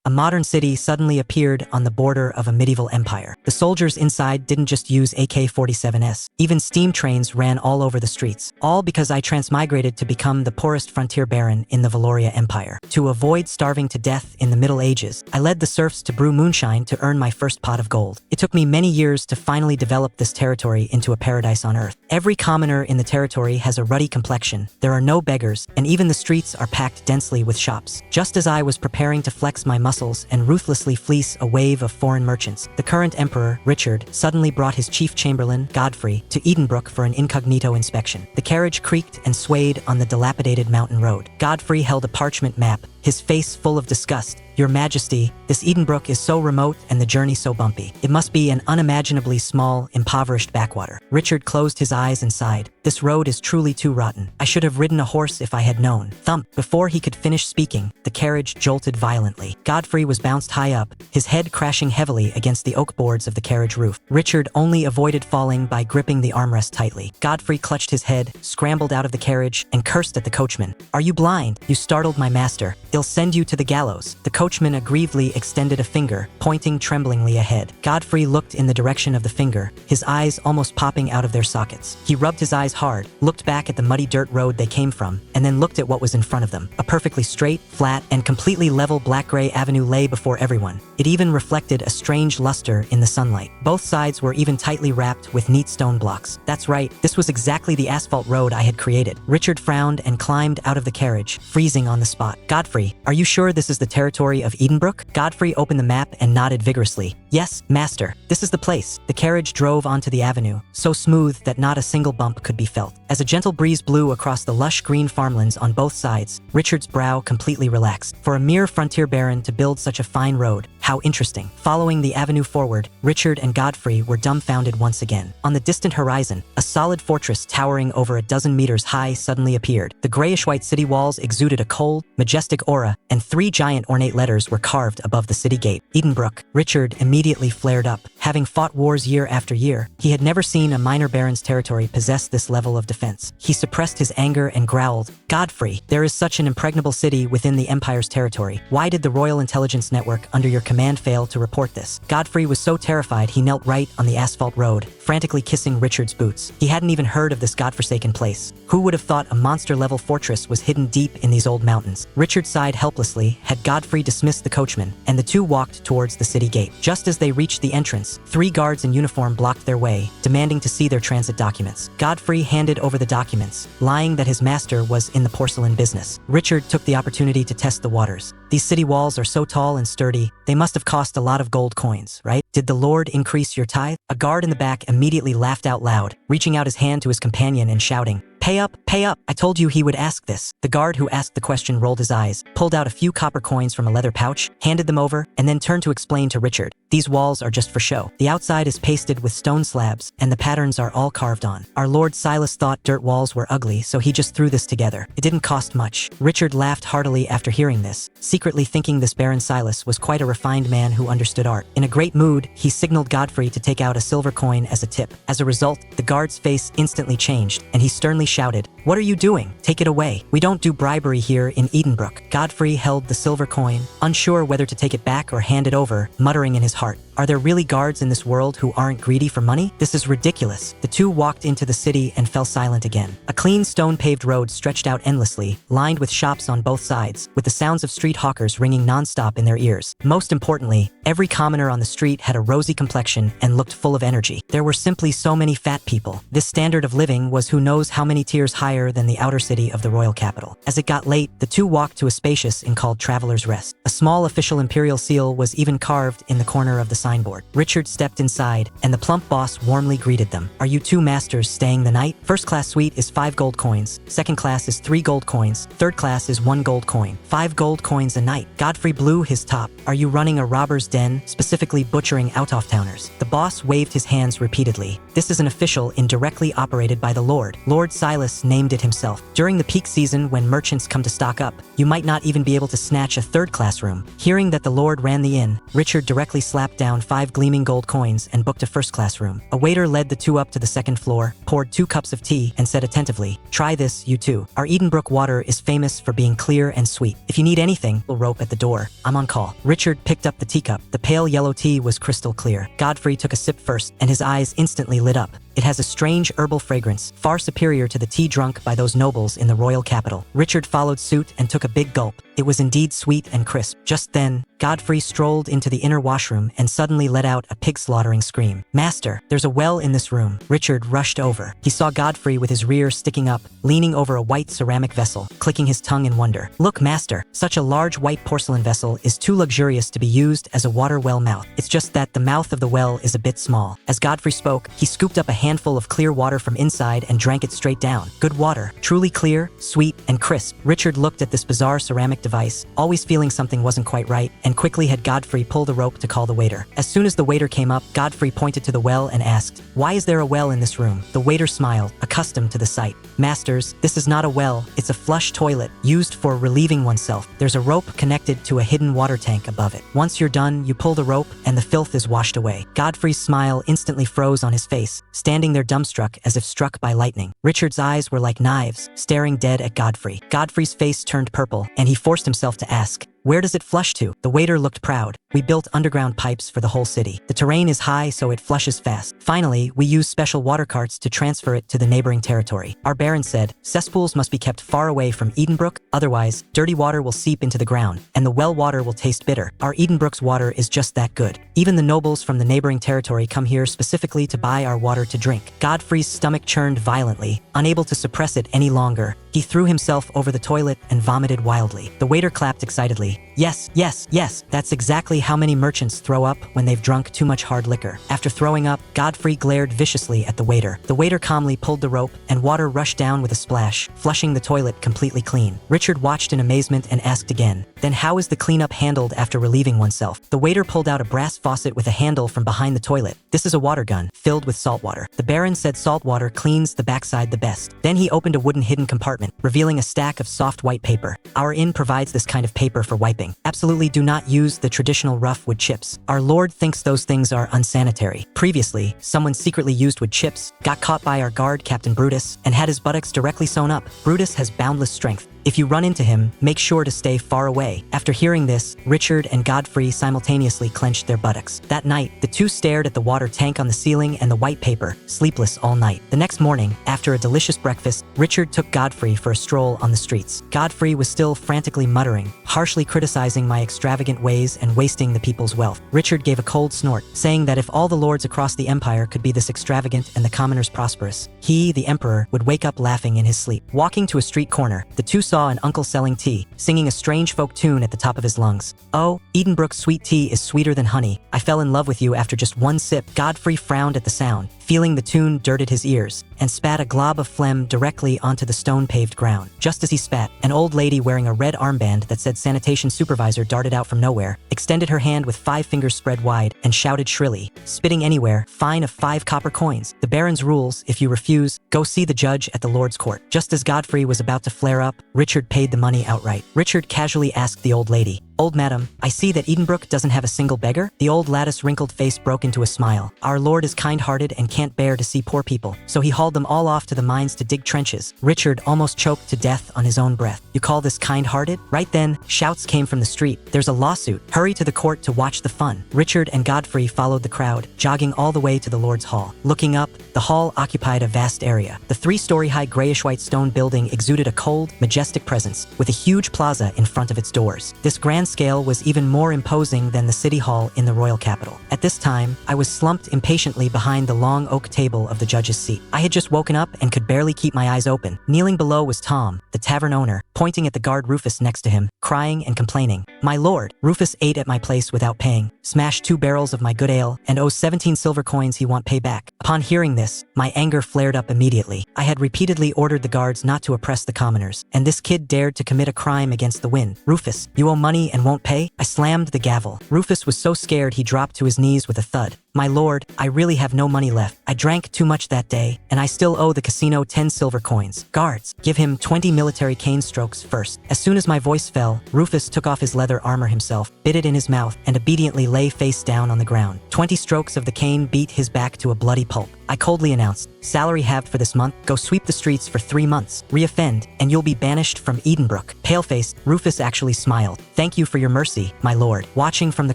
a modern city suddenly appeared on the border of a medieval empire. The soldiers inside didn't just use AK-47s. Even steam trains ran all over the streets. All because I transmigrated to become the poorest frontier baron in the Valoria Empire. To avoid starving to death in the Middle Ages, I led the serfs to brew moonshine to earn my first pot of gold. It took me many years to finally develop this territory into a paradise on earth. Every commoner in the territory has a ruddy complexion. There are no beggars, and even the streets are packed densely with shops. Just as I was preparing to flex my muscles and ruthlessly fleece a wave of foreign merchants, the current emperor, Richard, suddenly brought his chief chamberlain, Godfrey, to Edenbrook for an incognito inspection. The carriage creaked and swayed on the dilapidated mountain road. Godfrey held a parchment map, his face full of disgust. "Your Majesty, this Edenbrook is so remote and the journey so bumpy. It must be an unimaginably small, impoverished backwater." Richard closed his eyes and sighed. "This road is truly too rotten. I should have ridden a horse if I had known." Thump! Before he could finish speaking, the carriage jolted violently. Godfrey was bounced high up, his head crashing heavily against the oak boards of the carriage roof. Richard only avoided falling by gripping the armrest tightly. Godfrey clutched his head, scrambled out of the carriage, and cursed at the coachman. "Are you blind? You startled my master. I'll send you to the gallows." The coachman aggrievedly extended a finger, pointing tremblingly ahead. Godfrey looked in the direction of the finger, his eyes almost popping out of their sockets. He rubbed his eyes hard, looked back at the muddy dirt road they came from, and then looked at what was in front of them. A perfectly straight, flat, and completely level black-gray avenue lay before everyone. It even reflected a strange luster in the sunlight. Both sides were even tightly wrapped with neat stone blocks. That's right, this was exactly the asphalt road I had created. Richard frowned and climbed out of the carriage, freezing on the spot. "Godfrey, are you sure this is the territory of Edenbrook?" Godfrey opened the map and nodded vigorously. "Yes, master, this is the place." The carriage drove onto the avenue, so smooth that not a single bump could be felt. As a gentle breeze blew across the lush green farmlands on both sides, Richard's brow completely relaxed. For a mere frontier baron to build such a fine road, how interesting. Following the avenue forward, Richard and Godfrey were dumbfounded once again. On the distant horizon, a solid fortress towering over a dozen meters high suddenly appeared. The grayish-white city walls exuded a cold, majestic aura, and 3 giant ornate letters were carved above the city gate. Edenbrook. Richard immediately flared up. Having fought wars year after year, he had never seen a minor baron's territory possess this level of defense. He suppressed his anger and growled, "Godfrey, there is such an impregnable city within the Empire's territory. Why did the Royal Intelligence Network under your command fail to report this?" Godfrey was so terrified he knelt right on the asphalt road, frantically kissing Richard's boots. He hadn't even heard of this godforsaken place. Who would have thought a monster-level fortress was hidden deep in these old mountains? Richard sighed helplessly, had Godfrey dismissed the coachman, and the two walked towards the city gate. Just as they reached the entrance, 3 guards in uniform blocked their way, demanding to see their transit documents. Godfrey handed over the documents, lying that his master was in the porcelain business. Richard took the opportunity to test the waters. "These city walls are so tall and sturdy, they must have cost a lot of gold coins, right? Did the Lord increase your tithe?" A guard in the back immediately laughed out loud, reaching out his hand to his companion and shouting, "Pay up, pay up! I told you he would ask this." The guard who asked the question rolled his eyes, pulled out a few copper coins from a leather pouch, handed them over, and then turned to explain to Richard, "These walls are just for show. The outside is pasted with stone slabs, and the patterns are all carved on. Our Lord Silas thought dirt walls were ugly, so he just threw this together. It didn't cost much." Richard laughed heartily after hearing this, secretly thinking this Baron Silas was quite a refined man who understood art. In a great mood, he signaled Godfrey to take out a silver coin as a tip. As a result, the guard's face instantly changed, and he sternly shouted, "What are you doing? Take it away. We don't do bribery here in Edenbrook." Godfrey held the silver coin, unsure whether to take it back or hand it over, muttering in his heart, "Are there really guards in this world who aren't greedy for money? This is ridiculous." The two walked into the city and fell silent again. A clean stone-paved road stretched out endlessly, lined with shops on both sides, with the sounds of street hawkers ringing non-stop in their ears. Most importantly, every commoner on the street had a rosy complexion and looked full of energy. There were simply so many fat people. This standard of living was who knows how many tiers higher than the outer city of the royal capital. As it got late, the two walked to a spacious inn called Traveler's Rest. A small official imperial seal was even carved in the corner of the signboard. Richard stepped inside, and the plump boss warmly greeted them. "Are you two masters staying the night? First class suite is 5 gold coins, second class is 3 gold coins, third class is 1 gold coin. 5 gold coins a night." Godfrey blew his top. "Are you running a robber's den, specifically butchering out-of-towners?" The boss waved his hands repeatedly. "This is an official inn directly operated by the Lord. Lord Silas named it himself. During the peak season when merchants come to stock up, you might not even be able to snatch a third-class room." Hearing that the Lord ran the inn, Richard directly slapped down found 5 gleaming gold coins and booked a first-class room. A waiter led the two up to the second floor, poured 2 cups of tea, and said attentively, "Try this, you too. Our Edenbrook water is famous for being clear and sweet. If you need anything, we'll rope at the door. I'm on call." Richard picked up the teacup. The pale yellow tea was crystal clear. Godfrey took a sip first, and his eyes instantly lit up. It has a strange herbal fragrance, far superior to the tea drunk by those nobles in the royal capital. Richard followed suit and took a big gulp. It was indeed sweet and crisp. Just then, Godfrey strolled into the inner washroom and suddenly let out a pig-slaughtering scream. "Master, there's a well in this room." Richard rushed over. He saw Godfrey with his rear sticking up, leaning over a white ceramic vessel, clicking his tongue in wonder. "Look, master, such a large white porcelain vessel is too luxurious to be used as a water well mouth. It's just that the mouth of the well is a bit small." As Godfrey spoke, he scooped up a handful of clear water from inside and drank it straight down. Good water, truly clear, sweet, and crisp. Richard looked at this bizarre ceramic device, always feeling something wasn't quite right, and quickly had Godfrey pull the rope to call the waiter. As soon as the waiter came up, Godfrey pointed to the well and asked, "Why is there a well in this room?" The waiter smiled, accustomed to the sight. "Masters, this is not a well, it's a flush toilet, used for relieving oneself. There's a rope connected to a hidden water tank above it. Once you're done, you pull the rope, and the filth is washed away." Godfrey's smile instantly froze on his face, standing there dumbstruck as if struck by lightning. Richard's eyes were like knives, staring dead at Godfrey. Godfrey's face turned purple, and he forced himself to ask, "Where does it flush to?" The waiter looked proud. "We built underground pipes for the whole city. The terrain is high, so it flushes fast. Finally, we use special water carts to transfer it to the neighboring territory." Our Baron said, "Cesspools must be kept far away from Edenbrook, otherwise, dirty water will seep into the ground, and the well water will taste bitter. Our Edenbrook's water is just that good. Even the nobles from the neighboring territory come here specifically to buy our water to drink." Godfrey's stomach churned violently. Unable to suppress it any longer, he threw himself over the toilet and vomited wildly. The waiter clapped excitedly. "Yes, yes, yes, that's exactly how many merchants throw up when they've drunk too much hard liquor." After throwing up, Godfrey glared viciously at the waiter. The waiter calmly pulled the rope, and water rushed down with a splash, flushing the toilet completely clean. Richard watched in amazement and asked again, "Then how is the cleanup handled after relieving oneself?" The waiter pulled out a brass faucet with a handle from behind the toilet. "This is a water gun, filled with salt water. The Baron said salt water cleans the backside the best." Then he opened a wooden hidden compartment, revealing a stack of soft white paper. "Our inn provides this kind of paper for wiping. Absolutely do not use the traditional rough wood chips. Our lord thinks those things are unsanitary. Previously, someone secretly used wood chips, got caught by our guard, Captain Brutus, and had his buttocks directly sewn up. Brutus has boundless strength. If you run into him, make sure to stay far away." After hearing this, Richard and Godfrey simultaneously clenched their buttocks. That night, the two stared at the water tank on the ceiling and the white paper, sleepless all night. The next morning, after a delicious breakfast, Richard took Godfrey for a stroll on the streets. Godfrey was still frantically muttering, harshly criticizing my extravagant ways and wasting the people's wealth. Richard gave a cold snort, saying that if all the lords across the empire could be this extravagant and the commoners prosperous, he, the emperor, would wake up laughing in his sleep. Walking to a street corner, the two saw an uncle selling tea, singing a strange folk tune at the top of his lungs. "Oh, Edenbrook's sweet tea is sweeter than honey. I fell in love with you after just one sip." Godfrey frowned at the sound, feeling the tune dirted his ears, and spat a glob of phlegm directly onto the stone-paved ground. Just as he spat, an old lady wearing a red armband that said sanitation supervisor darted out from nowhere, extended her hand with 5 fingers spread wide, and shouted shrilly, "Spitting anywhere, fine of 5 copper coins. The Baron's rules, if you refuse, go see the judge at the Lord's court." Just as Godfrey was about to flare up, Richard paid the money outright. Richard casually asked the old lady, "Old madam, I see that Edenbrook doesn't have a single beggar?" The old lattice wrinkled face broke into a smile. "Our lord is kind-hearted and can't bear to see poor people, so he hauled them all off to the mines to dig trenches." Richard almost choked to death on his own breath. "You call this kind-hearted?" Right then, shouts came from the street. "There's a lawsuit. Hurry to the court to watch the fun." Richard and Godfrey followed the crowd, jogging all the way to the lord's hall. Looking up, the hall occupied a vast area. The 3-story-high grayish-white stone building exuded a cold, majestic presence, with a huge plaza in front of its doors. This grand scale was even more imposing than the city hall in the royal capital. At this time, I was slumped impatiently behind the long oak table of the judge's seat. I had just woken up and could barely keep my eyes open. Kneeling below was Tom, the tavern owner, pointing at the guard Rufus next to him, crying and complaining. "My lord, Rufus ate at my place without paying, smashed 2 barrels of my good ale, and owes 17 silver coins he won't pay back." Upon hearing this, my anger flared up immediately. I had repeatedly ordered the guards not to oppress the commoners, and this kid dared to commit a crime against the wind. "Rufus, you owe money and won't pay?" I slammed the gavel. Rufus was so scared he dropped to his knees with a thud. "My lord, I really have no money left. I drank too much that day, and I still owe the casino 10 silver coins. Guards, give him 20 military cane strokes first." As soon as my voice fell, Rufus took off his leather armor himself, bit it in his mouth, and obediently lay face down on the ground. 20 strokes of the cane beat his back to a bloody pulp. I coldly announced, "Salary halved for this month. Go sweep the streets for 3 months. Reoffend, and you'll be banished from Edenbrook." Pale-faced, Rufus actually smiled. "Thank you for your mercy, my lord." Watching from the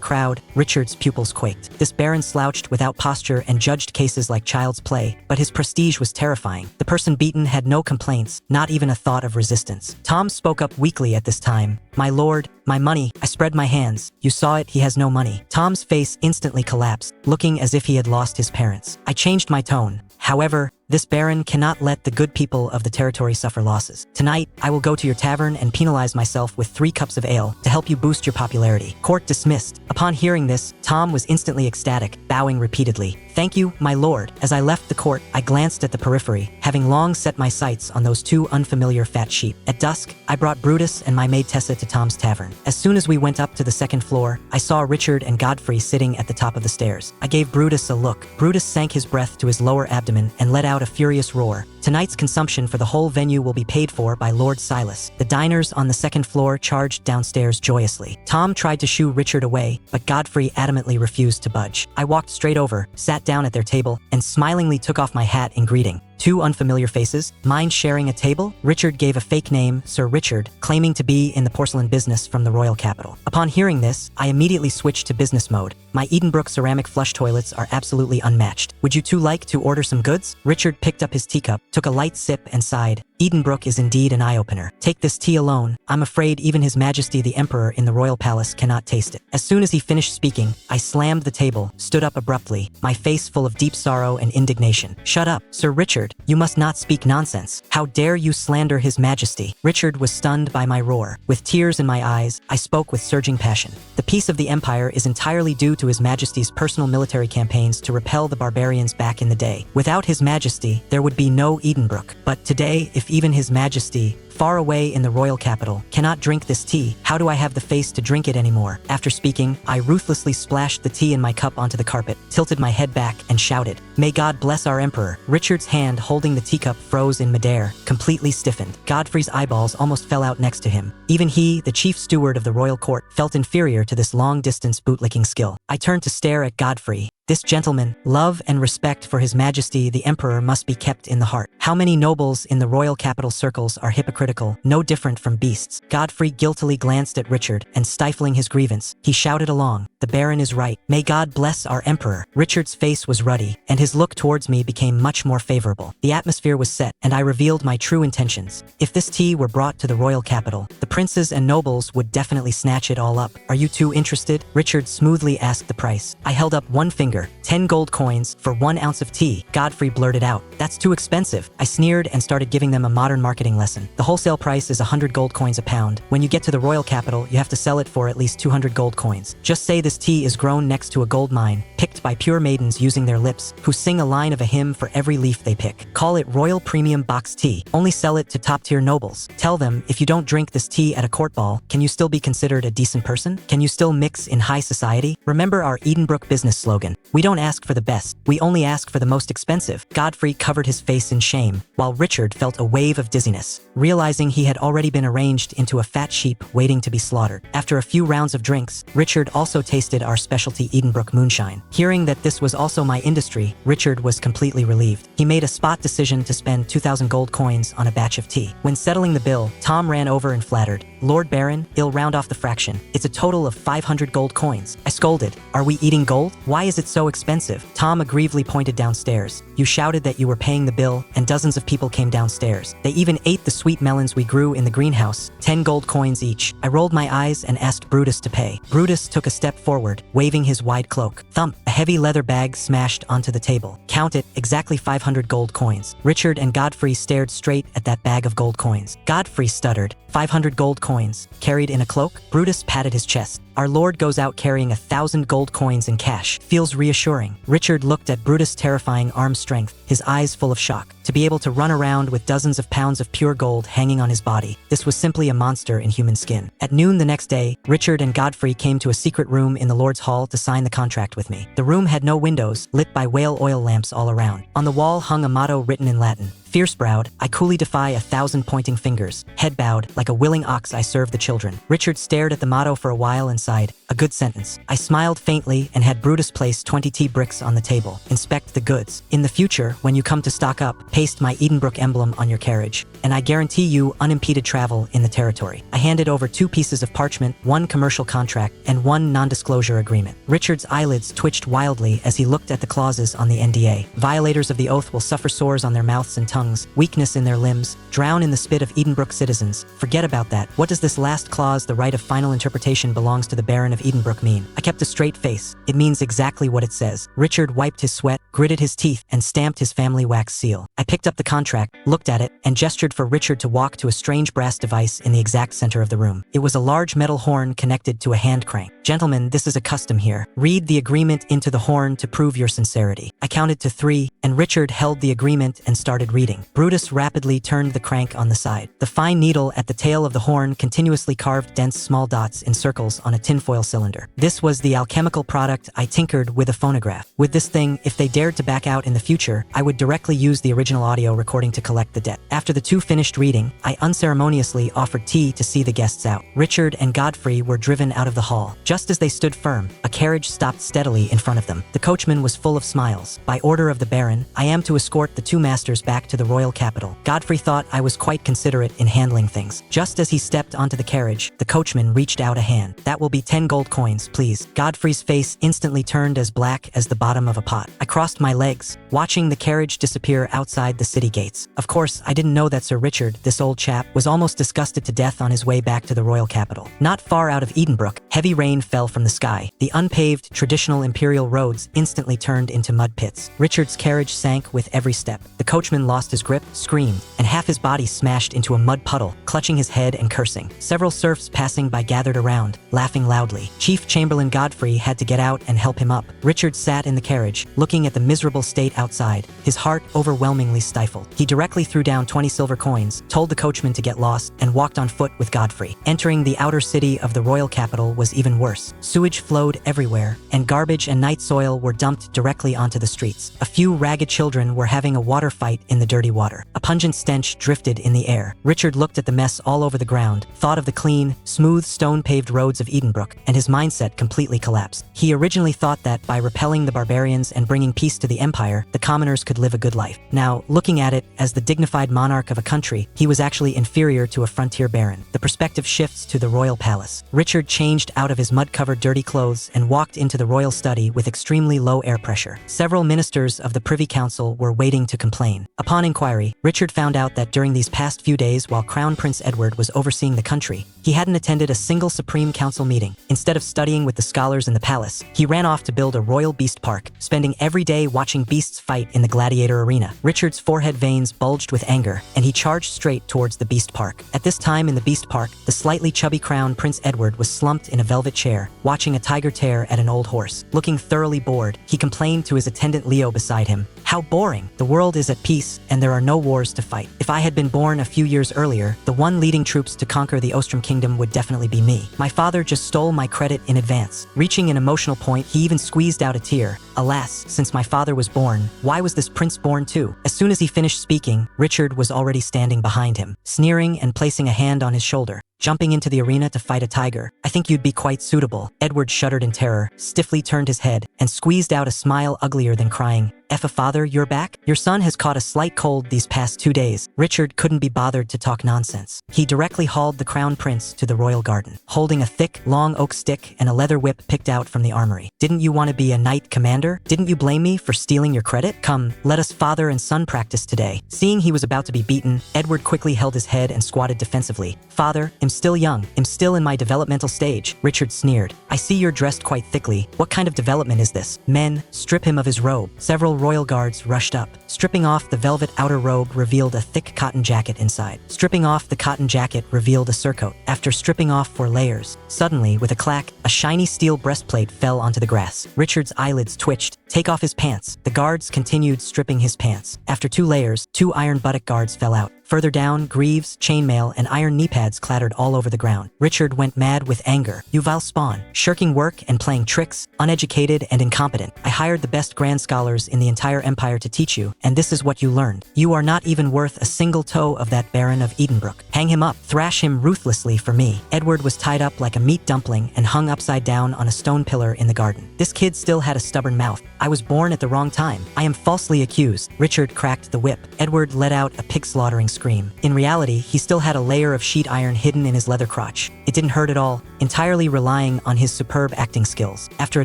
crowd, Richard's pupils quaked. This baron slouched without posture and judged cases like child's play, but his prestige was terrifying. The person beaten had no complaints, not even a thought of resistance. Tom spoke up weakly at this time. "My lord, my money." I spread my hands. "You saw it, he has no money." Tom's face instantly collapsed, looking as if he had lost his parents. I changed my tone. "However, this baron cannot let the good people of the territory suffer losses. Tonight, I will go to your tavern and penalize myself with 3 cups of ale to help you boost your popularity." Court dismissed. Upon hearing this, Tom was instantly ecstatic, bowing repeatedly. "Thank you, my lord." As I left the court, I glanced at the periphery, having long set my sights on those 2 unfamiliar fat sheep. At dusk, I brought Brutus and my maid Tessa to Tom's tavern. As soon as we went up to the 2nd floor, I saw Richard and Godfrey sitting at the top of the stairs. I gave Brutus a look. Brutus sank his breath to his lower abdomen and let out a furious roar. Tonight's consumption for the whole venue will be paid for by Lord Silas. The diners on the 2nd floor charged downstairs joyously. Tom tried to shoo Richard away, but Godfrey adamantly refused to budge. I walked straight over, sat down at their table, and smilingly took off my hat in greeting. 2 unfamiliar faces, mind sharing a table? Richard gave a fake name, Sir Richard, claiming to be in the porcelain business from the royal capital. Upon hearing this, I immediately switched to business mode. "My Edenbrook ceramic flush toilets are absolutely unmatched. Would you 2 like to order some goods?" Richard picked up his teacup, took a light sip, and sighed. "Edenbrook is indeed an eye-opener. Take this tea alone. I'm afraid even His Majesty the Emperor in the royal palace cannot taste it." As soon as he finished speaking, I slammed the table, stood up abruptly, my face full of deep sorrow and indignation. "Shut up, Sir Richard. You must not speak nonsense. How dare you slander His Majesty?" Richard was stunned by my roar. With tears in my eyes, I spoke with surging passion. "The peace of the Empire is entirely due to His Majesty's personal military campaigns to repel the barbarians back in the day. Without His Majesty, there would be no Edenbrook. But today, if even His Majesty, far away in the royal capital, cannot drink this tea, how do I have the face to drink it anymore?" After speaking, I ruthlessly splashed the tea in my cup onto the carpet, tilted my head back, and shouted, "May God bless our emperor." Richard's hand holding the teacup froze in midair, completely stiffened. Godfrey's eyeballs almost fell out next to him. Even he, the chief steward of the royal court, felt inferior to this long-distance bootlicking skill. I turned to stare at Godfrey. This gentleman, love and respect for His Majesty the Emperor must be kept in the heart. How many nobles in the royal capital circles are hypocritical, no different from beasts? Godfrey guiltily glanced at Richard, and stifling his grievance, he shouted along, "The Baron is right. May God bless our Emperor." Richard's face was ruddy, and his look towards me became much more favorable. The atmosphere was set, and I revealed my true intentions. If this tea were brought to the royal capital, the princes and nobles would definitely snatch it all up. "Are you 2 interested?" Richard smoothly asked the price. I held up one finger. 10 gold coins for 1 ounce of tea. Godfrey blurted out, "That's too expensive." I sneered and started giving them a modern marketing lesson. "The wholesale price is 100 gold coins a pound. When you get to the royal capital, you have to sell it for at least 200 gold coins. Just say this tea is grown next to a gold mine, picked by pure maidens using their lips, who sing a line of a hymn for every leaf they pick. Call it Royal Premium Box Tea. Only sell it to top-tier nobles. Tell them, if you don't drink this tea at a court ball, can you still be considered a decent person? Can you still mix in high society? Remember our Edenbrook business slogan. We don't ask for the best, we only ask for the most expensive." Godfrey covered his face in shame, while Richard felt a wave of dizziness, realizing he had already been arranged into a fat sheep waiting to be slaughtered. After a few rounds of drinks, Richard also tasted our specialty Edenbrook moonshine. Hearing that this was also my industry, Richard was completely relieved. He made a spot decision to spend 2,000 gold coins on a batch of tea. When settling the bill, Tom ran over and flattered, "Lord Baron, I'll round off the fraction. It's a total of 500 gold coins." I scolded, "Are we eating gold? Why is it so expensive?" Tom aggrievely pointed downstairs. "You shouted that you were paying the bill, and dozens of people came downstairs. They even ate the sweet melons we grew in the greenhouse. 10 gold coins each." I rolled my eyes and asked Brutus to pay. Brutus took a step forward, waving his wide cloak. Thump! A heavy leather bag smashed onto the table. "Count it, exactly 500 gold coins." Richard and Godfrey stared straight at that bag of gold coins. Godfrey stuttered, 500 gold coins, carried in a cloak?" Brutus patted his chest. Our lord goes out carrying 1,000 gold coins and cash. Feels reassuring. Richard looked at Brutus' terrifying arm strength, his eyes full of shock. To be able to run around with dozens of pounds of pure gold hanging on his body, this was simply a monster in human skin. At noon the next day, Richard and Godfrey came to a secret room in the Lord's Hall to sign the contract with me. The room had no windows, lit by whale oil lamps all around. On the wall hung a motto written in Latin. Fierce-browed, I coolly defy 1,000 pointing fingers. Head bowed, like a willing ox I serve the children. Richard stared at the motto for a while and sighed. A good sentence. I smiled faintly and had Brutus place 20 tea bricks on the table. Inspect the goods. In the future, when you come to stock up, paste my Edenbrook emblem on your carriage, and I guarantee you unimpeded travel in the territory. I handed over 2 pieces of parchment, 1 commercial contract, and 1 non-disclosure agreement. Richard's eyelids twitched wildly as he looked at the clauses on the NDA. Violators of the oath will suffer sores on their mouths and tongues, weakness in their limbs, drown in the spit of Edenbrook citizens. Forget about that. What does this last clause, the right of final interpretation belongs to the Baron of Edenbrook, mean? I kept a straight face. It means exactly what it says. Richard wiped his sweat, gritted his teeth, and stamped his family wax seal. I picked up the contract, looked at it, and gestured for Richard to walk to a strange brass device in the exact center of the room. It was a large metal horn connected to a hand crank. Gentlemen, this is a custom here. Read the agreement into the horn to prove your sincerity. I counted to 3, and Richard held the agreement and started reading. Brutus rapidly turned the crank on the side. The fine needle at the tail of the horn continuously carved dense small dots in circles on a tinfoil cylinder. This was the alchemical product I tinkered with a phonograph. With this thing, if they dared to back out in the future, I would directly use the original audio recording to collect the debt. After the 2 finished reading, I unceremoniously offered tea to see the guests out. Richard and Godfrey were driven out of the hall. Just as they stood firm, a carriage stopped steadily in front of them. The coachman was full of smiles. By order of the Baron, I am to escort the 2 masters back to the royal capital. Godfrey thought I was quite considerate in handling things. Just as he stepped onto the carriage, the coachman reached out a hand. That will be 10 gold coins, please. Godfrey's face instantly turned as black as the bottom of a pot. I crossed my legs, watching the carriage disappear outside the city gates. Of course, I didn't know that Sir Richard, this old chap, was almost disgusted to death on his way back to the royal capital. Not far out of Edenbrook, heavy rain fell from the sky. The unpaved, traditional imperial roads instantly turned into mud pits. Richard's carriage sank with every step. The coachman lost his grip, screamed, and half his body smashed into a mud puddle, clutching his head and cursing. Several serfs passing by gathered around, laughing loudly. Chief Chamberlain Godfrey had to get out and help him up. Richard sat in the carriage, looking at the miserable state outside, his heart overwhelmingly stifled. He directly threw down 20 silver coins, told the coachman to get lost, and walked on foot with Godfrey. Entering the outer city of the royal capital was even worse. Sewage flowed everywhere, and garbage and night soil were dumped directly onto the streets. A few ragged children were having a water fight in the dirty water. A pungent stench drifted in the air. Richard looked at the mess all over the ground, thought of the clean, smooth, stone-paved roads of Edenbrook, and his mindset completely collapsed. He originally thought that by repelling the barbarians and bringing peace to the empire, the commoners could live a good life. Now, looking at it as the dignified monarch of a country, he was actually inferior to a frontier baron. The perspective shifts to the royal palace. Richard changed out of his mud-covered dirty clothes and walked into the royal study with extremely low air pressure. Several ministers of the Privy Council were waiting to complain. Upon inquiry, Richard found out that during these past few days while Crown Prince Edward was overseeing the country, he hadn't attended a single Supreme Council meeting. Instead of studying with the scholars in the palace, he ran off to build a royal beast park, spending every day watching beasts fight in the gladiator arena. Richard's forehead veins bulged with anger, and he charged straight towards the beast park. At this time in the beast park, the slightly chubby Crown Prince Edward was slumped in a velvet chair, watching a tiger tear at an old horse. Looking thoroughly bored, he complained to his attendant Leo beside him. How boring! The world is at peace, and there are no wars to fight. If I had been born a few years earlier, the one leading troops to conquer the Ostrom Kingdom would definitely be me. My father just stole my credit in advance. Reaching an emotional point, he even squeezed out a tear. Alas, since my father was born, why was this prince born too? As soon as he finished speaking, Richard was already standing behind him, sneering and placing a hand on his shoulder. Jumping into the arena to fight a tiger. I think you'd be quite suitable. Edward shuddered in terror, stiffly turned his head, and squeezed out a smile uglier than crying. Father, you're back? Your son has caught a slight cold these past 2 days. Richard couldn't be bothered to talk nonsense. He directly hauled the crown prince to the royal garden, holding a thick, long oak stick and a leather whip picked out from the armory. Didn't you want to be a knight commander? Didn't you blame me for stealing your credit? Come, let us father and son practice today. Seeing he was about to be beaten, Edward quickly held his head and squatted defensively. Father, I'm still young. I'm still in my developmental stage. Richard sneered. I see you're dressed quite thickly. What kind of development is this? Men, strip him of his robe. Several royal guards rushed up. Stripping off the velvet outer robe revealed a thick cotton jacket inside. Stripping off the cotton jacket revealed a surcoat. After stripping off 4 layers, suddenly, with a clack, a shiny steel breastplate fell onto the grass. Richard's eyelids twitched. Take off his pants. The guards continued stripping his pants. After 2 layers, 2 iron buttock guards fell out. Further down, greaves, chainmail, and iron knee pads clattered all over the ground. Richard went mad with anger. You vile spawn, shirking work and playing tricks, uneducated and incompetent. I hired the best grand scholars in the entire empire to teach you, and this is what you learned. You are not even worth a single toe of that Baron of Edenbrook. Hang him up, thrash him ruthlessly for me. Edward was tied up like a meat dumpling and hung upside down on a stone pillar in the garden. This kid still had a stubborn mouth. I was born at the wrong time. I am falsely accused. Richard cracked the whip. Edward let out a pig-slaughtering scream. In reality, he still had a layer of sheet iron hidden in his leather crotch. It didn't hurt at all, entirely relying on his superb acting skills. After a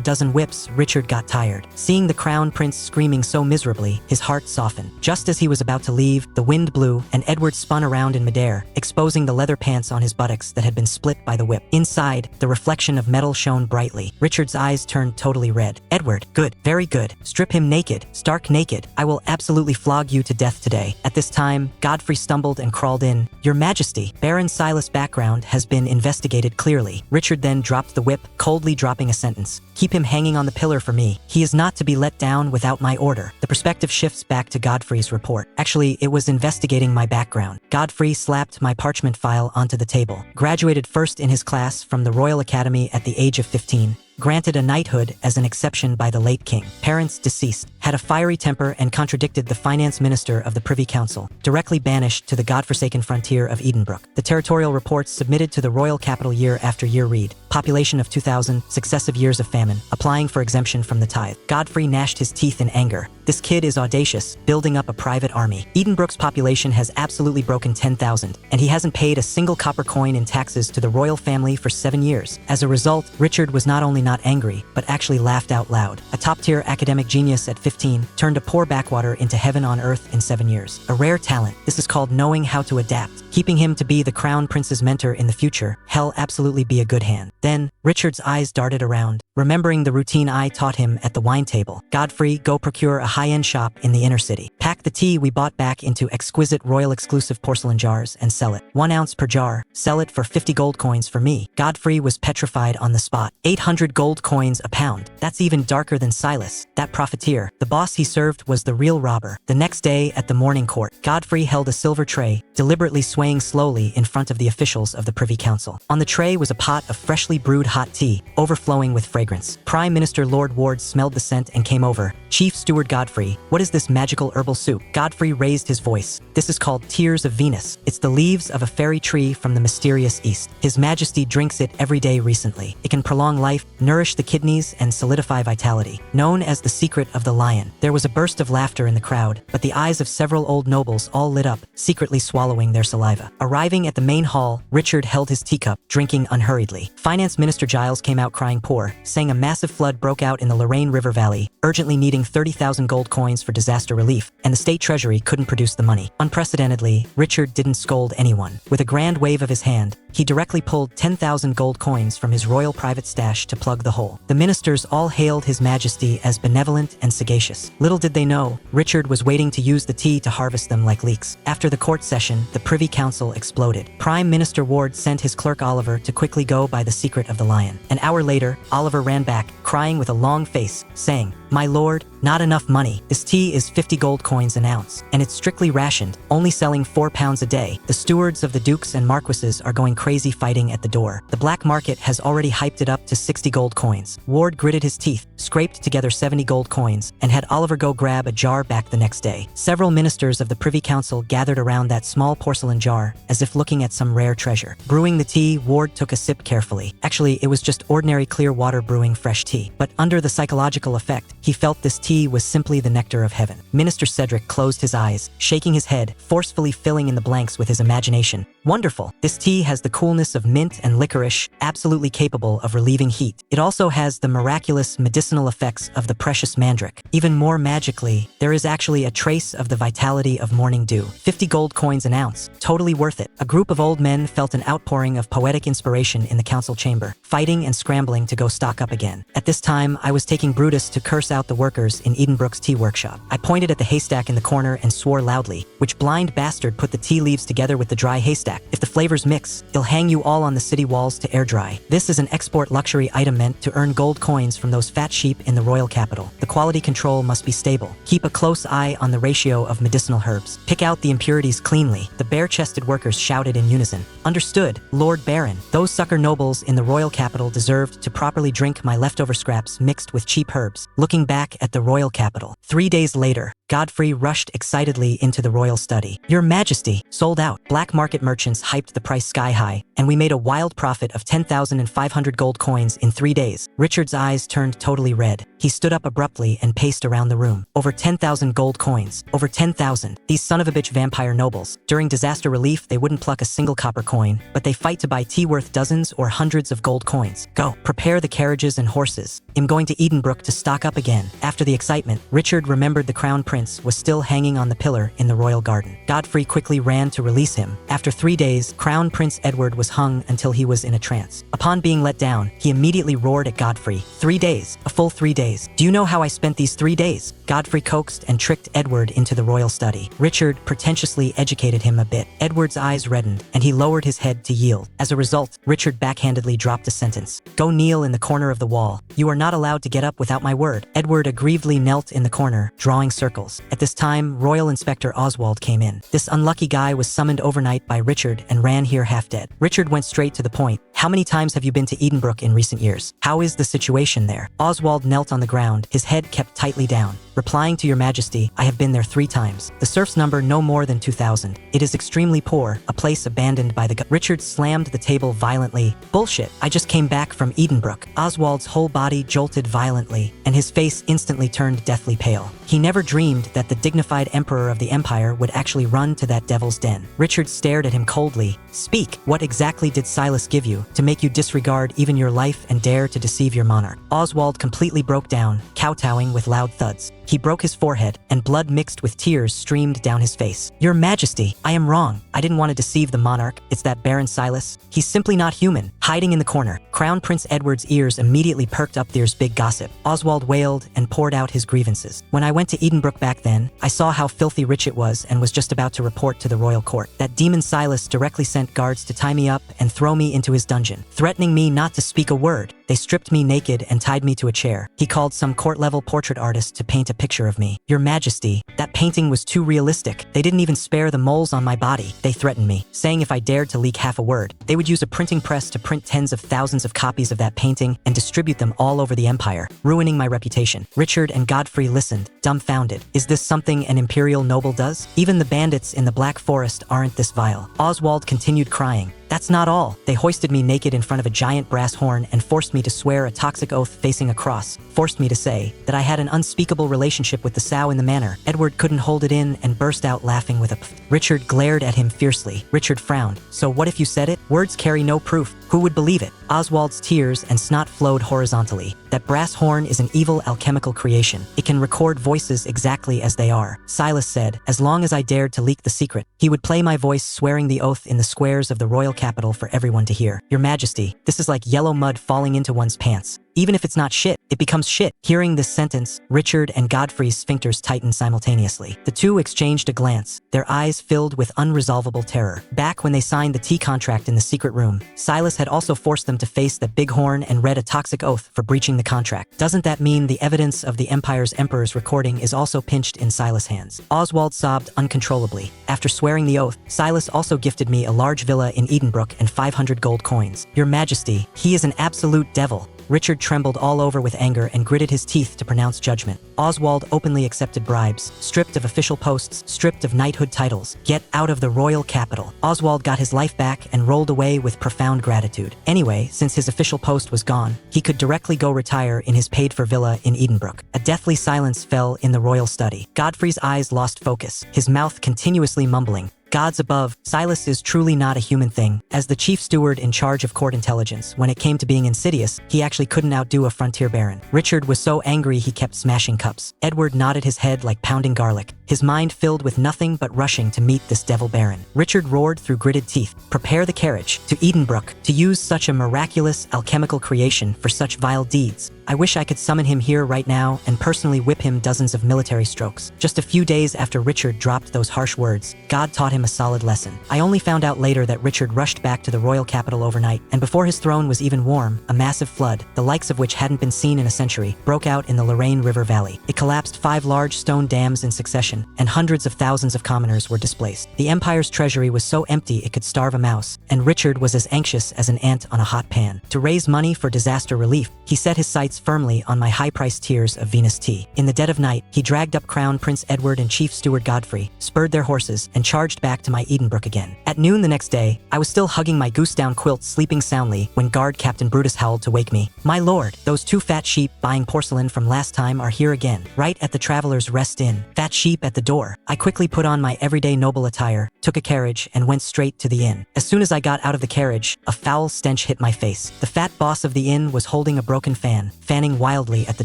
dozen whips, Richard got tired. Seeing the crown prince screaming so miserably, his heart softened. Just as he was about to leave, the wind blew, and Edward spun around in midair, exposing the leather pants on his buttocks that had been split by the whip. Inside, the reflection of metal shone brightly. Richard's eyes turned totally red. Edward, good, very good. Strip him naked, stark naked. I will absolutely flog you to death today. At this time, Godfrey stumbled and crawled in. Your Majesty, Baron Silas' background has been investigated clearly. Richard then dropped the whip, coldly dropping a sentence. Keep him hanging on the pillar for me. He is not to be let down without my order. The perspective shifts back to Godfrey's report. Actually, it was investigating my background. Godfrey slapped my parchment file onto the table. Graduated first in his class from the Royal Academy at the age of 15. Granted a knighthood as an exception by the late king. Parents deceased. Had a fiery temper and contradicted the finance minister of the Privy Council. Directly banished to the godforsaken frontier of Edenbrook. The territorial reports submitted to the royal capital year after year read. Population of 2,000, successive years of famine, applying for exemption from the tithe. Godfrey gnashed his teeth in anger. This kid is audacious, building up a private army. Edenbrook's population has absolutely broken 10,000, and he hasn't paid a single copper coin in taxes to the royal family for 7 years. As a result, Richard was not only not angry, but actually laughed out loud. A top-tier academic genius at 15 turned a poor backwater into heaven on earth in 7 years. A rare talent. This is called knowing how to adapt. Keeping him to be the crown prince's mentor in the future, hell absolutely be a good hand. Then, Richard's eyes darted around, remembering the routine I taught him at the wine table. Godfrey, go procure a high-end shop in the inner city. Pack the tea we bought back into exquisite royal exclusive porcelain jars and sell it. 1 ounce per jar. Sell it for 50 gold coins for me. Godfrey was petrified on the spot. 800 gold coins a pound. That's even darker than Silas, that profiteer. The boss he served was the real robber. The next day at the morning court, Godfrey held a silver tray, deliberately swaying slowly in front of the officials of the Privy Council. On the tray was a pot of freshly brewed hot tea, overflowing with fragrance. Prime Minister Lord Ward smelled the scent and came over. Chief Steward Godfrey, what is this magical herbal soup? Godfrey raised his voice. This is called Tears of Venus. It's the leaves of a fairy tree from the mysterious East. His Majesty drinks it every day recently. It can prolong life, nourish the kidneys, and solidify vitality. Known as the secret of the lion. There was a burst of laughter in the crowd, but the eyes of several old nobles all lit up, secretly swallowing their saliva. Arriving at the main hall, Richard held his teacup, drinking unhurriedly. Finance Minister Giles came out crying poor, saying a massive flood broke out in the Lorraine River Valley, urgently needing 30,000 gold coins for disaster relief, and the state treasury couldn't produce the money. Unprecedentedly, Richard didn't scold anyone. With a grand wave of his hand, he directly pulled 10,000 gold coins from his royal private stash to plug the hole. The ministers all hailed His Majesty as benevolent and sagacious. Little did they know, Richard was waiting to use the tea to harvest them like leeks. After the court session, the Privy Council exploded. Prime Minister Ward sent his clerk Oliver to quickly go by the secret of the lion. An hour later, Oliver ran back, crying with a long face, saying, "My lord, not enough money. This tea is 50 gold coins an ounce, and it's strictly rationed, only selling 4 pounds a day. The stewards of the dukes and marquises are going crazy fighting at the door. The black market has already hyped it up to 60 gold coins." Ward gritted his teeth, scraped together 70 gold coins, and had Oliver go grab a jar back the next day. Several ministers of the Privy Council gathered around that small porcelain jar, as if looking at some rare treasure. Brewing the tea, Ward took a sip carefully. Actually, it was just ordinary clear water brewing fresh tea. But under the psychological effect, he felt this tea was simply the nectar of heaven. Minister Cedric closed his eyes, shaking his head, forcefully filling in the blanks with his imagination. Wonderful. This tea has the coolness of mint and licorice, absolutely capable of relieving heat. It also has the miraculous medicinal effects of the precious mandrake. Even more magically, there is actually a trace of the vitality of morning dew. 50 gold coins an ounce. Totally worth it. A group of old men felt an outpouring of poetic inspiration in the council chamber, fighting and scrambling to go stock up again. At this time, I was taking Brutus to curse out the workers in Edenbrook's tea workshop. I pointed at the haystack in the corner and swore loudly, "Which blind bastard put the tea leaves together with the dry haystack? If the flavors mix, he'll hang you all on the city walls to air dry." This is an export luxury item meant to earn gold coins from those fat sheep in the royal capital. The quality control must be stable. Keep a close eye on the ratio of medicinal herbs. Pick out the impurities cleanly. The bare-chested workers shouted in unison. "Understood, Lord Baron. Those sucker nobles in the royal capital deserved to properly drink my leftover scraps mixed with cheap herbs." Looking back at the royal capital. 3 days later, Godfrey rushed excitedly into the royal study. "Your Majesty, sold out." Black market merchants hyped the price sky high, and we made a wild profit of 10,500 gold coins in 3 days. Richard's eyes turned totally red. He stood up abruptly and paced around the room. "Over 10,000 gold coins. Over 10,000. These son of a bitch vampire nobles. During disaster relief, they wouldn't pluck a single copper coin, but they fight to buy tea worth dozens or hundreds of gold coins. Go, prepare the carriages and horses. I'm going to Edenbrook to stock up again." After the excitement, Richard remembered the crown prince was still hanging on the pillar in the royal garden. Godfrey quickly ran to release him. After 3 days, Crown Prince Edward was hung until he was in a trance. Upon being let down, he immediately roared at Godfrey. 3 days, a full 3 days. "Do you know how I spent these 3 days? Godfrey coaxed and tricked Edward into the royal study. Richard pretentiously educated him a bit. Edward's eyes reddened, and he lowered his head to yield. As a result, Richard backhandedly dropped a sentence. "Go kneel in the corner of the wall. You are not allowed to get up without my word." Edward aggrievedly knelt in the corner, drawing circles. At this time, Royal Inspector Oswald came in. This unlucky guy was summoned overnight by Richard and ran here half dead. Richard went straight to the point. "How many times have you been to Edenbrook in recent years? How is the situation there?" Oswald knelt on the ground, his head kept tightly down. "Replying to your Majesty, I have been there 3 times. The serfs number no more than 2,000. It is extremely poor, a place abandoned by the Richard slammed the table violently. "Bullshit, I just came back from Edenbrook." Oswald's whole body jolted violently, and his face instantly turned deathly pale. He never dreamed that the dignified emperor of the empire would actually run to that devil's den. Richard stared at him coldly. "Speak, what exactly did Silas give you to make you disregard even your life and dare to deceive your monarch?" Oswald completely broke down, kowtowing with loud thuds. He broke his forehead, and blood mixed with tears streamed down his face. "Your Majesty, I am wrong. I didn't want to deceive the monarch. It's that Baron Silas. He's simply not human." Hiding in the corner, Crown Prince Edward's ears immediately perked up. "There's big gossip." Oswald wailed and poured out his grievances. "When I went to Edenbrook back then, I saw how filthy rich it was and was just about to report to the royal court. That demon Silas directly sent guards to tie me up and throw me into his dungeon, threatening me not to speak a word. They stripped me naked and tied me to a chair. He called some court-level portrait artist to paint a picture of me. Your Majesty, that painting was too realistic. They didn't even spare the moles on my body. They threatened me, saying if I dared to leak half a word, they would use a printing press to print tens of thousands of copies of that painting and distribute them all over the empire, ruining my reputation." Richard and Godfrey listened, dumbfounded. Is this something an imperial noble does? Even the bandits in the Black Forest aren't this vile. Oswald continued crying. "That's not all. They hoisted me naked in front of a giant brass horn and forced me to swear a toxic oath facing a cross, forced me to say that I had an unspeakable relationship with the sow in the manor." Edward couldn't hold it in and burst out laughing with a pfft. Richard glared at him fiercely. Richard frowned. "So what if you said it? Words carry no proof. Who would believe it?" Oswald's tears and snot flowed horizontally. "That brass horn is an evil alchemical creation. It can record voices exactly as they are." Silas said, "As long as I dared to leak the secret, he would play my voice swearing the oath in the squares of the royal capital for everyone to hear. Your Majesty, this is like yellow mud falling into one's pants. Even if it's not shit, it becomes shit." Hearing this sentence, Richard and Godfrey's sphincters tightened simultaneously. The two exchanged a glance, their eyes filled with unresolvable terror. Back when they signed the tea contract in the secret room, Silas had also forced them to face the bighorn and read a toxic oath for breaching the contract. Doesn't that mean the evidence of the emperor's recording is also pinched in Silas' hands? Oswald sobbed uncontrollably. "After swearing the oath, Silas also gifted me a large villa in Edenbrook and 500 gold coins. Your Majesty, he is an absolute devil." Richard trembled all over with anger and gritted his teeth to pronounce judgment. Oswald openly accepted bribes, stripped of official posts, stripped of knighthood titles. Get out of the royal capital. Oswald got his life back and rolled away with profound gratitude. Anyway, since his official post was gone, he could directly go retire in his paid-for villa in Edenbrook. A deathly silence fell in the royal study. Godfrey's eyes lost focus, his mouth continuously mumbling. Gods above, Silas is truly not a human thing. As the chief steward in charge of court intelligence, when it came to being insidious, he actually couldn't outdo a frontier baron. Richard was so angry he kept smashing cups. Edward nodded his head like pounding garlic, his mind filled with nothing but rushing to meet this devil baron. Richard roared through gritted teeth, "Prepare the carriage to Edenbrook. To use such a miraculous alchemical creation for such vile deeds. I wish I could summon him here right now and personally whip him dozens of military strokes." Just a few days after Richard dropped those harsh words, God taught him a solid lesson. I only found out later that Richard rushed back to the royal capital overnight, and before his throne was even warm, a massive flood, the likes of which hadn't been seen in a century, broke out in the Lorraine River Valley. It collapsed 5 large stone dams in succession, and hundreds of thousands of commoners were displaced. The empire's treasury was so empty it could starve a mouse, and Richard was as anxious as an ant on a hot pan. To raise money for disaster relief, he set his sights firmly on my high-priced tiers of Venus tea. In the dead of night, he dragged up Crown Prince Edward and Chief Steward Godfrey, spurred their horses, and charged back to my Edenbrook again. At noon the next day, I was still hugging my goose-down quilt sleeping soundly when guard Captain Brutus howled to wake me. "My lord, those 2 fat sheep buying porcelain from last time are here again, right at the Traveler's Rest Inn." Fat sheep at the door. I quickly put on my everyday noble attire, took a carriage, and went straight to the inn. As soon as I got out of the carriage, a foul stench hit my face. The fat boss of the inn was holding a broken fan, fanning wildly at the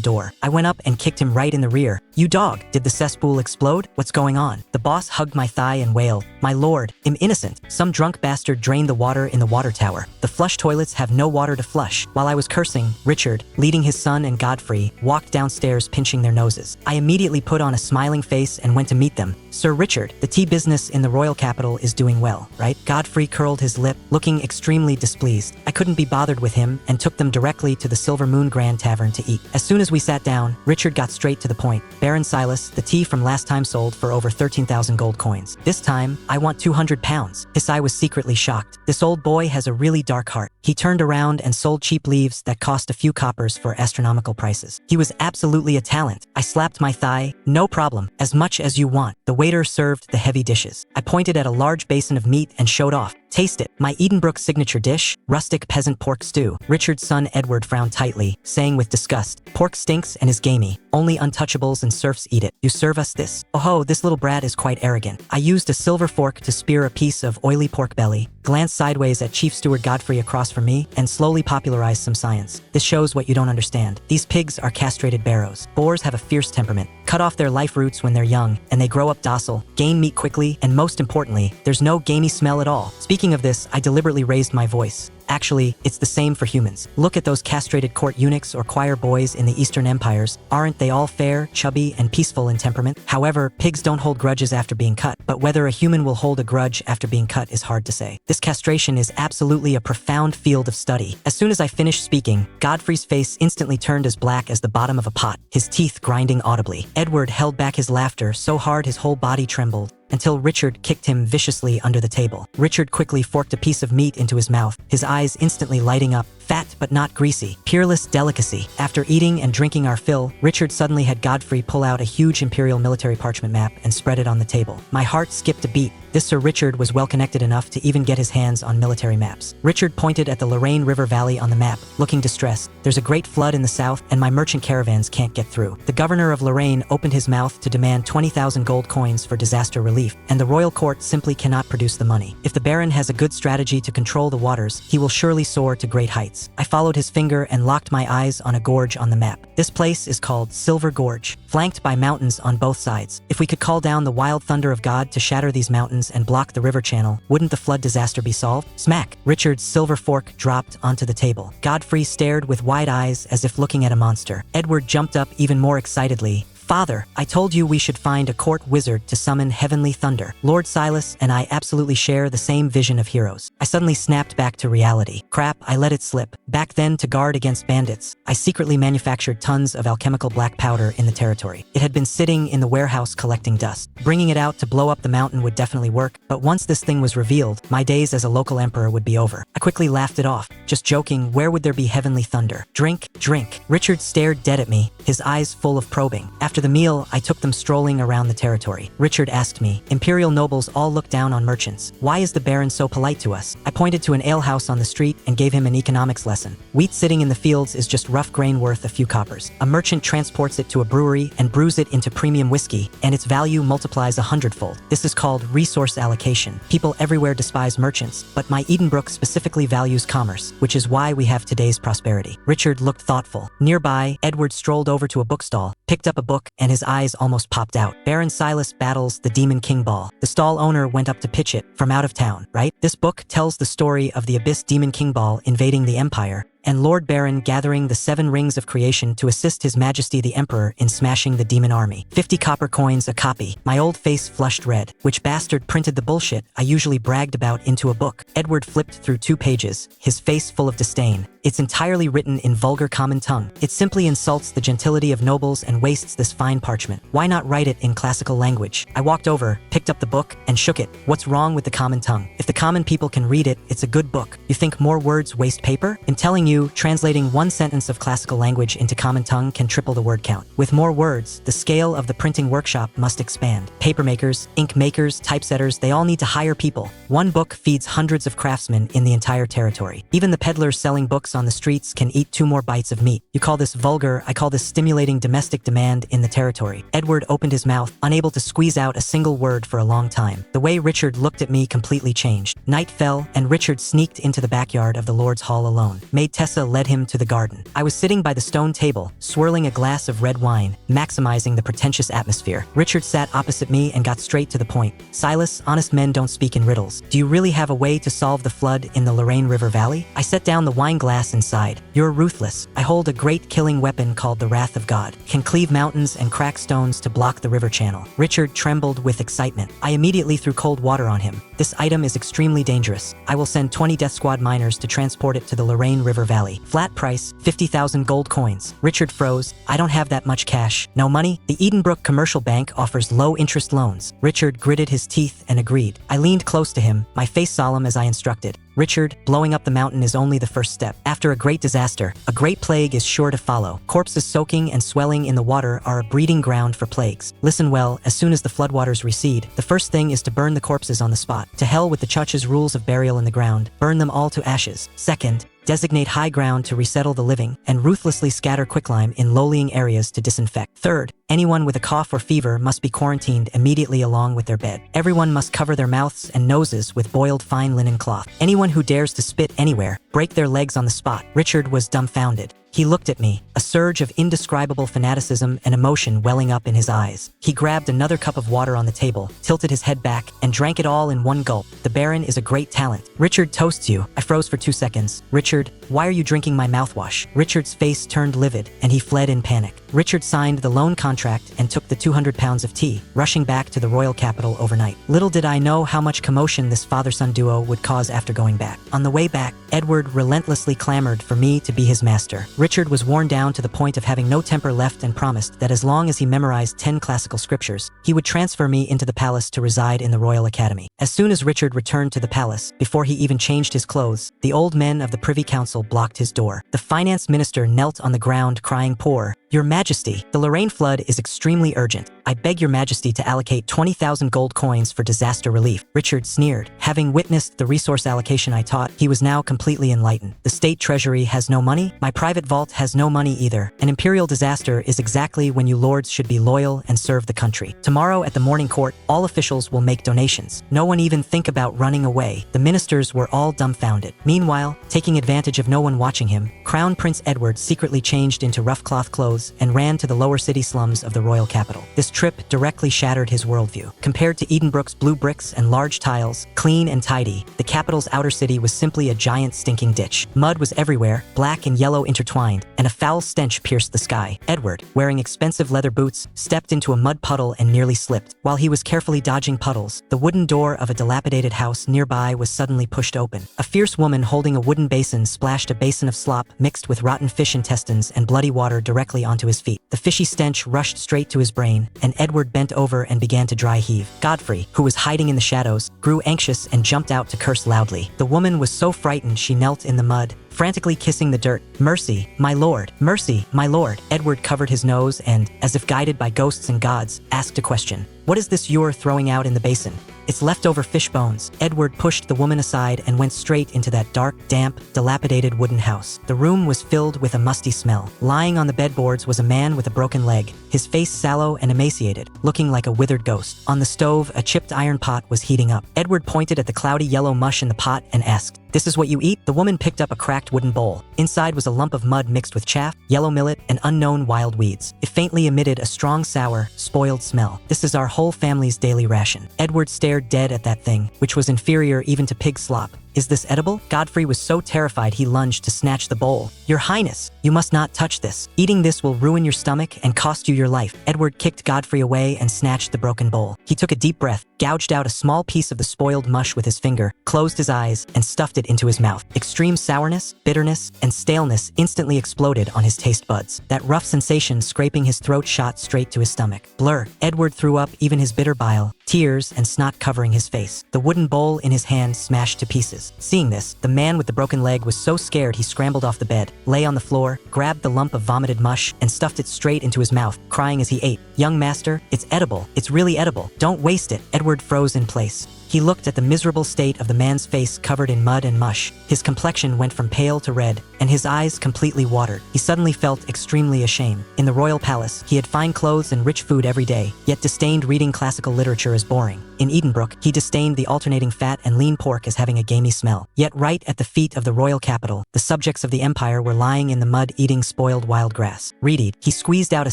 door. I went up and kicked him right in the rear. "You dog, did the cesspool explode? What's going on?" The boss hugged my thigh and wailed, "My lord, I'm innocent. Some drunk bastard drained the water in the water tower. The flush toilets have no water to flush." While I was cursing, Richard, leading his son and Godfrey, walked downstairs pinching their noses. I immediately put on a smiling face and went to meet them. "Sir Richard, the tea business in the royal capital is doing well, right?" Godfrey curled his lip, looking extremely displeased. I couldn't be bothered with him and took them directly to the Silver Moon Grand Tavern to eat. As soon as we sat down, Richard got straight to the point. "Baron Silas, the tea from last time sold for over 13,000 gold coins. This time, I want 200 pounds. His eye was secretly shocked. This old boy has a really dark heart. He turned around and sold cheap leaves that cost a few coppers for astronomical prices. He was absolutely a talent. I slapped my thigh. "No problem, as much as you want." The waiter served the heavy dishes. I pointed at a large basin of meat and showed off. "Taste it. My Edenbrook signature dish, rustic peasant pork stew." Richard's son Edward frowned tightly, saying with disgust, "Pork stinks and is gamey. Only untouchables and serfs eat it. You serve us this? Oh, this little brat is quite arrogant." I used a silver fork to spear a piece of oily pork belly, glanced sideways at Chief Steward Godfrey across from me, and slowly popularized some science. "This shows what you don't understand. These pigs are castrated barrows. Boars have a fierce temperament. Cut off their life roots when they're young, and they grow up docile, gain meat quickly, and most importantly, there's no gamey smell at all." Speaking of this, I deliberately raised my voice. Actually, it's the same for humans. Look at those castrated court eunuchs or choir boys in the Eastern empires. Aren't they all fair, chubby, and peaceful in temperament? However, pigs don't hold grudges after being cut, but whether a human will hold a grudge after being cut is hard to say. This castration is absolutely a profound field of study. As soon as I finished speaking, Godfrey's face instantly turned as black as the bottom of a pot, his teeth grinding audibly. Edward held back his laughter so hard his whole body trembled, until Richard kicked him viciously under the table. Richard quickly forked a piece of meat into his mouth, his eyes instantly lighting up. Fat but not greasy. Peerless delicacy. After eating and drinking our fill, Richard suddenly had Godfrey pull out a huge imperial military parchment map and spread it on the table. My heart skipped a beat. This Sir Richard was well connected enough to even get his hands on military maps. Richard pointed at the Lorraine River Valley on the map, looking distressed. "There's a great flood in the south, and my merchant caravans can't get through." The governor of Lorraine opened his mouth to demand 20,000 gold coins for disaster relief, and the royal court simply cannot produce the money. If the baron has a good strategy to control the waters, he will surely soar to great heights. I followed his finger and locked my eyes on a gorge on the map. This place is called Silver Gorge, flanked by mountains on both sides. If we could call down the wild thunder of God to shatter these mountains and block the river channel, wouldn't the flood disaster be solved? Smack! Richard's silver fork dropped onto the table. Godfrey stared with wide eyes as if looking at a monster. Edward jumped up even more excitedly. "Father, I told you we should find a court wizard to summon heavenly thunder. Lord Silas and I absolutely share the same vision of heroes." I suddenly snapped back to reality. Crap, I let it slip. Back then, to guard against bandits, I secretly manufactured tons of alchemical black powder in the territory. It had been sitting in the warehouse collecting dust. Bringing it out to blow up the mountain would definitely work, but once this thing was revealed, my days as a local emperor would be over. I quickly laughed it off. Just joking, where would there be heavenly thunder? Drink, drink. Richard stared dead at me, his eyes full of probing. After After the meal, I took them strolling around the territory. Richard asked me, "Imperial nobles all look down on merchants. Why is the Baron so polite to us?" I pointed to an alehouse on the street and gave him an economics lesson. Wheat sitting in the fields is just rough grain worth a few coppers. A merchant transports it to a brewery and brews it into premium whiskey, and its value multiplies 100-fold. This is called resource allocation. People everywhere despise merchants, but my Edenbrook specifically values commerce, which is why we have today's prosperity. Richard looked thoughtful. Nearby, Edward strolled over to a bookstall, picked up a book, and his eyes almost popped out. Baron Silas Battles the Demon King Ball. The stall owner went up to pitch it, from out of town, right? This book tells the story of the Abyss Demon King Ball invading the Empire, and Lord Baron gathering the 7 rings of creation to assist His Majesty the Emperor in smashing the demon army. 50 copper coins a copy. My old face flushed red. Which bastard printed the bullshit I usually bragged about into a book? Edward flipped through 2 pages, his face full of disdain. It's entirely written in vulgar common tongue. It simply insults the gentility of nobles and wastes this fine parchment. Why not write it in classical language? I walked over, picked up the book, and shook it. What's wrong with the common tongue? If the common people can read it, it's a good book. You think more words waste paper? I'm telling you, translating one sentence of classical language into common tongue can triple the word count. With more words, the scale of the printing workshop must expand. Papermakers, ink makers, typesetters, they all need to hire people. One book feeds hundreds of craftsmen in the entire territory. Even the peddlers selling books on the streets can eat 2 more bites of meat. You call this vulgar, I call this stimulating domestic demand in the territory. Edward opened his mouth, unable to squeeze out a single word for a long time. The way Richard looked at me completely changed. Night fell, and Richard sneaked into the backyard of the Lord's Hall alone. Maid Tessa led him to the garden. I was sitting by the stone table, swirling a glass of red wine, maximizing the pretentious atmosphere. Richard sat opposite me and got straight to the point. "Silas, honest men don't speak in riddles. Do you really have a way to solve the flood in the Lorraine River Valley?" I set down the wine glass and sighed. "You're ruthless. I hold a great killing weapon called the Wrath of God. Can cleave mountains and crack stones to block the river channel." Richard trembled with excitement. I immediately threw cold water on him. "This item is extremely dangerous. I will send 20 Death Squad miners to transport it to the Lorraine River Valley. Flat price, 50,000 gold coins." Richard froze. "I don't have that much cash." "No money?" "The Edenbrook Commercial Bank offers low-interest loans." Richard gritted his teeth and agreed. I leaned close to him, my face solemn as I instructed. "Richard, blowing up the mountain is only the first step. After a great disaster, a great plague is sure to follow. Corpses soaking and swelling in the water are a breeding ground for plagues. Listen well, as soon as the floodwaters recede, the first thing is to burn the corpses on the spot. To hell with the Church's rules of burial in the ground. Burn them all to ashes. Second, designate high ground to resettle the living, and ruthlessly scatter quicklime in low-lying areas to disinfect. Third, anyone with a cough or fever must be quarantined immediately along with their bed. Everyone must cover their mouths and noses with boiled fine linen cloth. Anyone who dares to spit anywhere, break their legs on the spot." Richard was dumbfounded. He looked at me, a surge of indescribable fanaticism and emotion welling up in his eyes. He grabbed another cup of water on the table, tilted his head back, and drank it all in one gulp. "The Baron is a great talent. Richard toasts you." I froze for 2 seconds. "Richard, why are you drinking my mouthwash?" Richard's face turned livid, and he fled in panic. Richard signed the loan contract and took the 200 pounds of tea, rushing back to the royal capital overnight. Little did I know how much commotion this father-son duo would cause after going back. On the way back, Edward relentlessly clamored for me to be his master. Richard was worn down to the point of having no temper left and promised that as long as he memorized 10 classical scriptures, he would transfer me into the palace to reside in the Royal Academy. As soon as Richard returned to the palace, before he even changed his clothes, the old men of the Privy Council blocked his door. The finance minister knelt on the ground crying, "Poor, Your Majesty, the Lorraine flood is extremely urgent. I beg Your Majesty to allocate 20,000 gold coins for disaster relief." Richard sneered. Having witnessed the resource allocation I taught, he was now completely enlightened. "The state treasury has no money. My private vault has no money either. An imperial disaster is exactly when you lords should be loyal and serve the country. Tomorrow at the morning court, all officials will make donations. No one even think about running away." The ministers were all dumbfounded. Meanwhile, taking advantage of no one watching him, Crown Prince Edward secretly changed into rough cloth clothes and ran to the lower city slums of the royal capital. This trip directly shattered his worldview. Compared to Edenbrook's blue bricks and large tiles, clean and tidy, the capital's outer city was simply a giant stinking ditch. Mud was everywhere, black and yellow intertwined, and a foul stench pierced the sky. Edward, wearing expensive leather boots, stepped into a mud puddle and nearly slipped. While he was carefully dodging puddles, the wooden door of a dilapidated house nearby was suddenly pushed open. A fierce woman holding a wooden basin splashed a basin of slop mixed with rotten fish intestines and bloody water directly onto his feet. The fishy stench rushed straight to his brain, and Edward bent over and began to dry heave. Godfrey, who was hiding in the shadows, grew anxious and jumped out to curse loudly. The woman was so frightened she knelt in the mud, frantically kissing the dirt. "Mercy, my lord! Mercy, my lord!" Edward covered his nose and, as if guided by ghosts and gods, asked a question. "What is this you're throwing out in the basin?" "It's leftover fish bones." Edward pushed the woman aside and went straight into that dark, damp, dilapidated wooden house. The room was filled with a musty smell. Lying on the bedboards was a man with a broken leg, his face sallow and emaciated, looking like a withered ghost. On the stove, a chipped iron pot was heating up. Edward pointed at the cloudy yellow mush in the pot and asked, "This is what you eat?" The woman picked up a cracked wooden bowl. Inside was a lump of mud mixed with chaff, yellow millet, and unknown wild weeds. It faintly emitted a strong, sour, spoiled smell. "This is our whole family's daily ration." Edward stared dead at that thing, which was inferior even to pig slop. "Is this edible?" Godfrey was so terrified he lunged to snatch the bowl. "Your Highness, you must not touch this. Eating this will ruin your stomach and cost you your life." Edward kicked Godfrey away and snatched the broken bowl. He took a deep breath, gouged out a small piece of the spoiled mush with his finger, closed his eyes, and stuffed it into his mouth. Extreme sourness, bitterness, and staleness instantly exploded on his taste buds. That rough sensation scraping his throat shot straight to his stomach. Blur. Edward threw up even his bitter bile, tears and snot covering his face. The wooden bowl in his hand smashed to pieces. Seeing this, the man with the broken leg was so scared he scrambled off the bed, lay on the floor, grabbed the lump of vomited mush, and stuffed it straight into his mouth, crying as he ate, "Young master, it's edible. It's really edible. Don't waste it." Edward froze in place. He looked at the miserable state of the man's face covered in mud and mush. His complexion went from pale to red, and his eyes completely watered. He suddenly felt extremely ashamed. In the royal palace, he had fine clothes and rich food every day, yet disdained reading classical literature as boring. In Edenbrook, he disdained the alternating fat and lean pork as having a gamey smell. Yet right at the feet of the royal capital, the subjects of the empire were lying in the mud eating spoiled wild grass. Readied, he squeezed out a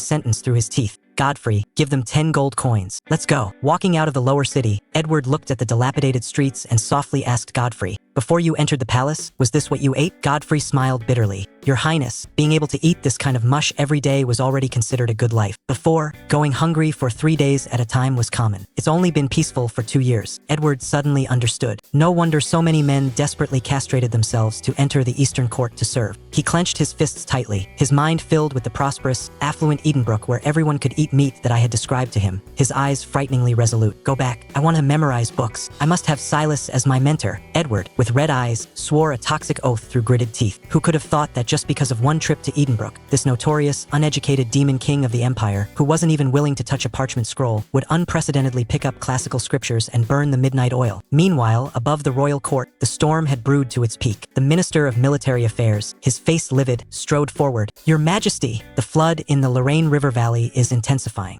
sentence through his teeth. "Godfrey, give them 10 gold coins. Let's go." Walking out of the lower city, Edward looked at the dilapidated streets and softly asked Godfrey, "Before you entered the palace, was this what you ate?" Godfrey smiled bitterly. "Your Highness, being able to eat this kind of mush every day was already considered a good life. Before, going hungry for 3 days at a time was common. It's only been peaceful for 2 years." Edward suddenly understood. No wonder so many men desperately castrated themselves to enter the Eastern Court to serve. He clenched his fists tightly, his mind filled with the prosperous, affluent Edenbrook where everyone could eat meat that I had described to him, his eyes frighteningly resolute. "Go back. I want to memorize books. I must have Silas as my mentor." Edward, with red eyes, swore a toxic oath through gritted teeth. Who could have thought that just because of one trip to Edenbrook, this notorious, uneducated demon king of the empire, who wasn't even willing to touch a parchment scroll, would unprecedentedly pick up classical scriptures and burn the midnight oil? Meanwhile, above the royal court, the storm had brewed to its peak. The Minister of Military Affairs, his face livid, strode forward. "Your Majesty, the flood in the Lorraine River Valley is intensifying.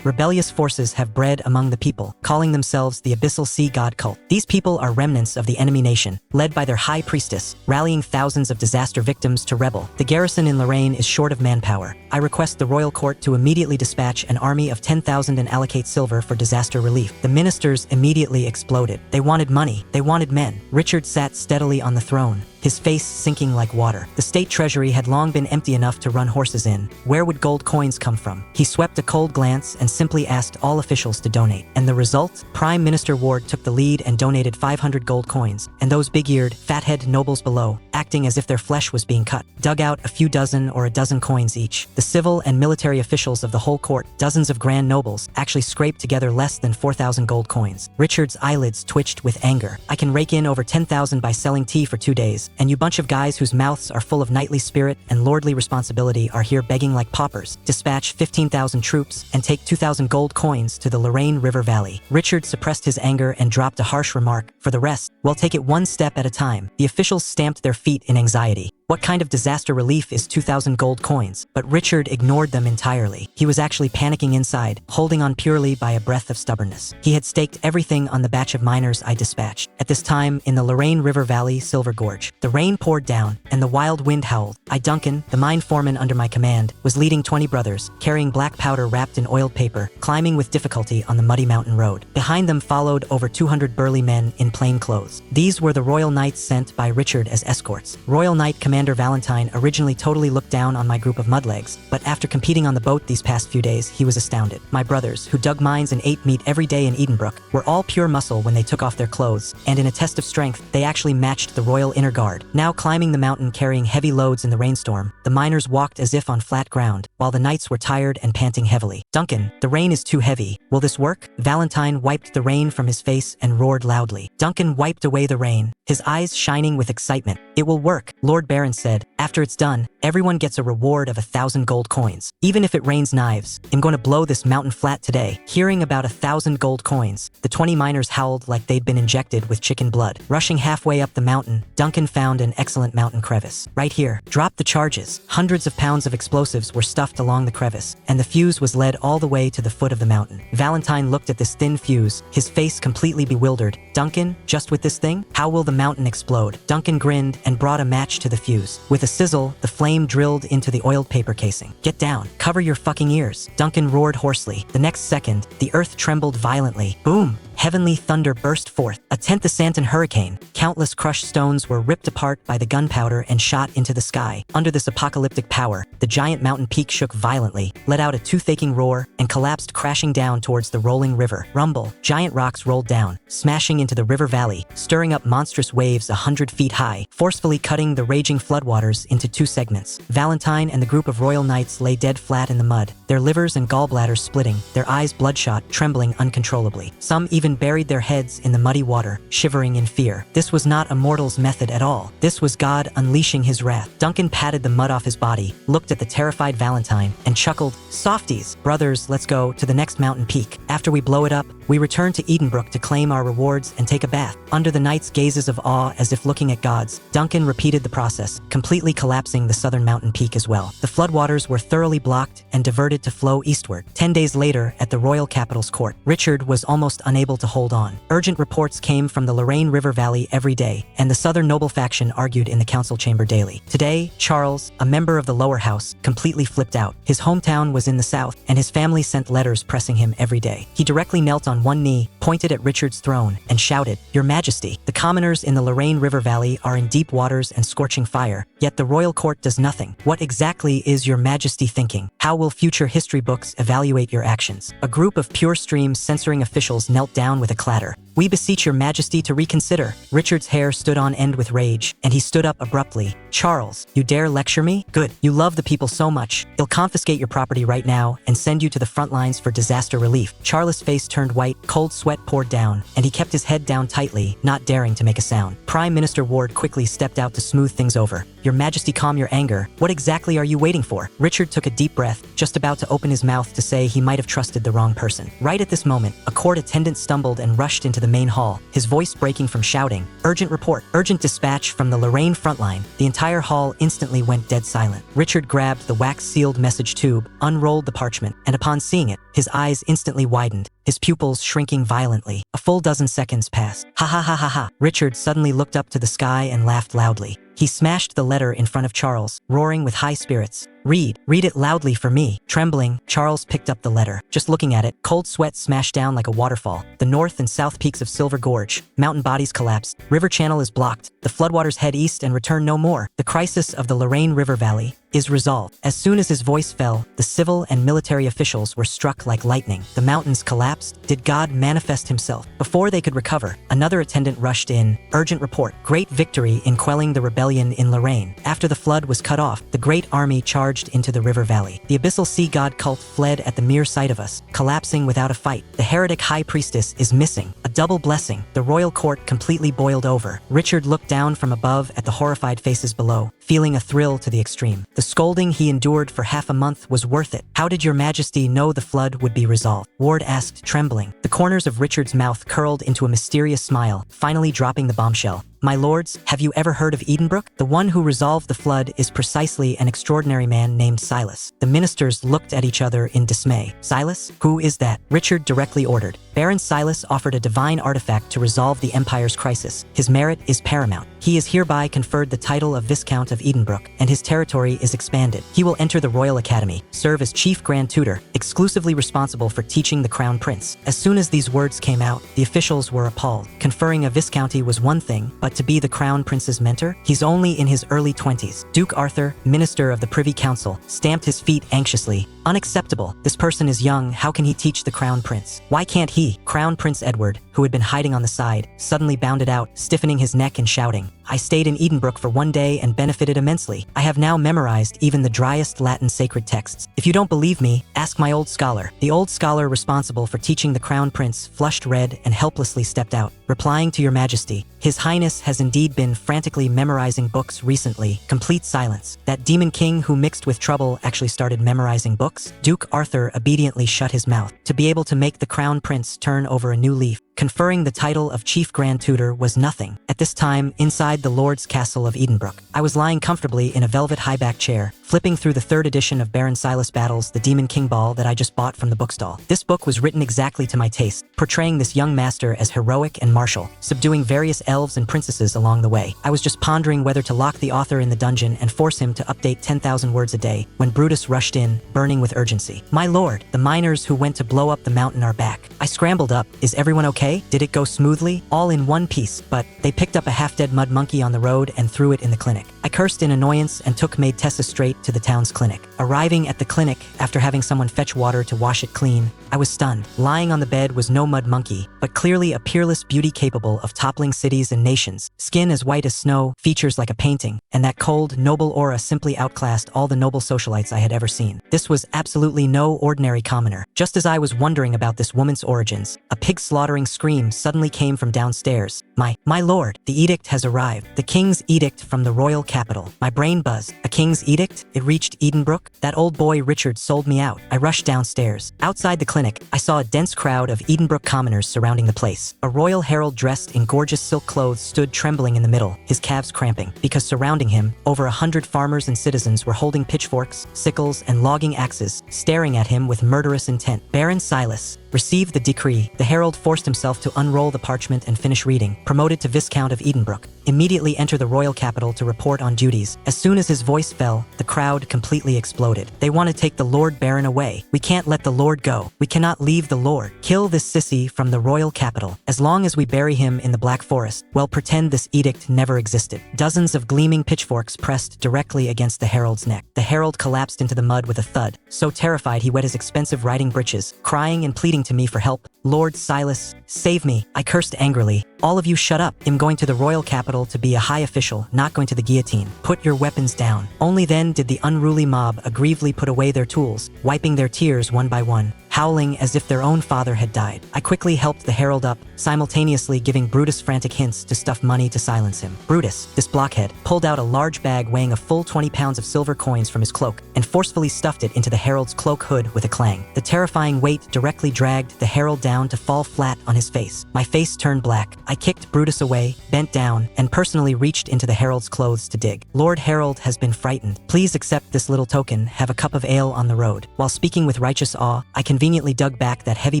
Rebellious forces have bred among the people, calling themselves the Abyssal Sea God cult. These people are remnants of the enemy nation, led by their high priestess, rallying thousands of disaster victims to rebel. The garrison in Lorraine is short of manpower. I request the royal court to immediately dispatch an army of 10,000 and allocate silver for disaster relief." The ministers immediately exploded. They wanted money. They wanted men. Richard sat steadily on the throne, his face sinking like water. The state treasury had long been empty enough to run horses in. Where would gold coins come from? He swept a cold glance and simply asked all officials to donate. And the result? Prime Minister Ward took the lead and donated 500 gold coins, and those big-eared, fat-head nobles below, acting as if their flesh was being cut, dug out a few dozen or a dozen coins each. The civil and military officials of the whole court, dozens of grand nobles, actually scraped together less than 4,000 gold coins. Richard's eyelids twitched with anger. "I can rake in over 10,000 by selling tea for 2 days, and you bunch of guys whose mouths are full of knightly spirit and lordly responsibility are here begging like paupers. Dispatch 15,000 troops and take 2,000 gold coins to the Lorraine River Valley." Richard suppressed his anger and dropped a harsh remark. "For the rest, well, take it one step at a time." The officials stamped their feet in anxiety. What kind of disaster relief is 2,000 gold coins? But Richard ignored them entirely. He was actually panicking inside, holding on purely by a breath of stubbornness. He had staked everything on the batch of miners I dispatched. At this time, in the Lorraine River Valley, Silver Gorge, the rain poured down, and the wild wind howled. I, Duncan, the mine foreman under my command, was leading 20 brothers, carrying black powder wrapped in oiled paper, climbing with difficulty on the muddy mountain road. Behind them followed over 200 burly men in plain clothes. These were the Royal Knights sent by Richard as escorts. Royal Knight Commander Commander Valentine originally totally looked down on my group of mudlegs, but after competing on the boat these past few days, he was astounded. My brothers, who dug mines and ate meat every day in Edenbrook, were all pure muscle when they took off their clothes, and in a test of strength, they actually matched the Royal Inner Guard. Now climbing the mountain carrying heavy loads in the rainstorm, the miners walked as if on flat ground, while the knights were tired and panting heavily. Duncan, the rain is too heavy. Will this work? Valentine wiped the rain from his face and roared loudly. Duncan wiped away the rain, his eyes shining with excitement. It will work, Lord Baron said. After it's done, everyone gets a reward of 1,000 gold coins. Even if it rains knives, I'm going to blow this mountain flat today. Hearing about 1,000 gold coins, the 20 miners howled like they'd been injected with chicken blood. Rushing halfway up the mountain, Duncan found an excellent mountain crevice. Right here. Drop the charges. Hundreds of pounds of explosives were stuffed along the crevice, and the fuse was led all the way to the foot of the mountain. Valentine looked at this thin fuse, his face completely bewildered. Duncan, just with this thing? How will the mountain explode? Duncan grinned and brought a match to the fuse. With a sizzle, the flame drilled into the oiled paper casing. Get down. Cover your fucking ears. Duncan roared hoarsely. The next second, the earth trembled violently. Boom! Heavenly thunder burst forth. A 10th Santan hurricane. Countless crushed stones were ripped apart by the gunpowder and shot into the sky. Under this apocalyptic power, the giant mountain peak shook violently, let out a toothacheing roar, and collapsed crashing down towards the rolling river. Rumble. Giant rocks rolled down, smashing into the river valley, stirring up monstrous waves 100 feet high, forcefully cutting the raging floodwaters into two segments. Valentine and the group of royal knights lay dead flat in the mud, their livers and gallbladders splitting, their eyes bloodshot, trembling uncontrollably. Some even buried their heads in the muddy water, shivering in fear. This was not a mortal's method at all. This was God unleashing his wrath. Duncan patted the mud off his body, looked at the terrified Valentine, and chuckled, "Softies, brothers, let's go to the next mountain peak. After we blow it up, we return to Edenbrook to claim our rewards and take a bath." Under the knights' gazes of awe as if looking at gods, Duncan repeated the process, completely collapsing the southern mountain peak as well. The floodwaters were thoroughly blocked and diverted to flow eastward. 10 days later, at the royal capital's court, Richard was almost unable to hold on. Urgent reports came from the Lorraine River Valley every day, and the southern noble faction argued in the council chamber daily. Today, Charles, a member of the lower house, completely flipped out. His hometown was in the south, and his family sent letters pressing him every day. He directly knelt on one knee, pointed at Richard's throne, and shouted, "Your Majesty, the commoners in the Lorraine River Valley are in deep waters and scorching fire, yet the royal court does nothing. What exactly is your Majesty thinking? How will future history books evaluate your actions?" A group of pure stream censoring officials knelt down with a clatter. "We beseech your Majesty to reconsider." Richard's hair stood on end with rage, and he stood up abruptly. "Charles, you dare lecture me? Good. You love the people so much. He'll confiscate your property right now and send you to the front lines for disaster relief." Charles' face turned white, cold sweat poured down, and he kept his head down tightly, not daring to make a sound. Prime Minister Ward quickly stepped out to smooth things over. "Your Majesty, calm your anger. What exactly are you waiting for?" Richard took a deep breath, just about to open his mouth to say he might have trusted the wrong person. Right at this moment, a court attendant stumbled and rushed into the main hall, his voice breaking from shouting, "Urgent report, urgent dispatch from the Lorraine frontline." The entire hall instantly went dead silent. Richard grabbed the wax-sealed message tube, unrolled the parchment, and upon seeing it, his eyes instantly widened, his pupils shrinking violently. A full dozen seconds passed. "Ha ha ha ha ha." Richard suddenly looked up to the sky and laughed loudly. He smashed the letter in front of Charles, roaring with high spirits. Read it loudly for me." Trembling, Charles picked up the letter. Just looking at it, cold sweat smashed down like a waterfall. The north and south peaks of Silver Gorge, mountain bodies collapsed. River channel is blocked. The floodwaters head east and return no more. The crisis of the Lorraine River Valley is resolved. As soon as his voice fell, the civil and military officials were struck like lightning. The mountains collapsed. Did God manifest himself? Before they could recover, another attendant rushed in. "Urgent report. Great victory in quelling the rebellion in Lorraine." After the flood was cut off, the great army charged into the river valley. The abyssal sea god cult fled at the mere sight of us, collapsing without a fight. The heretic high priestess is missing. A double blessing. The royal court completely boiled over. Richard looked down from above at the horrified faces below, feeling a thrill to the extreme. The scolding he endured for half a month was worth it. "How did your Majesty know the flood would be resolved?" Ward asked, trembling. The corners of Richard's mouth curled into a mysterious smile, finally dropping the bombshell. "My lords, have you ever heard of Edenbrook? The one who resolved the flood is precisely an extraordinary man named Silas." The ministers looked at each other in dismay. "Silas? Who is that?" Richard directly ordered. "Baron Silas offered a divine artifact to resolve the Empire's crisis. His merit is paramount. He is hereby conferred the title of Viscount of Edenbrook, and his territory is expanded. He will enter the Royal Academy, serve as chief grand tutor, exclusively responsible for teaching the Crown Prince. As soon as these words came out, the officials were appalled. Conferring a viscounty was one thing, but to be the Crown Prince's mentor? He's only in his early 20s. Duke Arthur, Minister of the Privy Council, stamped his feet anxiously. Unacceptable. This person is young. How can he teach the Crown Prince? Why can't he? Crown Prince Edward, who had been hiding on the side, suddenly bounded out, stiffening his neck and shouting, "I stayed in Edenbrook for one day and benefited immensely. I have now memorized even the driest Latin sacred texts. If you don't believe me, ask my old scholar." The old scholar responsible for teaching the Crown Prince flushed red and helplessly stepped out, replying to Your Majesty, His Highness has indeed been frantically memorizing books recently. Complete silence. That demon king who mixed with trouble actually started memorizing books? Duke Arthur obediently shut his mouth. To be able to make the Crown Prince turn over a new leaf, conferring the title of Chief Grand Tutor was nothing. At this time, inside the Lord's Castle of Edenbrook, I was lying comfortably in a velvet high-back chair, flipping through the 3rd edition of Baron Silas Battle's The Demon King Ball that I just bought from the bookstall. This book was written exactly to my taste, portraying this young master as heroic and martial, subduing various elves and princesses along the way. I was just pondering whether to lock the author in the dungeon and force him to update 10,000 words a day, when Brutus rushed in, burning with urgency. "My lord, the miners who went to blow up the mountain are back." I scrambled up. "Is everyone okay? Did it go smoothly?" "All in one piece, but they picked up a half-dead mud monkey on the road and threw it in the clinic." I cursed in annoyance and took maid Tessa straight to the town's clinic. Arriving at the clinic, after having someone fetch water to wash it clean, I was stunned. Lying on the bed was no mud monkey, but clearly a peerless beauty capable of toppling cities and nations. Skin as white as snow, features like a painting, and that cold, noble aura simply outclassed all the noble socialites I had ever seen. This was absolutely no ordinary commoner. Just as I was wondering about this woman's origins, a pig-slaughtering scream suddenly came from downstairs. My lord, the edict has arrived. The king's edict from the royal capital." My brain buzzed. A king's edict? It reached Edenbrook? That old boy Richard sold me out. I rushed downstairs. Outside the clinic, I saw a dense crowd of Edenbrook commoners surrounding the place. A royal herald dressed in gorgeous silk clothes stood trembling in the middle, his calves cramping, because surrounding him, over 100 farmers and citizens were holding pitchforks, sickles, and logging axes, staring at him with murderous intent. "Baron Silas, receive the decree." The herald forced himself to unroll the parchment and finish reading. "Promoted to Viscount of Edenbrook. Immediately enter the royal capital to report on duties." As soon as his voice fell, the crowd completely exploded. "They want to take the Lord Baron away. We can't let the Lord go. We cannot leave the Lord. Kill this sissy from the royal capital. As long as we bury him in the Black Forest, well, pretend this edict never existed." Dozens of gleaming pitchforks pressed directly against the herald's neck. The herald collapsed into the mud with a thud. So terrified he wet his expensive riding breeches, crying and pleading to me for help. "Lord Silas, save me." I cursed angrily. "All of you shut up. I'm going to the royal capital to be a high official, not going to the guillotine. Put your weapons down." Only then did the unruly mob aggrievely put away their tools, wiping their tears one by one, howling as if their own father had died. I quickly helped the herald up, simultaneously giving Brutus frantic hints to stuff money to silence him. Brutus, this blockhead, pulled out a large bag weighing a full 20 pounds of silver coins from his cloak and forcefully stuffed it into the herald's cloak hood with a clang. The terrifying weight directly dragged the herald down to fall flat on his face. My face turned black. I kicked Brutus away, bent down, and personally reached into the herald's clothes to dig. "Lord Herald has been frightened. Please accept this little token. Have a cup of ale on the road." While speaking with righteous awe, I conveniently dug back that heavy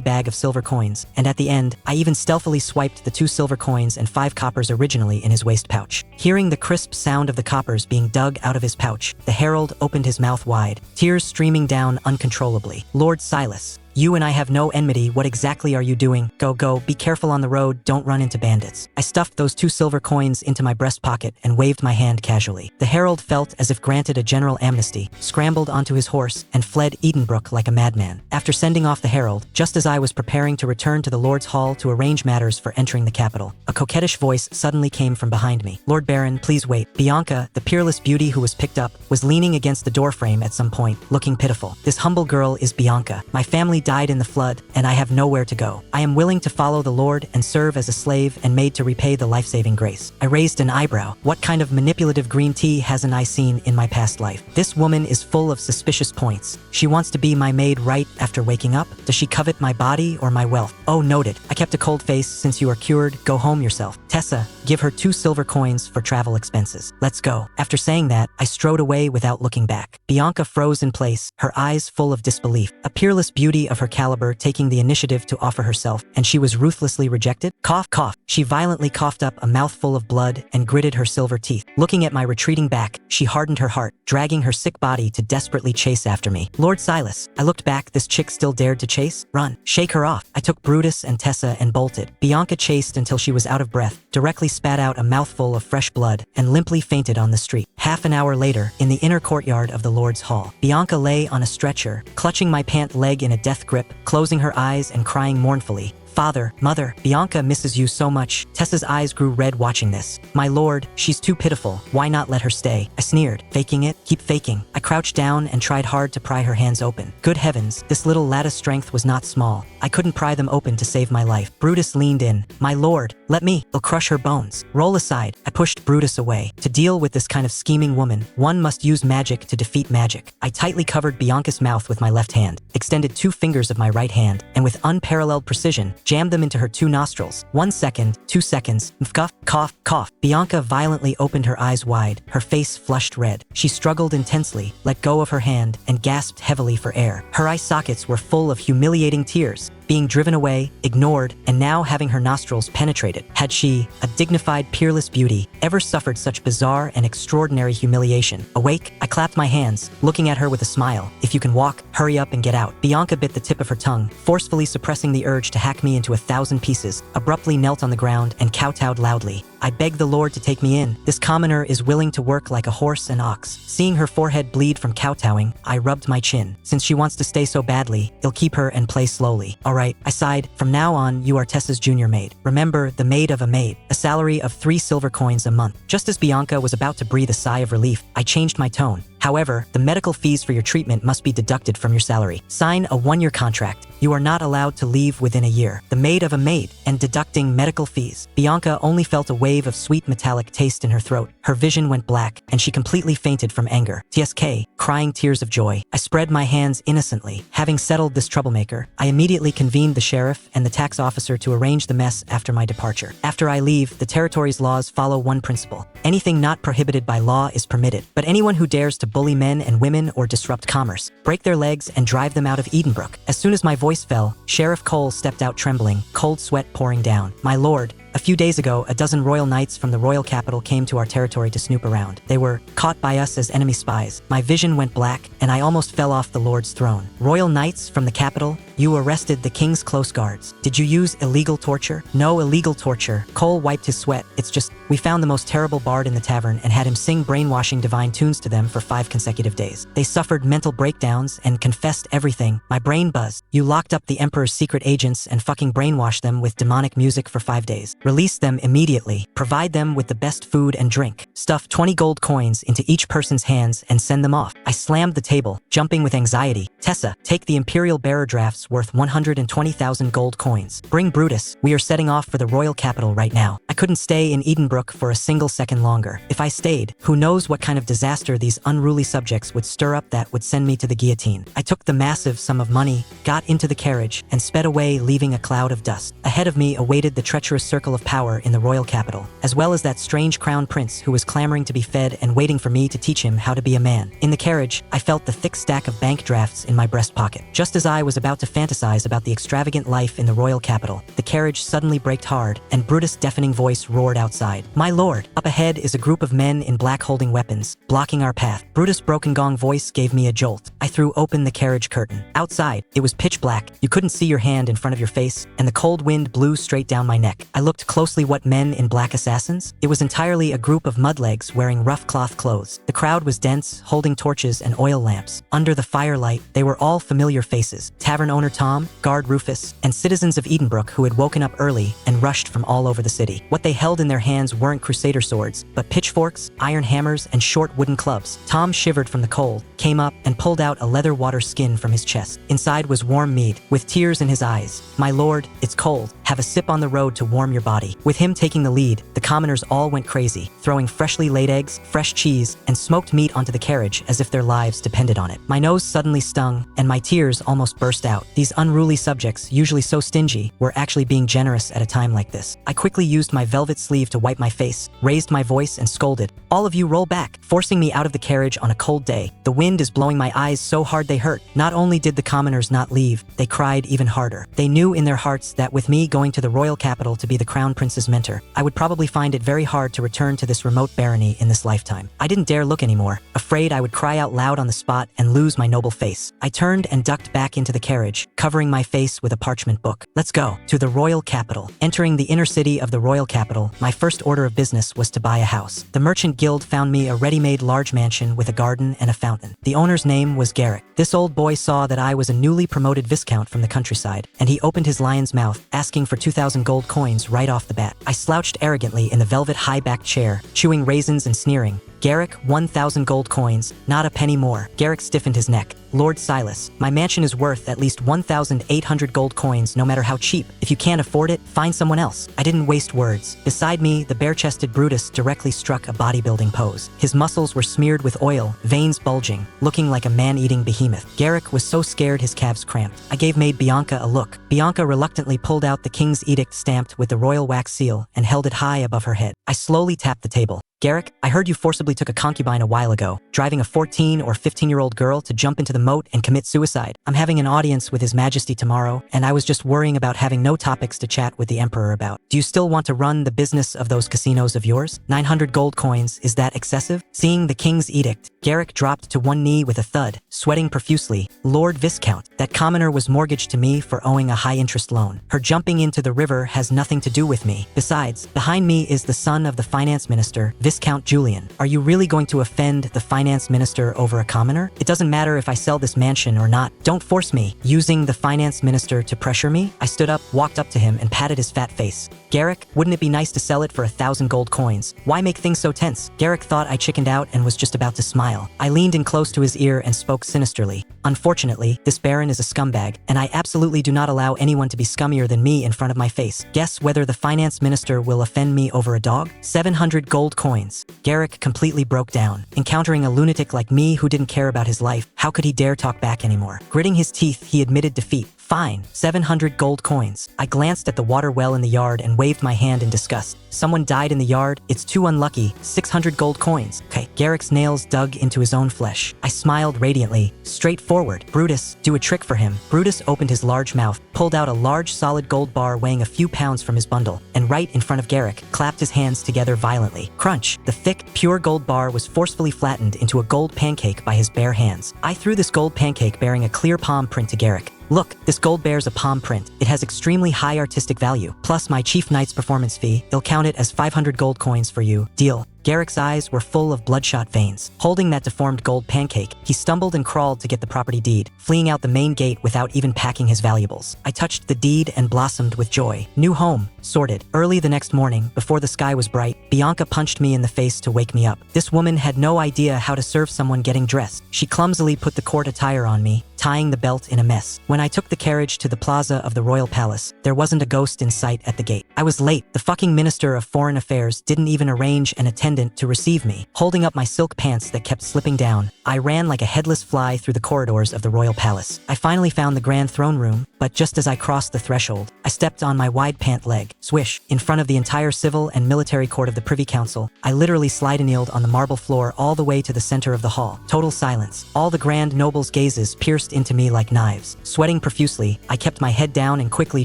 bag of silver coins, and at the end, I even stealthily swiped the 2 silver coins and 5 coppers originally in his waist pouch. Hearing the crisp sound of the coppers being dug out of his pouch, the herald opened his mouth wide, tears streaming down uncontrollably. "Lord Silas, you and I have no enmity. What exactly are you doing? Go, be careful on the road, don't run into bandits." I stuffed those 2 silver coins into my breast pocket and waved my hand casually. The herald felt as if granted a general amnesty, scrambled onto his horse, and fled Edenbrook like a madman. After sending off the herald, just as I was preparing to return to the Lord's Hall to arrange matters for entering the capital, a coquettish voice suddenly came from behind me. "Lord Baron, please wait." Bianca, the peerless beauty who was picked up, was leaning against the doorframe at some point, looking pitiful. "This humble girl is Bianca. My family died in the flood, and I have nowhere to go. I am willing to follow the Lord and serve as a slave and maid to repay the life-saving grace." I raised an eyebrow. What kind of manipulative green tea hasn't I seen in my past life? This woman is full of suspicious points. She wants to be my maid right after waking up? Does she covet my body or my wealth? Oh, noted. I kept a cold face. "Since you are cured, go home yourself." "Tessa, Give her 2 silver coins for travel expenses. Let's go. After saying that, I strode away without looking back. Bianca froze in place, her eyes full of disbelief. A peerless beauty of her caliber taking the initiative to offer herself, and she was ruthlessly rejected? Cough, cough. She violently coughed up a mouthful of blood and gritted her silver teeth. Looking at my retreating back, she hardened her heart, dragging her sick body to desperately chase after me. Lord Silas. I looked back, this chick still dared to chase? Run. Shake her off. I took Brutus and Tessa and bolted. Bianca chased until she was out of breath, directly spat out a mouthful of fresh blood, and limply fainted on the street. Half an hour later, in the inner courtyard of the Lord's Hall, Bianca lay on a stretcher, clutching my pant leg in a death grip, closing her eyes and crying mournfully. Father, mother, Bianca misses you so much. Tessa's eyes grew red watching this. My lord, she's too pitiful. Why not let her stay? I sneered. Faking it? Keep faking. I crouched down and tried hard to pry her hands open. Good heavens, this little lattice strength was not small. I couldn't pry them open to save my life. Brutus leaned in. My lord, let me. I'll crush her bones. Roll aside. I pushed Brutus away. To deal with this kind of scheming woman, one must use magic to defeat magic. I tightly covered Bianca's mouth with my left hand, extended 2 fingers of my right hand, and with unparalleled precision, jammed them into her 2 nostrils. 1 second, 2 seconds, cough, cough, cough. Bianca violently opened her eyes wide, her face flushed red. She struggled intensely, let go of her hand, and gasped heavily for air. Her eye sockets were full of humiliating tears, being driven away, ignored, and now having her nostrils penetrated. Had she, a dignified, peerless beauty, ever suffered such bizarre and extraordinary humiliation? Awake, I clapped my hands, looking at her with a smile. If you can walk, hurry up and get out. Bianca bit the tip of her tongue, forcefully suppressing the urge to hack me into 1,000 pieces, abruptly knelt on the ground and kowtowed loudly. I beg the Lord to take me in. This commoner is willing to work like a horse and ox. Seeing her forehead bleed from kowtowing, I rubbed my chin. Since she wants to stay so badly, I'll keep her and play slowly. All right, I sighed. From now on, you are Tessa's junior maid. Remember, the maid of a maid. A salary of 3 silver coins a month. Just as Bianca was about to breathe a sigh of relief, I changed my tone. However, the medical fees for your treatment must be deducted from your salary. Sign a 1-year contract. You are not allowed to leave within a year. The maid of a maid, and deducting medical fees. Bianca only felt a wave of sweet metallic taste in her throat. Her vision went black, and she completely fainted from anger. TSK, crying tears of joy. I spread my hands innocently. Having settled this troublemaker, I immediately convened the sheriff and the tax officer to arrange the mess after my departure. After I leave, the territory's laws follow one principle. Anything not prohibited by law is permitted, but anyone who dares to bully men and women or disrupt commerce, break their legs and drive them out of Edenbrook. As soon as my voice fell, Sheriff Cole stepped out trembling, cold sweat pouring down. My lord, a few days ago, a dozen royal knights from the royal capital came to our territory to snoop around. They were caught by us as enemy spies. My vision went black, and I almost fell off the Lord's throne. Royal knights from the capital? You arrested the king's close guards. Did you use illegal torture? No illegal torture. Cole wiped his sweat. It's just, we found the most terrible bard in the tavern and had him sing brainwashing divine tunes to them for 5 consecutive days. They suffered mental breakdowns and confessed everything. My brain buzzed. You locked up the Emperor's secret agents and fucking brainwashed them with demonic music for 5 days. Release them immediately. Provide them with the best food and drink. Stuff 20 gold coins into each person's hands and send them off. I slammed the table, jumping with anxiety. Tessa, take the imperial bearer drafts worth 120,000 gold coins. Bring Brutus. We are setting off for the royal capital right now. I couldn't stay in Edenbrook for a single second longer. If I stayed, who knows what kind of disaster these unruly subjects would stir up that would send me to the guillotine. I took the massive sum of money, got into the carriage, and sped away, leaving a cloud of dust. Ahead of me awaited the treacherous circle of power in the royal capital, as well as that strange crown prince who was clamoring to be fed and waiting for me to teach him how to be a man. In the carriage, I felt the thick stack of bank drafts in my breast pocket. Just as I was about to fantasize about the extravagant life in the royal capital, the carriage suddenly braked hard, and Brutus' deafening voice roared outside. My lord, up ahead is a group of men in black holding weapons, blocking our path. Brutus' broken gong voice gave me a jolt. I threw open the carriage curtain. Outside, it was pitch black. You couldn't see your hand in front of your face, and the cold wind blew straight down my neck. I looked closely. What men in black assassins? It was entirely a group of mudlegs wearing rough cloth clothes. The crowd was dense, holding torches and oil lamps. Under the firelight, they were all familiar faces. Tavern owner Tom, guard Rufus, and citizens of Edenbrook who had woken up early and rushed from all over the city. What they held in their hands weren't crusader swords, but pitchforks, iron hammers, and short wooden clubs. Tom shivered from the cold, came up, and pulled out a leather water skin from his chest. Inside was warm mead, with tears in his eyes. My lord, it's cold. Have a sip on the road to warm your body. body. With him taking the lead, the commoners all went crazy, throwing freshly laid eggs, fresh cheese, and smoked meat onto the carriage as if their lives depended on it. My nose suddenly stung, and my tears almost burst out. These unruly subjects, usually so stingy, were actually being generous at a time like this. I quickly used my velvet sleeve to wipe my face, raised my voice, and scolded, "All of you roll back," forcing me out of the carriage on a cold day. The wind is blowing my eyes so hard they hurt. Not only did the commoners not leave, they cried even harder. They knew in their hearts that with me going to the royal capital to be the crown prince's mentor, I would probably find it very hard to return to this remote barony in this lifetime. I didn't dare look anymore, afraid I would cry out loud on the spot and lose my noble face. I turned and ducked back into the carriage, covering my face with a parchment book. Let's go to the royal capital. Entering the inner city of the royal capital, my first order of business was to buy a house. The merchant guild found me a ready-made large mansion with a garden and a fountain. The owner's name was Garrick. This old boy saw that I was a newly promoted viscount from the countryside, and he opened his lion's mouth, asking for 2,000 gold coins right off the bat. I slouched arrogantly in the velvet high-backed chair, chewing raisins and sneering. Garrick, 1,000 gold coins, not a penny more. Garrick stiffened his neck. Lord Silas, my mansion is worth at least 1,800 gold coins, no matter how cheap. If you can't afford it, find someone else. I didn't waste words. Beside me, the bare-chested Brutus directly struck a bodybuilding pose. His muscles were smeared with oil, veins bulging, looking like a man-eating behemoth. Garrick was so scared his calves cramped. I gave maid Bianca a look. Bianca reluctantly pulled out the king's edict stamped with the royal wax seal and held it high above her head. I slowly tapped the table. Garrick, I heard you forcibly took a concubine a while ago, driving a 14 or 15-year-old girl to jump into the moat and commit suicide. I'm having an audience with His Majesty tomorrow, and I was just worrying about having no topics to chat with the Emperor about. Do you still want to run the business of those casinos of yours? 900 gold coins, is that excessive? Seeing the king's edict, Garrick dropped to one knee with a thud, sweating profusely. Lord Viscount, that commoner was mortgaged to me for owing a high-interest loan. Her jumping into the river has nothing to do with me. Besides, behind me is the son of the finance minister, Viscount Julian. Are you really going to offend the finance minister over a commoner? It doesn't matter if I sell this mansion or not. Don't force me. Using the finance minister to pressure me? I stood up, walked up to him, and patted his fat face. Garrick, wouldn't it be nice to sell it for 1,000 gold coins? Why make things so tense? Garrick thought I chickened out and was just about to smile. I leaned in close to his ear and spoke sinisterly. Unfortunately, this baron is a scumbag, and I absolutely do not allow anyone to be scummier than me in front of my face. Guess whether the finance minister will offend me over a dog? 700 gold coins. Garrick completely broke down. Encountering a lunatic like me who didn't care about his life, how could he dare talk back anymore? Gritting his teeth, he admitted defeat. Fine, 700 gold coins. I glanced at the water well in the yard and waved my hand in disgust. Someone died in the yard? It's too unlucky. 600 gold coins. Okay. Garrick's nails dug into his own flesh. I smiled radiantly. Straightforward. Brutus, do a trick for him. Brutus opened his large mouth, pulled out a large solid gold bar weighing a few pounds from his bundle, and right in front of Garrick, clapped his hands together violently. Crunch. The thick, pure gold bar was forcefully flattened into a gold pancake by his bare hands. I threw this gold pancake bearing a clear palm print to Garrick. Look, this gold bears a palm print. It has extremely high artistic value. Plus my chief knight's performance fee, he'll count it as 500 gold coins for you. Deal. Garrick's eyes were full of bloodshot veins. Holding that deformed gold pancake, he stumbled and crawled to get the property deed, fleeing out the main gate without even packing his valuables. I touched the deed and blossomed with joy. New home. Sorted. Early the next morning, before the sky was bright, Bianca punched me in the face to wake me up. This woman had no idea how to serve someone getting dressed. She clumsily put the court attire on me, tying the belt in a mess. When I took the carriage to the plaza of the royal palace, there wasn't a ghost in sight at the gate. I was late. The fucking Minister of Foreign Affairs didn't even arrange an attendant to receive me. Holding up my silk pants that kept slipping down, I ran like a headless fly through the corridors of the royal palace. I finally found the grand throne room, but just as I crossed the threshold, I stepped on my wide pant leg. Swish. In front of the entire civil and military court of the Privy Council, I literally slide-kneeled on the marble floor all the way to the center of the hall. Total silence. All the grand nobles' gazes pierced into me like knives. Sweating profusely, I kept my head down and quickly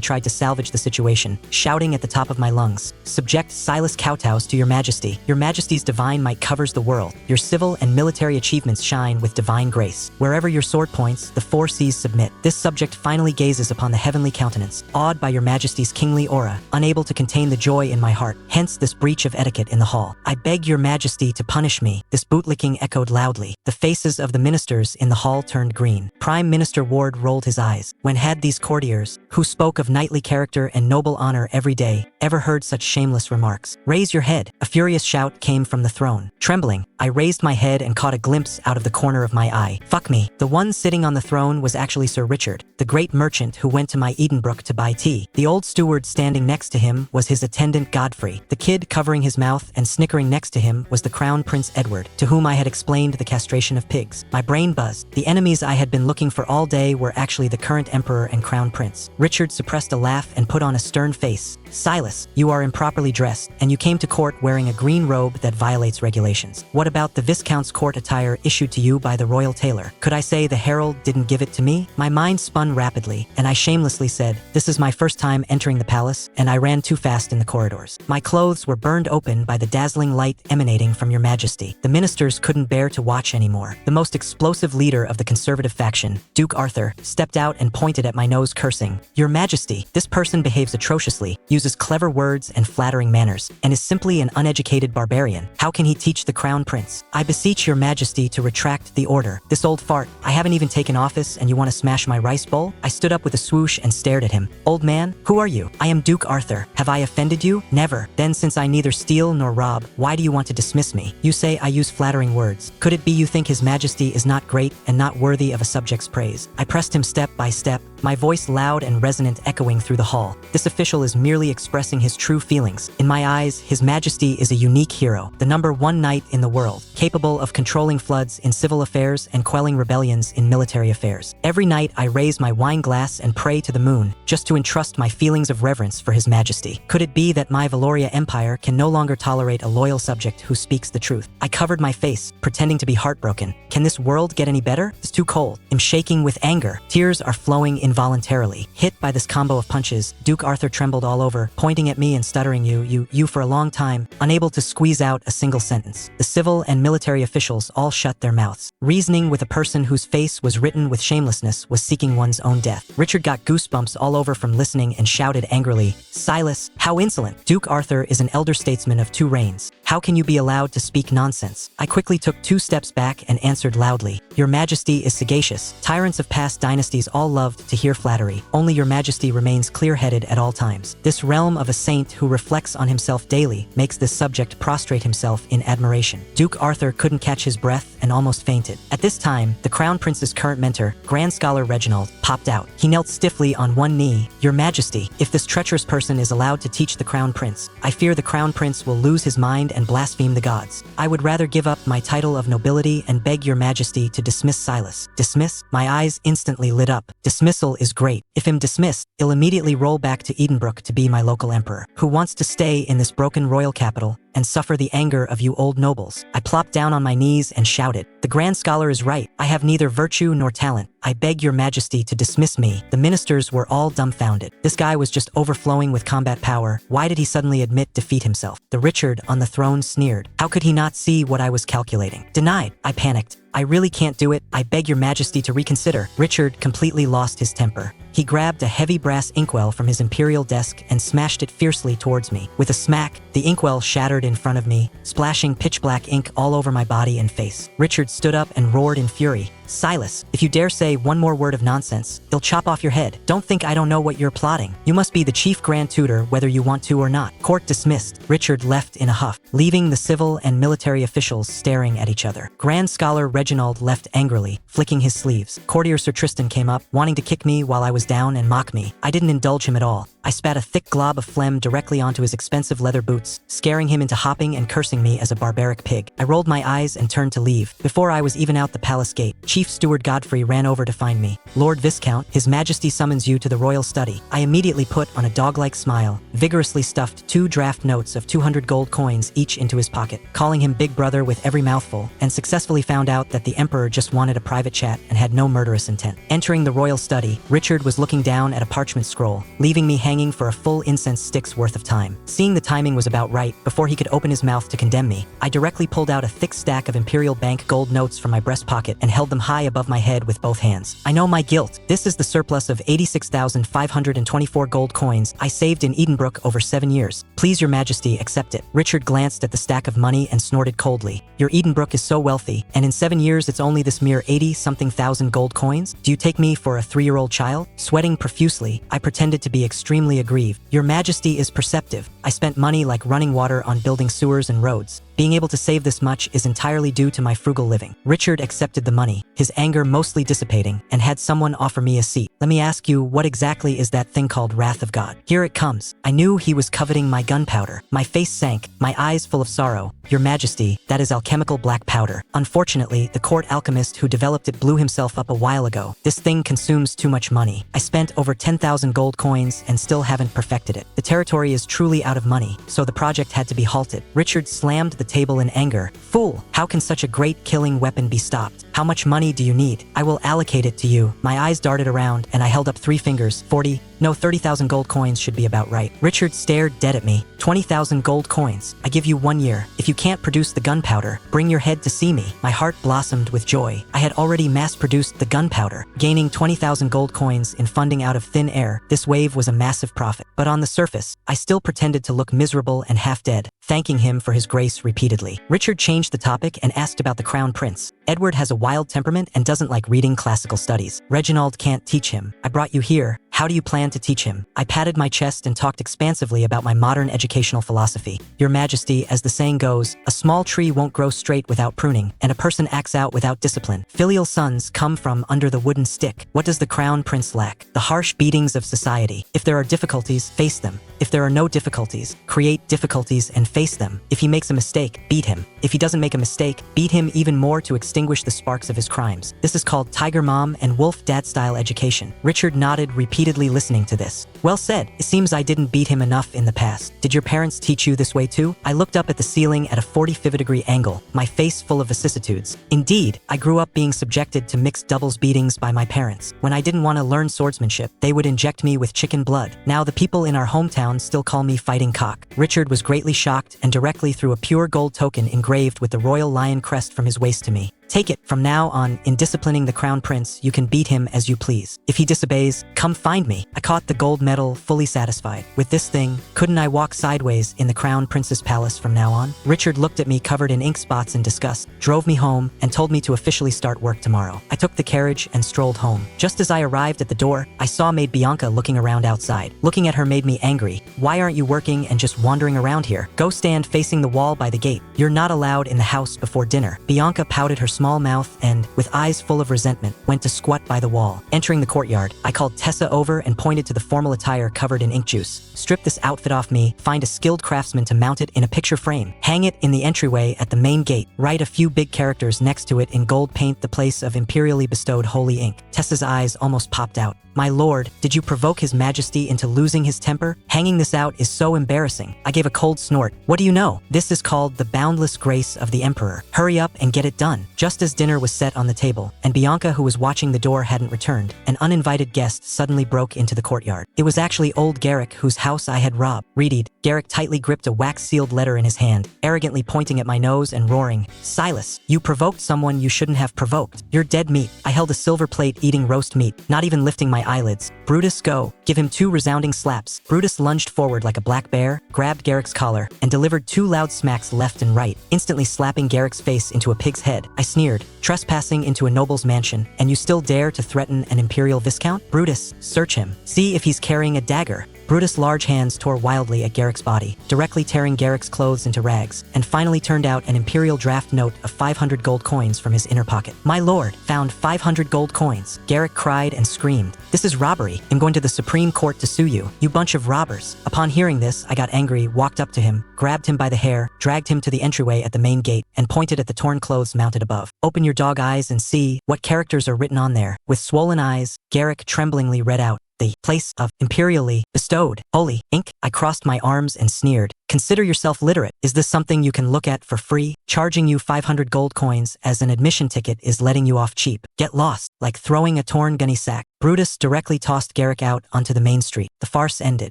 tried to salvage the situation, shouting at the top of my lungs, "Subject Silas Kowtows to your majesty. Your majesty's divine might covers the world. Your civil and military achievements shine with divine grace. Wherever your sword points, the four seas submit. This subject finally gazes upon the heavenly countenance, awed by your majesty's kingly aura, unable to contain the joy in my heart. Hence this breach of etiquette in the hall. I beg your majesty to punish me." This bootlicking echoed loudly. The faces of the ministers in the hall turned green. Prime Prime Minister Ward rolled his eyes. When had these courtiers, who spoke of knightly character and noble honor every day, ever heard such shameless remarks? Raise your head. A furious shout came from the throne. Trembling, I raised my head and caught a glimpse out of the corner of my eye. Fuck me. The one sitting on the throne was actually Sir Richard, the great merchant who went to my Edenbrook to buy tea. The old steward standing next to him was his attendant Godfrey. The kid covering his mouth and snickering next to him was the Crown Prince Edward, to whom I had explained the castration of pigs. My brain buzzed. The enemies I had been looking for all day were actually the current emperor and crown prince. Richard suppressed a laugh and put on a stern face. Silas, you are improperly dressed, and you came to court wearing a green robe that violates regulations. What about the Viscount's court attire issued to you by the royal tailor? Could I say the herald didn't give it to me? My mind spun rapidly, and I shamelessly said, this is my first time entering the palace, and I ran too fast in the corridors. My clothes were burned open by the dazzling light emanating from your majesty. The ministers couldn't bear to watch anymore. The most explosive leader of the conservative faction, Duke Arthur, stepped out and pointed at my nose, cursing, Your Majesty, this person behaves atrociously, uses clever words and flattering manners, and is simply an uneducated barbarian. How can he teach the crown prince? I beseech your majesty to retract the order. This old fart, I haven't even taken office and you want to smash my rice bowl? I stood up with a swoosh and stared at him. Old man, who are you? I am Duke Arthur. Have I offended you? Never. Then since I neither steal nor rob, why do you want to dismiss me? You say I use flattering words. Could it be you think his majesty is not great and not worthy of a subject's praise? I pressed him step by step, my voice loud and resonant echoing through the hall. This official is merely expressing his true feelings. In my eyes, his majesty is a unique hero, the #1 knight in the world, capable of controlling floods in civil affairs and quelling rebellions in military affairs. Every night I raise my wine glass and pray to the moon, just to entrust my feelings of reverence for his majesty. Could it be that my Valoria Empire can no longer tolerate a loyal subject who speaks the truth? I covered my face, pretending to be heartbroken. Can this world get any better? It's too cold. I'm shaking with anger. Tears are flowing involuntarily. Hit by this combo of punches, Duke Arthur trembled all over, pointing at me and stuttering you for a long time, unable to squeeze out a single sentence. The civil and military officials all shut their mouths. Reasoning with a person whose face was written with shamelessness was seeking one's own death. Richard got goosebumps all over from listening and shouted angrily, Silas, how insolent! Duke Arthur is an elder statesman of 2 reigns. How can you be allowed to speak nonsense? I quickly took 2 steps back and answered loudly, Your Majesty is sagacious. Tyrants of past dynasties all loved to hear flattery. Only your majesty remains clear-headed at all times. This realm of a saint who reflects on himself daily makes this subject prostrate himself in admiration. Duke Arthur couldn't catch his breath and almost fainted. At this time, the Crown Prince's current mentor, Grand Scholar Reginald, popped out. He knelt stiffly on one knee. Your Majesty, if this treacherous person is allowed to teach the Crown Prince, I fear the Crown Prince will lose his mind and blaspheme the gods. I would rather give up my title of nobility and beg your majesty to dismiss Silas. Dismiss? My eyes instantly lit up. Dismissal is great. If him dismissed, he'll immediately roll back to Edenbrook to be my local emperor, who wants to stay in this broken royal capital and suffer the anger of you old nobles. I plopped down on my knees and shouted, The Grand Scholar is right. I have neither virtue nor talent. I beg your majesty to dismiss me. The ministers were all dumbfounded. This guy was just overflowing with combat power. Why did he suddenly admit defeat himself? The Richard on the throne sneered. How could he not see what I was calculating? Denied. I panicked. I really can't do it. I beg your majesty to reconsider. Richard completely lost his temper. He grabbed a heavy brass inkwell from his imperial desk and smashed it fiercely towards me. With a smack, the inkwell shattered in front of me, splashing pitch-black ink all over my body and face. Richard stood up and roared in fury. Silas, if you dare say one more word of nonsense, he'll chop off your head. Don't think I don't know what you're plotting. You must be the chief grand tutor whether you want to or not. Court dismissed. Richard left in a huff, leaving the civil and military officials staring at each other. Grand Scholar Reginald left angrily, flicking his sleeves. Courtier Sir Tristan came up, wanting to kick me while I was down and mock me. I didn't indulge him at all. I spat a thick glob of phlegm directly onto his expensive leather boots, scaring him into hopping and cursing me as a barbaric pig. I rolled my eyes and turned to leave. Before I was even out the palace gate, Chief Steward Godfrey ran over to find me. Lord Viscount, His Majesty summons you to the royal study. I immediately put on a dog-like smile, vigorously stuffed 2 draft notes of 200 gold coins each into his pocket, calling him Big Brother with every mouthful, and successfully found out that the Emperor just wanted a private chat and had no murderous intent. Entering the royal study, Richard was was looking down at a parchment scroll, leaving me hanging for a full incense stick's worth of time. Seeing the timing was about right, before he could open his mouth to condemn me, I directly pulled out a thick stack of Imperial Bank gold notes from my breast pocket and held them high above my head with both hands. I know my guilt. This is the surplus of 86,524 gold coins I saved in Edenbrook over 7 years. Please, Your Majesty, accept it. Richard glanced at the stack of money and snorted coldly. Your Edenbrook is so wealthy, and in 7 years it's only this mere 80-something thousand gold coins? Do you take me for a 3-year-old child? Sweating profusely, I pretended to be extremely aggrieved. Your Majesty is perceptive. I spent money like running water on building sewers and roads. Being able to save this much is entirely due to my frugal living. Richard accepted the money, his anger mostly dissipating, and had someone offer me a seat. Let me ask you, what exactly is that thing called Wrath of God? Here it comes. I knew he was coveting my gunpowder. My face sank, my eyes full of sorrow. Your Majesty, that is alchemical black powder. Unfortunately, the court alchemist who developed it blew himself up a while ago. This thing consumes too much money. I spent over 10,000 gold coins and still haven't perfected it. The territory is truly out of money, so the project had to be halted. Richard slammed the table in anger. Fool! How can such a great killing weapon be stopped? How much money do you need? I will allocate it to you. My eyes darted around and I held up 3 fingers. 30,000 gold coins should be about right. Richard stared dead at me. 20,000 gold coins. I give you 1 year. If you can't produce the gunpowder, bring your head to see me. My heart blossomed with joy. I had already mass-produced the gunpowder, gaining 20,000 gold coins in funding out of thin air. This wave was a massive profit. But on the surface, I still pretended to look miserable and half-dead, thanking him for his grace repeatedly. Richard changed the topic and asked about the Crown Prince. Edward has a wild temperament and doesn't like reading classical studies. Reginald can't teach him. I brought you here. How do you plan to teach him? I patted my chest and talked expansively about my modern educational philosophy. Your Majesty, as the saying goes, a small tree won't grow straight without pruning, and a person acts out without discipline. Filial sons come from under the wooden stick. What does the Crown Prince lack? The harsh beatings of society. If there are difficulties, face them. If there are no difficulties, create difficulties and face them. If he makes a mistake, beat him. If he doesn't make a mistake, beat him even more to extinguish the sparks of his crimes. This is called Tiger Mom and Wolf Dad style education. Richard nodded, repeatedly listening to this. Well said. It seems I didn't beat him enough in the past. Did your parents teach you this way too? I looked up at the ceiling at a 45-degree angle, my face full of vicissitudes. Indeed, I grew up being subjected to mixed doubles beatings by my parents. When I didn't want to learn swordsmanship, they would inject me with chicken blood. Now the people in our hometown still call me Fighting Cock. Richard was greatly shocked and directly threw a pure gold token engraved with the royal lion crest from his waist to me. Take it. From now on, in disciplining the Crown Prince, you can beat him as you please. If he disobeys, come find me. I caught the gold medal, fully satisfied. With this thing, couldn't I walk sideways in the Crown Prince's palace from now on? Richard looked at me covered in ink spots in disgust, drove me home, and told me to officially start work tomorrow. I took the carriage and strolled home. Just as I arrived at the door, I saw maid Bianca looking around outside. Looking at her made me angry. Why aren't you working and just wandering around here? Go stand facing the wall by the gate. You're not allowed in the house before dinner. Bianca pouted her small mouth and, with eyes full of resentment, went to squat by the wall. Entering the courtyard, I called Tessa over and pointed to the formal attire covered in ink juice. Strip this outfit off me, find a skilled craftsman to mount it in a picture frame. Hang it in the entryway at the main gate. Write a few big characters next to it in gold paint the place of imperially bestowed holy ink. Tessa's eyes almost popped out. My lord, did you provoke his majesty into losing his temper? Hanging this out is so embarrassing. I gave a cold snort. What do you know? This is called the boundless grace of the emperor. Hurry up and get it done. Just as dinner was set on the table, and Bianca, who was watching the door, hadn't returned, an uninvited guest suddenly broke into the courtyard. It was actually old Garrick, whose house I had robbed. Readied, Garrick tightly gripped a wax-sealed letter in his hand, arrogantly pointing at my nose and roaring, "Silas, you provoked someone you shouldn't have provoked. You're dead meat." I held a silver plate eating roast meat, not even lifting my eyelids. Brutus, go. Give him 2 resounding slaps. Brutus lunged forward like a black bear, grabbed Garrick's collar, and delivered 2 loud smacks left and right, instantly slapping Garrick's face into a pig's head. I sneered, "Trespassing into a noble's mansion, and you still dare to threaten an imperial viscount? Brutus, search him. See if he's carrying a dagger." Brutus' large hands tore wildly at Garrick's body, directly tearing Garrick's clothes into rags, and finally turned out an imperial draft note of 500 gold coins from his inner pocket. "My lord, found 500 gold coins." Garrick cried and screamed, "This is robbery. I'm going to the Supreme Court to sue you, you bunch of robbers." Upon hearing this, I got angry, walked up to him, grabbed him by the hair, dragged him to the entryway at the main gate, and pointed at the torn clothes mounted above. "Open your dog eyes and see what characters are written on there." With swollen eyes, Garrick tremblingly read out, "The place of imperially bestowed holy ink." I crossed my arms and sneered, Consider yourself literate. Is this something you can look at for free? Charging you 500 gold coins as an admission ticket is letting you off cheap. Get lost, like throwing a torn gunny sack. Brutus directly tossed Garrick out onto the main street. The farce ended.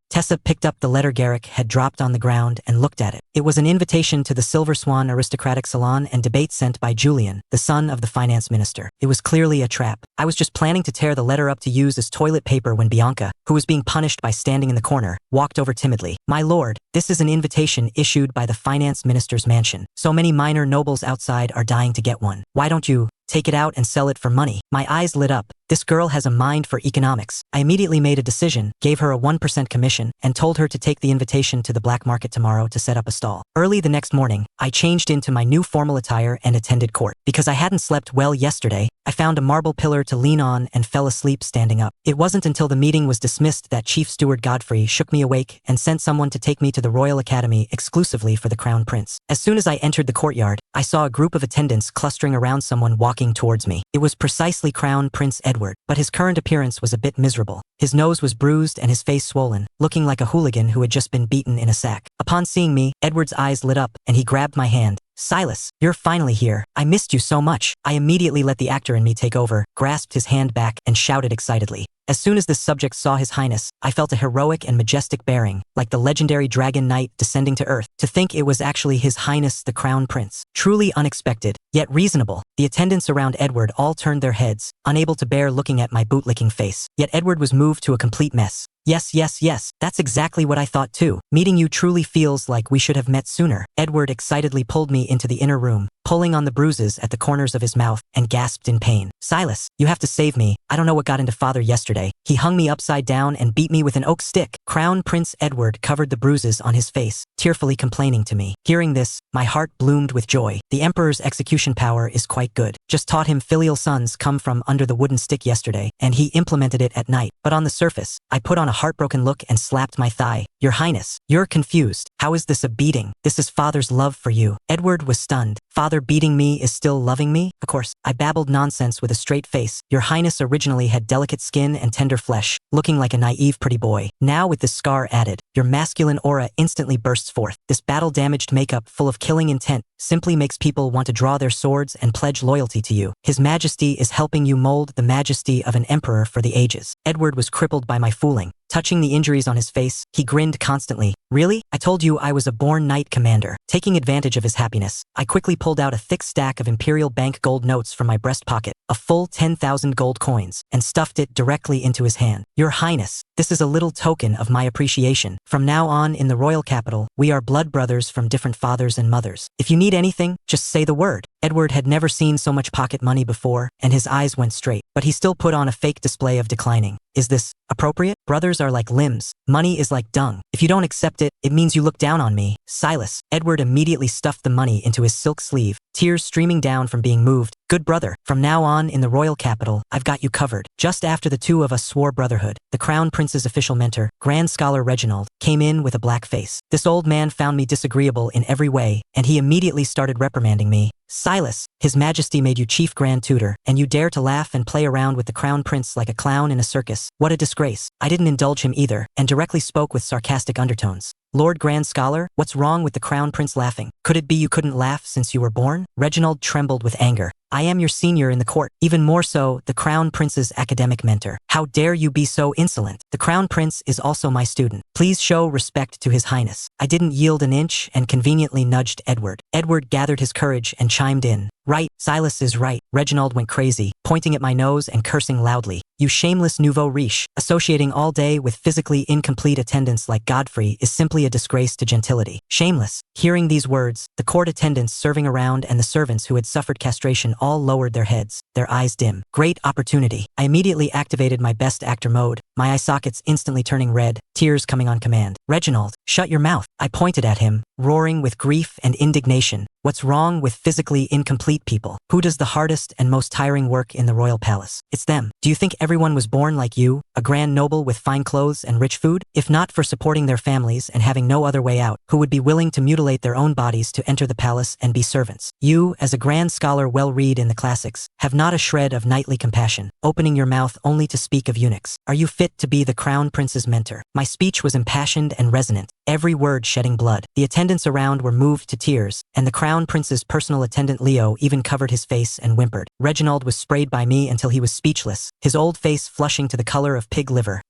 Tessa picked up the letter Garrick had dropped on the ground and looked at it. It was an invitation to the Silver Swan aristocratic salon and debate sent by Julian, the son of the finance minister. It was clearly a trap. I was just planning to tear the letter up to use as toilet paper when Bianca, who was being punished by standing in the corner, walked over timidly. My lord, this is an invitation issued by the finance minister's mansion. So many minor nobles outside are dying to get one. Why don't you take it out and sell it for money? My eyes lit up. This girl has a mind for economics. I immediately made a decision, gave her a 1% commission, and told her to take the invitation to the black market tomorrow to set up a stall. Early the next morning, I changed into my new formal attire and attended court. Because I hadn't slept well yesterday, I found a marble pillar to lean on and fell asleep standing up. It wasn't until the meeting was dismissed that Chief Steward Godfrey shook me awake and sent someone to take me to the Royal Academy exclusively for the Crown Prince. As soon as I entered the courtyard, I saw a group of attendants clustering around someone walking towards me. It was precisely Crown Prince Edward, but his current appearance was a bit miserable. His nose was bruised and his face swollen, looking like a hooligan who had just been beaten in a sack. Upon seeing me, Edward's eyes lit up and he grabbed my hand. Silas, you're finally here. I missed you so much. I immediately let the actor in me take over, grasped his hand back, and shouted excitedly. As soon as this subject saw His Highness, I felt a heroic and majestic bearing, like the legendary dragon knight descending to earth. To think it was actually His Highness the Crown Prince. Truly unexpected, yet reasonable. The attendants around Edward all turned their heads, unable to bear looking at my bootlicking face. Yet Edward was moved to a complete mess. Yes, that's exactly what I thought too. Meeting you truly feels like we should have met sooner. Edward excitedly pulled me into the inner room, pulling on the bruises at the corners of his mouth, and gasped in pain. Silas, you have to save me. I don't know what got into father yesterday. He hung me upside down and beat me with an oak stick. Crown Prince Edward covered the bruises on his face, tearfully complaining to me. Hearing this, my heart bloomed with joy. The Emperor's execution power is quite good. Just taught him filial sons come from under the wooden stick yesterday, and he implemented it at night. But on the surface, I put on a heartbroken look and slapped my thigh. Your Highness, you're confused. How is this a beating? This is father's love for you. Edward was stunned. Father beating me is still loving me? Of course, I babbled nonsense with a straight face. Your Highness originally had delicate skin and tender flesh, looking like a naive pretty boy. Now with this scar added, your masculine aura instantly bursts forth. This battle-damaged makeup full of killing intent simply makes people want to draw their swords and pledge loyalty to you. His Majesty is helping you mold the majesty of an emperor for the ages. Edward was crippled by my fooling. Touching the injuries on his face, he grinned constantly. Really? I told you I was a born knight commander. Taking advantage of his happiness, I quickly pulled out a thick stack of Imperial Bank gold notes from my breast pocket, a full 10,000 gold coins, and stuffed it directly into his hand. Your Highness, this is a little token of my appreciation. From now on in the royal capital, we are blood brothers from different fathers and mothers. If you need anything, just say the word. Edward had never seen so much pocket money before, and his eyes went straight, but he still put on a fake display of declining. Is this appropriate? Brothers are like limbs. Money is like dung. If you don't accept it, it means you look down on me. Silas. Edward immediately stuffed the money into his silk sleeve, tears streaming down from being moved. Good brother. From now on in the royal capital, I've got you covered. Just after the two of us swore brotherhood, the Crown Prince's official mentor, Grand Scholar Reginald, came in with a black face. This old man found me disagreeable in every way, and he immediately started reprimanding me. Silas, His Majesty made you Chief Grand Tutor, and you dare to laugh and play around with the Crown Prince like a clown in a circus. What a disgrace. I didn't indulge him either, and directly spoke with sarcastic undertones. Lord Grand Scholar, what's wrong with the Crown Prince laughing? Could it be you couldn't laugh since you were born? Reginald trembled with anger. I am your senior in the court, even more so, the Crown Prince's academic mentor. How dare you be so insolent? The Crown Prince is also my student. Please show respect to His Highness. I didn't yield an inch and conveniently nudged Edward. Edward gathered his courage and chimed in. Right, Silas is right. Reginald went crazy, pointing at my nose and cursing loudly. You shameless nouveau riche. Associating all day with physically incomplete attendants like Godfrey is simply a disgrace to gentility. Shameless. Hearing these words, the court attendants serving around and the servants who had suffered castration all lowered their heads, their eyes dim. Great opportunity. I immediately activated my best actor mode, my eye sockets instantly turning red, tears coming on command. Reginald, shut your mouth. I pointed at him, roaring with grief and indignation. What's wrong with physically incomplete people? Who does the hardest and most tiring work in the royal palace? It's them. Do you think everyone was born like you, a grand noble with fine clothes and rich food? If not for supporting their families and having no other way out, who would be willing to mutilate their own bodies to enter the palace and be servants? You, as a grand scholar well read in the classics, have not a shred of knightly compassion, opening your mouth only to speak of eunuchs. Are you fit to be the crown prince's mentor? My speech was impassioned and resonant, every word shedding blood. The attendants around were moved to tears, and the crown prince's personal attendant Leo even covered his face and whimpered. Reginald was sprayed by me until he was speechless, his old face flushing to the color of pig liver.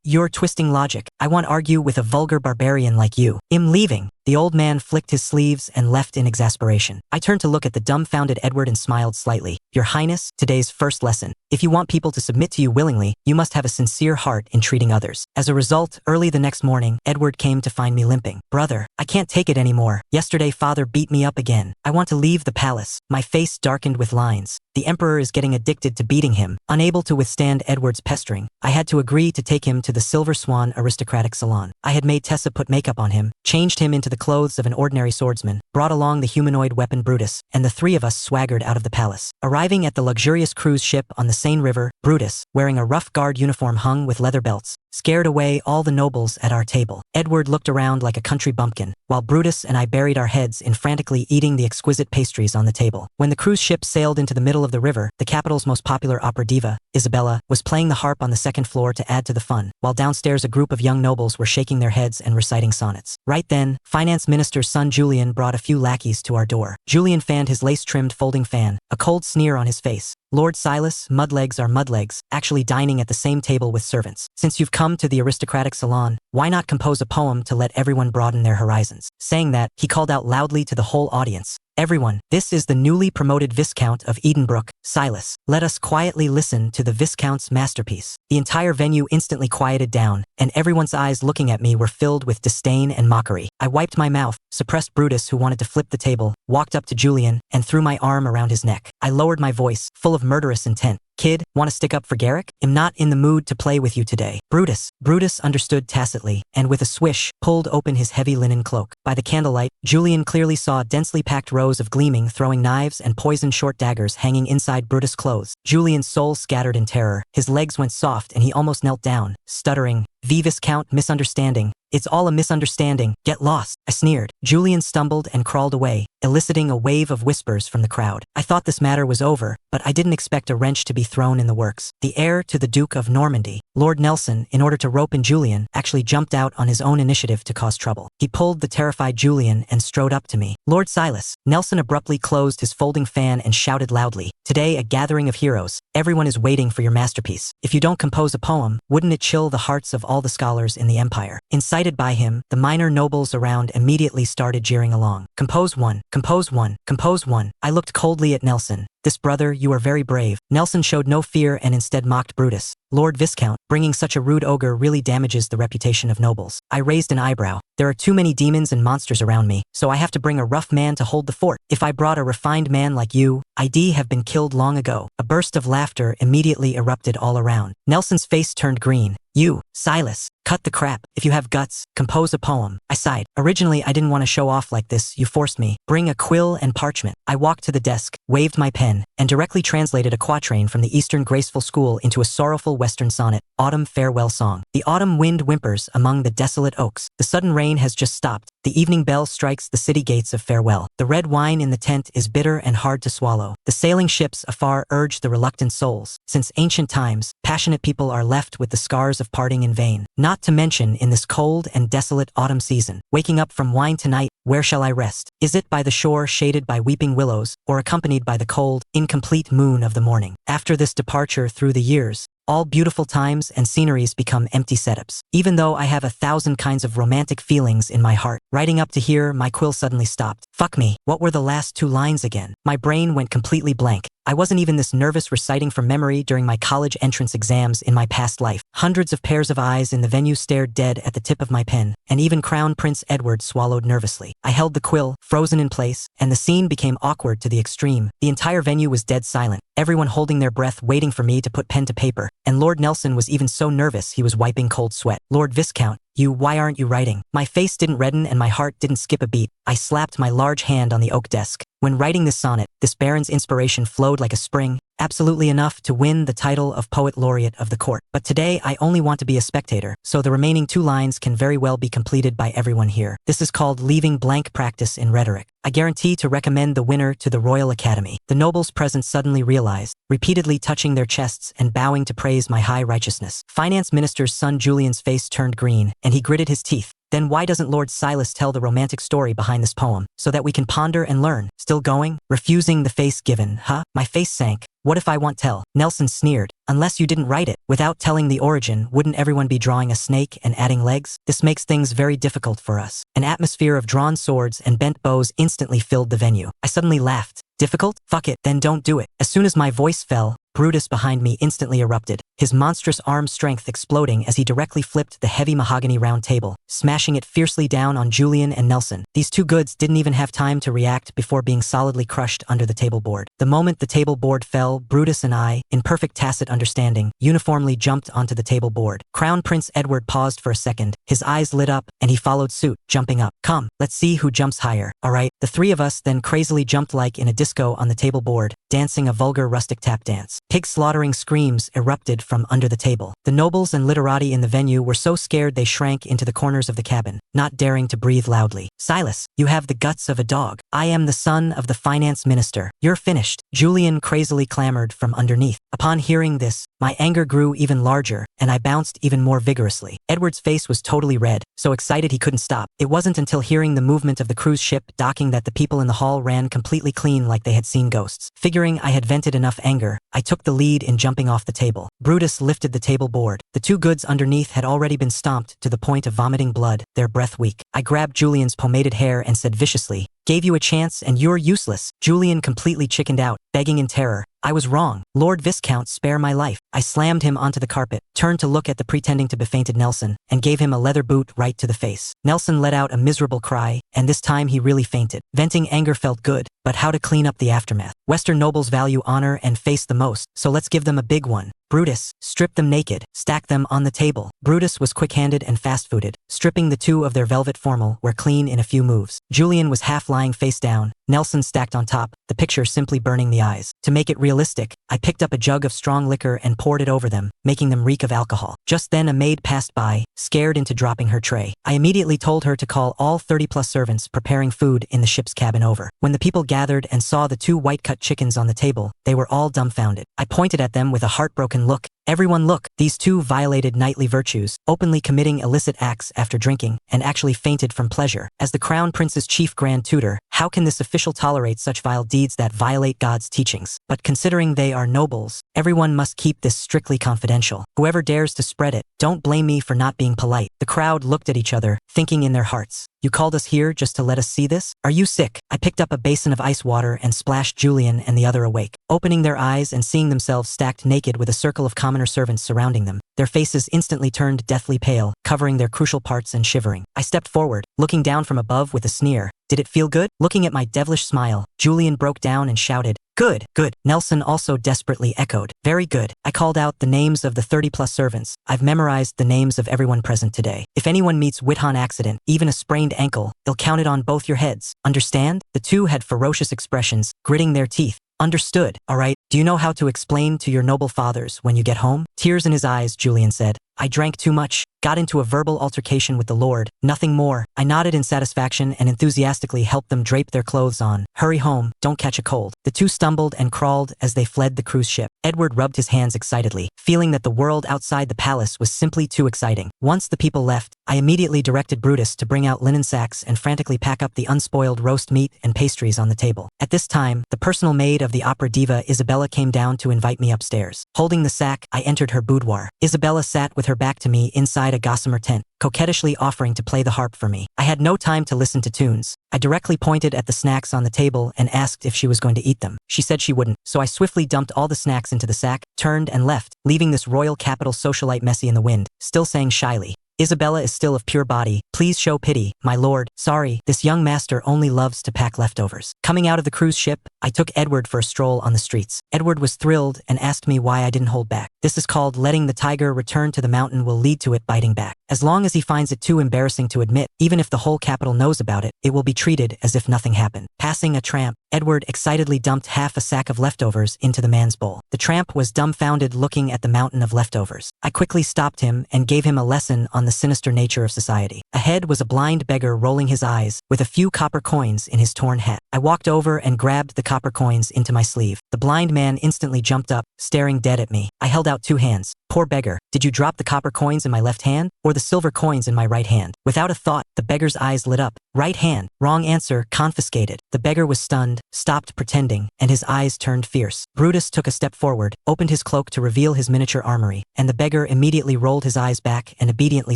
You're twisting logic. I won't argue with a vulgar barbarian like you. I'm leaving. The old man flicked his sleeves and left in exasperation. I turned to look at the dumbfounded Edward and smiled slightly. Your Highness, today's first lesson. If you want people to submit to you willingly, you must have a sincere heart in treating others. As a result, early the next morning, Edward came to find me limping. Brother, I can't take it anymore. Yesterday father beat me up again. I want to leave the palace. My face darkened with lines. The emperor is getting addicted to beating him. Unable to withstand Edward's pestering, I had to agree to take him to the Silver Swan aristocratic salon. I had made Tessa put makeup on him, changed him into the clothes of an ordinary swordsman, brought along the humanoid weapon Brutus, and the three of us swaggered out of the palace. Arriving at the luxurious cruise ship on the Seine River, Brutus, wearing a rough guard uniform hung with leather belts, scared away all the nobles at our table. Edward looked around like a country bumpkin, while Brutus and I buried our heads in frantically eating the exquisite pastries on the table. When the cruise ship sailed into the middle of the river, the capital's most popular opera diva, Isabella, was playing the harp on the second floor to add to the fun, while downstairs a group of young nobles were shaking their heads and reciting sonnets. Right then, Finance Minister's son Julian brought a few lackeys to our door. Julian fanned his lace-trimmed folding fan, a cold sneer on his face. Lord Silas, mudlegs are mudlegs, actually dining at the same table with servants. Since you've come to the aristocratic salon, why not compose a poem to let everyone broaden their horizons? Saying that, he called out loudly to the whole audience. Everyone, this is the newly promoted Viscount of Edenbrook, Silas. Let us quietly listen to the Viscount's masterpiece. The entire venue instantly quieted down, and everyone's eyes looking at me were filled with disdain and mockery. I wiped my mouth, suppressed Brutus who wanted to flip the table, walked up to Julian, and threw my arm around his neck. I lowered my voice, full of murderous intent. Kid, want to stick up for Garrick? I'm not in the mood to play with you today. Brutus understood tacitly, and with a swish, pulled open his heavy linen cloak. By the candlelight, Julian clearly saw densely packed rows of gleaming throwing knives and poisoned short daggers hanging inside Brutus' clothes. Julian's soul scattered in terror. His legs went soft and he almost knelt down, stuttering, Viscount, misunderstanding. It's all a misunderstanding. Get lost. I sneered. Julian stumbled and crawled away, eliciting a wave of whispers from the crowd. I thought this matter was over, but I didn't expect a wrench to be thrown in the works. The heir to the Duke of Normandy, Lord Nelson, in order to rope in Julian, actually jumped out on his own initiative to cause trouble. He pulled the terrified Julian and strode up to me. Lord Silas. Nelson abruptly closed his folding fan and shouted loudly. Today, a gathering of heroes. Everyone is waiting for your masterpiece. If you don't compose a poem, wouldn't it chill the hearts of all the scholars in the empire? Incited by him, the minor nobles around immediately started jeering along. Compose one, compose one, compose one. I looked coldly at Nelson. This brother, you are very brave. Nelson showed no fear and instead mocked Brutus. Lord Viscount, bringing such a rude ogre really damages the reputation of nobles. I raised an eyebrow. There are too many demons and monsters around me, so I have to bring a rough man to hold the fort. If I brought a refined man like you, I'd have been killed long ago. A burst of laughter immediately erupted all around. Nelson's face turned green. You, Silas, cut the crap. If you have guts, compose a poem. I sighed. Originally, I didn't want to show off like this. You forced me. Bring a quill and parchment. I walked to the desk, waved my pen, and directly translated a quatrain from the Eastern graceful school into a sorrowful Western sonnet, Autumn Farewell Song. The autumn wind whimpers among the desolate oaks. The sudden rain has just stopped. The evening bell strikes the city gates of farewell. The red wine in the tent is bitter and hard to swallow. The sailing ships afar urge the reluctant souls. Since ancient times, passionate people are left with the scars of parting in vain. Not to mention in this cold and desolate autumn season. Waking up from wine tonight, where shall I rest? Is it by the shore shaded by weeping willows, or accompanied by the cold, incomplete moon of the morning? After this departure through the years, all beautiful times and sceneries become empty setups. Even though I have 1,000 kinds of romantic feelings in my heart, writing up to here, my quill suddenly stopped. Fuck me, what were the last 2 lines again? My brain went completely blank. I wasn't even this nervous reciting from memory during my college entrance exams in my past life. Hundreds of pairs of eyes in the venue stared dead at the tip of my pen, and even Crown Prince Edward swallowed nervously. I held the quill, frozen in place, and the scene became awkward to the extreme. The entire venue was dead silent, everyone holding their breath waiting for me to put pen to paper, and Lord Nelson was even so nervous he was wiping cold sweat. Lord Viscount, why aren't you writing? My face didn't redden and my heart didn't skip a beat. I slapped my large hand on the oak desk. When writing this sonnet, this baron's inspiration flowed like a spring, absolutely enough to win the title of Poet Laureate of the court. But today I only want to be a spectator, so the remaining 2 lines can very well be completed by everyone here. This is called leaving blank practice in rhetoric. I guarantee to recommend the winner to the Royal Academy. The nobles present suddenly realized, repeatedly touching their chests and bowing to praise my high righteousness. Finance Minister's son Julian's face turned green, and he gritted his teeth. Then why doesn't Lord Silas tell the romantic story behind this poem, so that we can ponder and learn? Still going? Refusing the face given, huh? My face sank. What if I won't tell? Nelson sneered. Unless you didn't write it. Without telling the origin, wouldn't everyone be drawing a snake and adding legs? This makes things very difficult for us. An atmosphere of drawn swords and bent bows instantly filled the venue. I suddenly laughed. Difficult? Fuck it, then don't do it. As soon as my voice fell, Brutus behind me instantly erupted, his monstrous arm strength exploding as he directly flipped the heavy mahogany round table, smashing it fiercely down on Julian and Nelson. These 2 goods didn't even have time to react before being solidly crushed under the table board. The moment the table board fell, Brutus and I, in perfect tacit understanding, uniformly jumped onto the table board. Crown Prince Edward paused for a second, his eyes lit up, and he followed suit, jumping up. Come, let's see who jumps higher. Alright, the 3 of us then crazily jumped like in a disco on the table board, dancing a vulgar rustic tap dance. Pig-slaughtering screams erupted from under the table. The nobles and literati in the venue were so scared they shrank into the corners of the cabin, not daring to breathe loudly. Silas, you have the guts of a dog. I am the son of the finance minister. You're finished. Julian crazily clamored from underneath. Upon hearing this, my anger grew even larger, and I bounced even more vigorously. Edward's face was totally red, so excited he couldn't stop. It wasn't until hearing the movement of the cruise ship docking that the people in the hall ran completely clean like they had seen ghosts. Figuring I had vented enough anger, I took the lead in jumping off the table. Brutus lifted the table board. The 2 goods underneath had already been stomped to the point of vomiting blood, their breath weak. I grabbed Julian's pomaded hair and said viciously, "Gave you a chance and you're useless." Julian completely chickened out, begging in terror. I was wrong. Lord Viscount, spare my life. I slammed him onto the carpet, turned to look at the pretending to be fainted Nelson, and gave him a leather boot right to the face. Nelson let out a miserable cry, and this time he really fainted. Venting anger felt good, but how to clean up the aftermath? Western nobles value honor and face the most, so let's give them a big one. Brutus, strip them naked, stack them on the table. Brutus was quick-handed and fast-footed. Stripping the 2 of their velvet formal were clean in a few moves. Julian was half lying face down, Nelson stacked on top, the picture simply burning the eyes. To make it realistic, I picked up a jug of strong liquor and poured it over them, making them reek of alcohol. Just then a maid passed by, scared into dropping her tray. I immediately told her to call all 30-plus servants preparing food in the ship's cabin over. When the people gathered and saw the 2 white-cut chickens on the table, they were all dumbfounded. I pointed at them with a heartbroken look. Everyone look, these 2 violated knightly virtues, openly committing illicit acts after drinking, and actually fainted from pleasure. As the Crown Prince's chief grand tutor, how can this official tolerate such vile deeds that violate God's teachings? But considering they are nobles, everyone must keep this strictly confidential. Whoever dares to spread it, don't blame me for not being polite. The crowd looked at each other, thinking in their hearts, "You called us here just to let us see this? Are you sick?" I picked up a basin of ice water and splashed Julian and the other awake. Opening their eyes and seeing themselves stacked naked with a circle of commoner servants surrounding them, their faces instantly turned deathly pale, covering their crucial parts and shivering. I stepped forward, looking down from above with a sneer. Did it feel good? Looking at my devilish smile, Julian broke down and shouted, "Good, good." Nelson also desperately echoed, "Very good." I called out the names of the 30-plus servants. I've memorized the names of everyone present today. If anyone meets Whithon accident, even a sprained ankle, they'll count it on both your heads. Understand? The 2 had ferocious expressions, gritting their teeth. Understood. All right, do you know how to explain to your noble fathers when you get home? Tears in his eyes, Julian said. I drank too much, got into a verbal altercation with the Lord, nothing more. I nodded in satisfaction and enthusiastically helped them drape their clothes on. Hurry home, don't catch a cold. The 2 stumbled and crawled as they fled the cruise ship. Edward rubbed his hands excitedly, feeling that the world outside the palace was simply too exciting. Once the people left, I immediately directed Brutus to bring out linen sacks and frantically pack up the unspoiled roast meat and pastries on the table. At this time, the personal maid of the opera diva Isabella came down to invite me upstairs. Holding the sack, I entered her boudoir. Isabella sat with her back to me inside a gossamer tent, coquettishly offering to play the harp for me. I had no time to listen to tunes. I directly pointed at the snacks on the table and asked if she was going to eat them. She said she wouldn't, so I swiftly dumped all the snacks into the sack, turned and left, leaving this royal capital socialite messy in the wind, still saying shyly, Isabella is still of pure body. Please show pity, my lord. Sorry, this young master only loves to pack leftovers. Coming out of the cruise ship, I took Edward for a stroll on the streets. Edward was thrilled and asked me why I didn't hold back. This is called letting the tiger return to the mountain will lead to it biting back. As long as he finds it too embarrassing to admit, even if the whole capital knows about it, it will be treated as if nothing happened. Passing a tramp, Edward excitedly dumped half a sack of leftovers into the man's bowl. The tramp was dumbfounded looking at the mountain of leftovers. I quickly stopped him and gave him a lesson on the sinister nature of society. Ahead was a blind beggar rolling his eyes, with a few copper coins in his torn hat. I walked over and grabbed the copper coins into my sleeve. The blind man instantly jumped up, staring dead at me. I held out 2 hands. Poor beggar, did you drop the copper coins in my left hand, or the silver coins in my right hand? Without a thought, the beggar's eyes lit up. Right hand. Wrong answer, confiscated. The beggar was stunned, stopped pretending, and his eyes turned fierce. Brutus took a step forward, opened his cloak to reveal his miniature armory, and the beggar immediately rolled his eyes back and obediently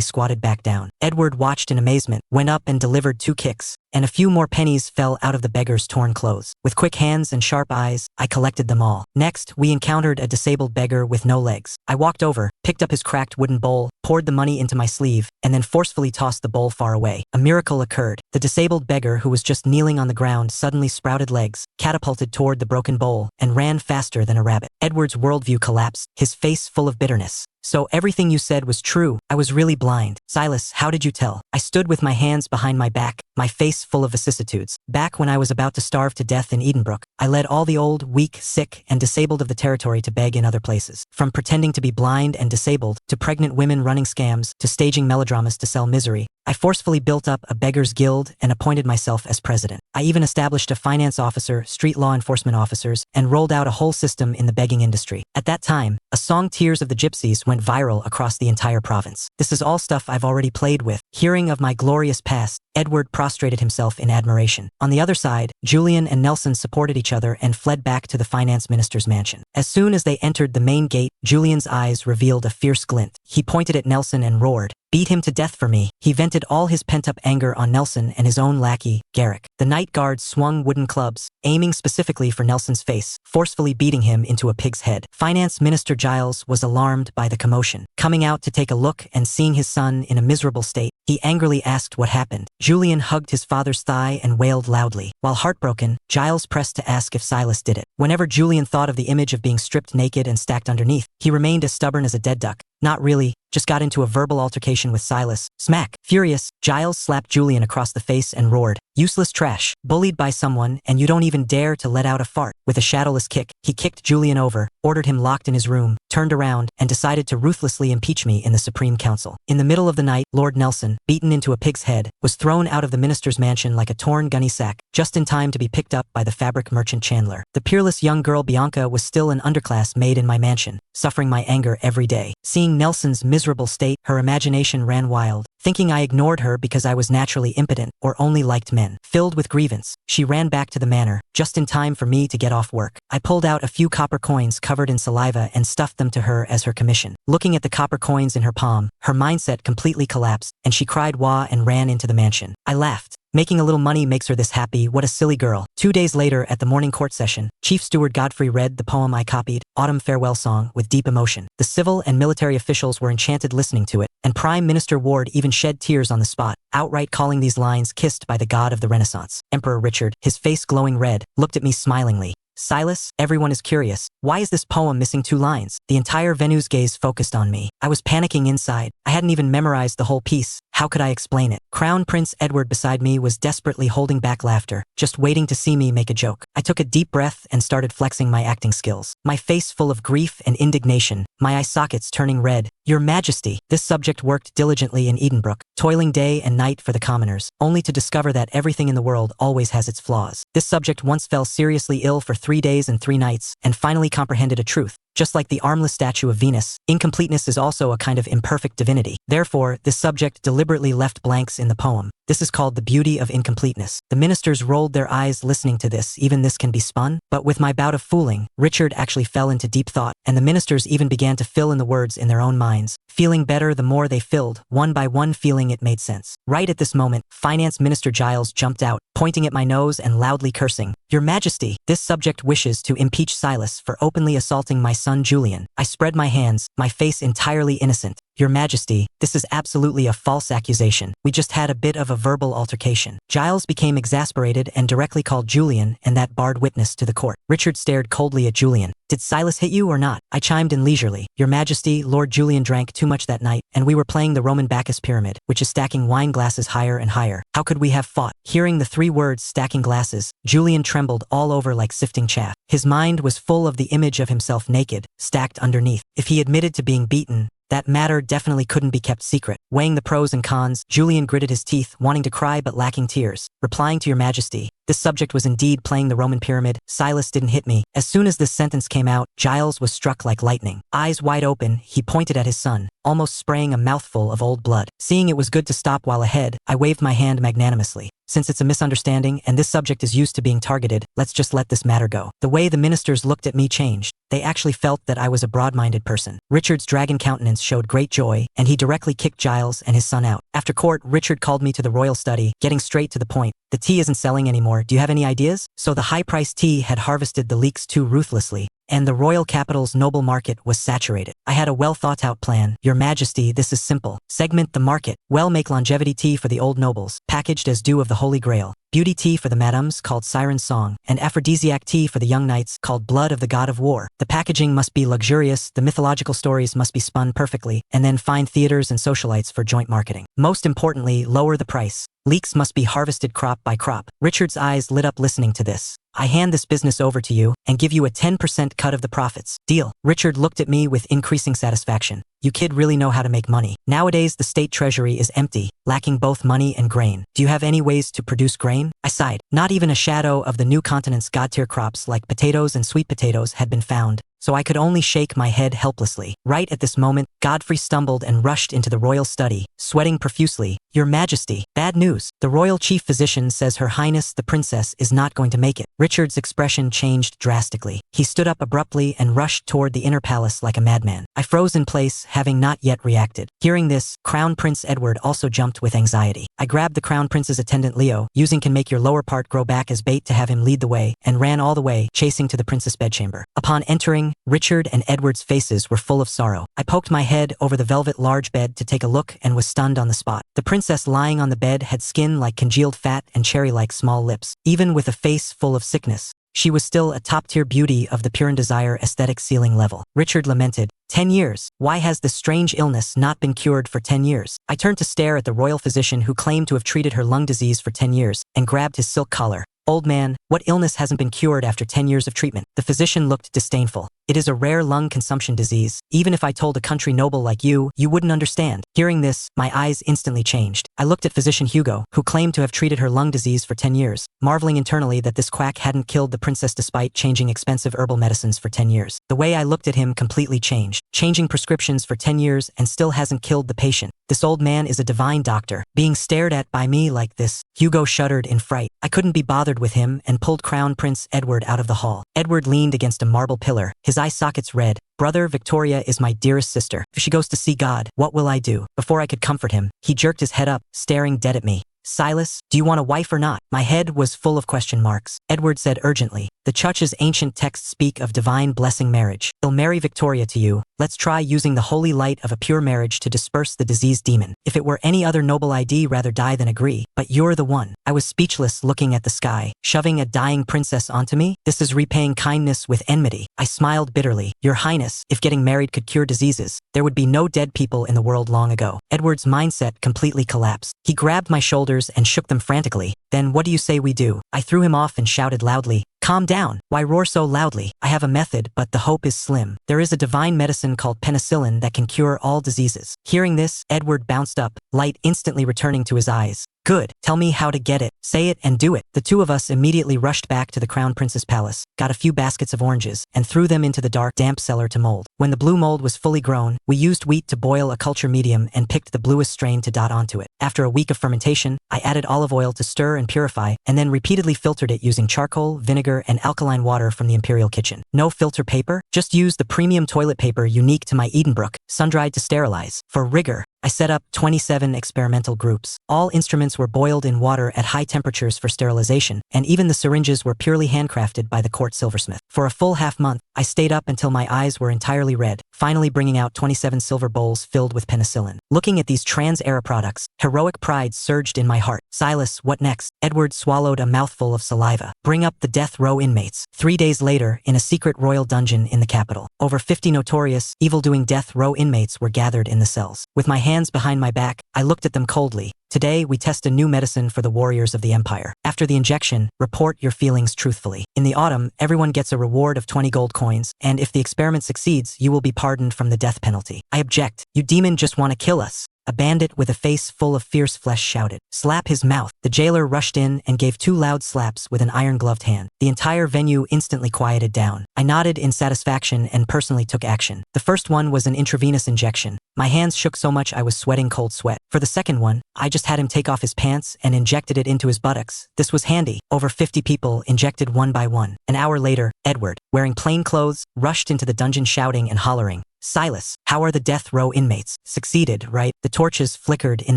squatted back down. Edward watched in amazement, went up and delivered 2 kicks, and a few more pennies fell out of the beggar's torn clothes. With quick hands and sharp eyes, I collected them all. Next, we encountered a disabled beggar with no legs. I walked over, picked up his cracked wooden bowl, poured the money into my sleeve, and then forcefully tossed the bowl far away. A miracle occurred. The disabled beggar, who was just kneeling on the ground, suddenly sprouted legs, catapulted toward the broken bowl, and ran faster than a rabbit. Edward's worldview collapsed, his face full of bitterness. So everything you said was true. I was really blind. Silas, how did you tell? I stood with my hands behind my back, my face full of vicissitudes. Back when I was about to starve to death in Edenbrook, I led all the old, weak, sick, and disabled of the territory to beg in other places. From pretending to be blind and disabled, to pregnant women running scams, to staging melodramas to sell misery, I forcefully built up a beggars guild and appointed myself as president. I even established a finance officer, street law enforcement officers, and rolled out a whole system in the begging industry. At that time, a song Tears of the Gypsies went viral across the entire province. This is all stuff I've already played with. Hearing of my glorious past, Edward prostrated himself in admiration. On the other side, Julian and Nelson supported each other and fled back to the finance minister's mansion. As soon as they entered the main gate, Julian's eyes revealed a fierce glint. He pointed at Nelson and roared, "Beat him to death for me." He vented all his pent-up anger on Nelson and his own lackey, Garrick. The night guards swung wooden clubs, aiming specifically for Nelson's face, forcefully beating him into a pig's head. Finance Minister Giles was alarmed by the commotion. Coming out to take a look and seeing his son in a miserable state, he angrily asked what happened. Julian hugged his father's thigh and wailed loudly. While heartbroken, Giles pressed to ask if Silas did it. Whenever Julian thought of the image of being stripped naked and stacked underneath, he remained as stubborn as a dead duck. Not really. Just got into a verbal altercation with Silas. Smack. Furious, Giles slapped Julian across the face and roared, "Useless trash. Bullied by someone, and you don't even dare to let out a fart." With a shadowless kick, he kicked Julian over, ordered him locked in his room, turned around, and decided to ruthlessly impeach me in the Supreme Council. In the middle of the night, Lord Nelson, beaten into a pig's head, was thrown out of the minister's mansion like a torn gunny sack, just in time to be picked up by the fabric merchant Chandler. The peerless young girl Bianca was still an underclass maid in my mansion, suffering my anger every day. Seeing Nelson's miserable state, her imagination ran wild. Thinking I ignored her because I was naturally impotent or only liked men. Filled with grievance, she ran back to the manor, just in time for me to get off work. I pulled out a few copper coins covered in saliva and stuffed them to her as her commission. Looking at the copper coins in her palm, her mindset completely collapsed, and she cried wah and ran into the mansion. I laughed. Making a little money makes her this happy, what a silly girl. 2 days later, at the morning court session, Chief Steward Godfrey read the poem I copied, Autumn Farewell Song, with deep emotion. The civil and military officials were enchanted listening to it, and Prime Minister Ward even shed tears on the spot, outright calling these lines kissed by the god of the Renaissance. Emperor Richard, his face glowing red, looked at me smilingly. "Silas, everyone is curious. Why is this poem missing 2 lines? The entire venue's gaze focused on me. I was panicking inside. I hadn't even memorized the whole piece. How could I explain it? Crown Prince Edward beside me was desperately holding back laughter, just waiting to see me make a joke. I took a deep breath and started flexing my acting skills. My face full of grief and indignation, my eye sockets turning red. "Your Majesty." This subject worked diligently in Edenbrook, toiling day and night for the commoners, only to discover that everything in the world always has its flaws. This subject once fell seriously ill for 3 days and 3 nights, and finally comprehended a truth. Just like the armless statue of Venus, incompleteness is also a kind of imperfect divinity. Therefore, this subject deliberately left blanks in the poem. This is called the beauty of incompleteness. The ministers rolled their eyes listening to this. Even this can be spun? But with my bout of fooling, Richard actually fell into deep thought, and the ministers even began to fill in the words in their own minds. Feeling better the more they filled, one by one feeling it made sense. Right at this moment, Finance Minister Giles jumped out, pointing at my nose and loudly cursing. Your Majesty, this subject wishes to impeach Silas for openly assaulting my son Julian. I spread my hands, my face entirely innocent. Your Majesty, this is absolutely a false accusation. We just had a bit of a verbal altercation. Giles became exasperated and directly called Julian and that barred witness to the court. Richard stared coldly at Julian. Did Silas hit you or not? I chimed in leisurely. Your Majesty, Lord Julian drank too much that night, and we were playing the Roman Bacchus pyramid, which is stacking wine glasses higher and higher. How could we have fought? Hearing the 3 words stacking glasses, Julian trembled all over like sifting chaff. His mind was full of the image of himself naked, stacked underneath. If he admitted to being beaten, that matter definitely couldn't be kept secret. Weighing the pros and cons, Julian gritted his teeth, wanting to cry but lacking tears. Replying to Your Majesty, this subject was indeed playing the Roman pyramid. Silas didn't hit me. As soon as this sentence came out, Giles was struck like lightning. Eyes wide open, he pointed at his son, almost spraying a mouthful of old blood. Seeing it was good to stop while ahead, I waved my hand magnanimously. Since it's a misunderstanding and this subject is used to being targeted, let's just let this matter go. The way the ministers looked at me changed. They actually felt that I was a broad-minded person. Richard's dragon countenance showed great joy, and he directly kicked Giles and his son out. After court, Richard called me to the royal study, getting straight to the point. The tea isn't selling anymore. Do you have any ideas? So the high-priced tea had harvested the leeks too ruthlessly, and the royal capital's noble market was saturated. I had a well-thought-out plan. Your Majesty, this is simple. Segment the market. Well, make longevity tea for the old nobles, packaged as dew of the Holy Grail. Beauty tea for the madams, called Siren's Song, and aphrodisiac tea for the young knights, called Blood of the God of War. The packaging must be luxurious, the mythological stories must be spun perfectly, and then find theaters and socialites for joint marketing. Most importantly, lower the price. Leeks must be harvested crop by crop. Richard's eyes lit up listening to this. I hand this business over to you and give you a 10% cut of the profits. Deal. Richard looked at me with increasing satisfaction. You kid really know how to make money. Nowadays, the state treasury is empty, lacking both money and grain. Do you have any ways to produce grain? I sighed. Not even a shadow of the new continent's god-tier crops like potatoes and sweet potatoes had been found, so I could only shake my head helplessly. Right at this moment, Godfrey stumbled and rushed into the royal study, sweating profusely. Your Majesty, bad news. The royal chief physician says Her Highness the Princess is not going to make it. Richard's expression changed drastically. He stood up abruptly and rushed toward the inner palace like a madman. I froze in place, having not yet reacted. Hearing this, Crown Prince Edward also jumped with anxiety. I grabbed the Crown Prince's attendant Leo, using can make your lower part grow back as bait to have him lead the way, and ran all the way, chasing to the princess' bedchamber. Upon entering, Richard and Edward's faces were full of sorrow. I poked my head over the velvet large bed to take a look and was stunned on the spot. The princess lying on the bed had skin like congealed fat and cherry-like small lips. Even with a face full of sickness, she was still a top-tier beauty of the pure and desire aesthetic ceiling level. Richard lamented, 10 years. Why has this strange illness not been cured for 10 years? I turned to stare at the royal physician who claimed to have treated her lung disease for 10 years and grabbed his silk collar. Old man, what illness hasn't been cured after 10 years of treatment? The physician looked disdainful. It is a rare lung consumption disease. Even if I told a country noble like you, you wouldn't understand. Hearing this, my eyes instantly changed. I looked at physician Hugo, who claimed to have treated her lung disease for 10 years, marveling internally that this quack hadn't killed the princess despite changing expensive herbal medicines for 10 years. The way I looked at him completely changed. Changing prescriptions for 10 years and still hasn't killed the patient. This old man is a divine doctor. Being stared at by me like this, Hugo shuddered in fright. I couldn't be bothered with him and pulled Crown Prince Edward out of the hall. Edward leaned against a marble pillar, his eye sockets red. Brother, Victoria is my dearest sister. If she goes to see God, what will I do? Before I could comfort him, he jerked his head up, staring dead at me. Silas, do you want a wife or not? My head was full of question marks. Edward said urgently, the Church's ancient texts speak of divine blessing marriage. He'll marry Victoria to you. Let's try using the holy light of a pure marriage to disperse the diseased demon. If it were any other noble I'd rather die than agree, but you're the one. I was speechless looking at the sky, shoving a dying princess onto me. This is repaying kindness with enmity. I smiled bitterly. Your Highness, if getting married could cure diseases, there would be no dead people in the world long ago. Edward's mindset completely collapsed. He grabbed my shoulders and shook them frantically. Then what do you say we do? I threw him off and shouted loudly, calm down. Why roar so loudly? I have a method, but the hope is slim. There is a divine medicine called penicillin that can cure all diseases. Hearing this, Edward bounced up, light instantly returning to his eyes. Good. Tell me how to get it. Say it and do it. The two of us immediately rushed back to the Crown Prince's palace, got a few baskets of oranges, and threw them into the dark, damp cellar to mold. When the blue mold was fully grown, we used wheat to boil a culture medium and picked the bluest strain to dot onto it. After a week of fermentation, I added olive oil to stir and purify, and then repeatedly filtered it using charcoal, vinegar, and alkaline water from the imperial kitchen. No filter paper, just use the premium toilet paper unique to my Edenbrook, sun-dried to sterilize. For rigor, I set up 27 experimental groups. All instruments instruments were boiled in water at high temperatures for sterilization, and even the syringes were purely handcrafted by the court silversmith. For a full half-month, I stayed up until my eyes were entirely red, finally bringing out 27 silver bowls filled with penicillin. Looking at these trans-era products, heroic pride surged in my heart. Silas, what next? Edward swallowed a mouthful of saliva. Bring up the death row inmates. 3 days later, in a secret royal dungeon in the capital, over 50 notorious, evil-doing death row inmates were gathered in the cells. With my hands behind my back, I looked at them coldly. Today, we test a new medicine for the warriors of the Empire. After the injection, report your feelings truthfully. In the autumn, everyone gets a reward of 20 gold coins, and if the experiment succeeds, you will be pardoned from the death penalty. I object. You demon just want to kill us. A bandit with a face full of fierce flesh shouted. Slap his mouth. The jailer rushed in and gave 2 loud slaps with an iron-gloved hand. The entire venue instantly quieted down. I nodded in satisfaction and personally took action. The first one was an intravenous injection. My hands shook so much I was sweating cold sweat. For the second one, I just had him take off his pants and injected it into his buttocks. This was handy. Over 50 people injected one by one. An hour later, Edward, wearing plain clothes, rushed into the dungeon shouting and hollering. Silas, how are the death row inmates? Succeeded, right? The torches flickered in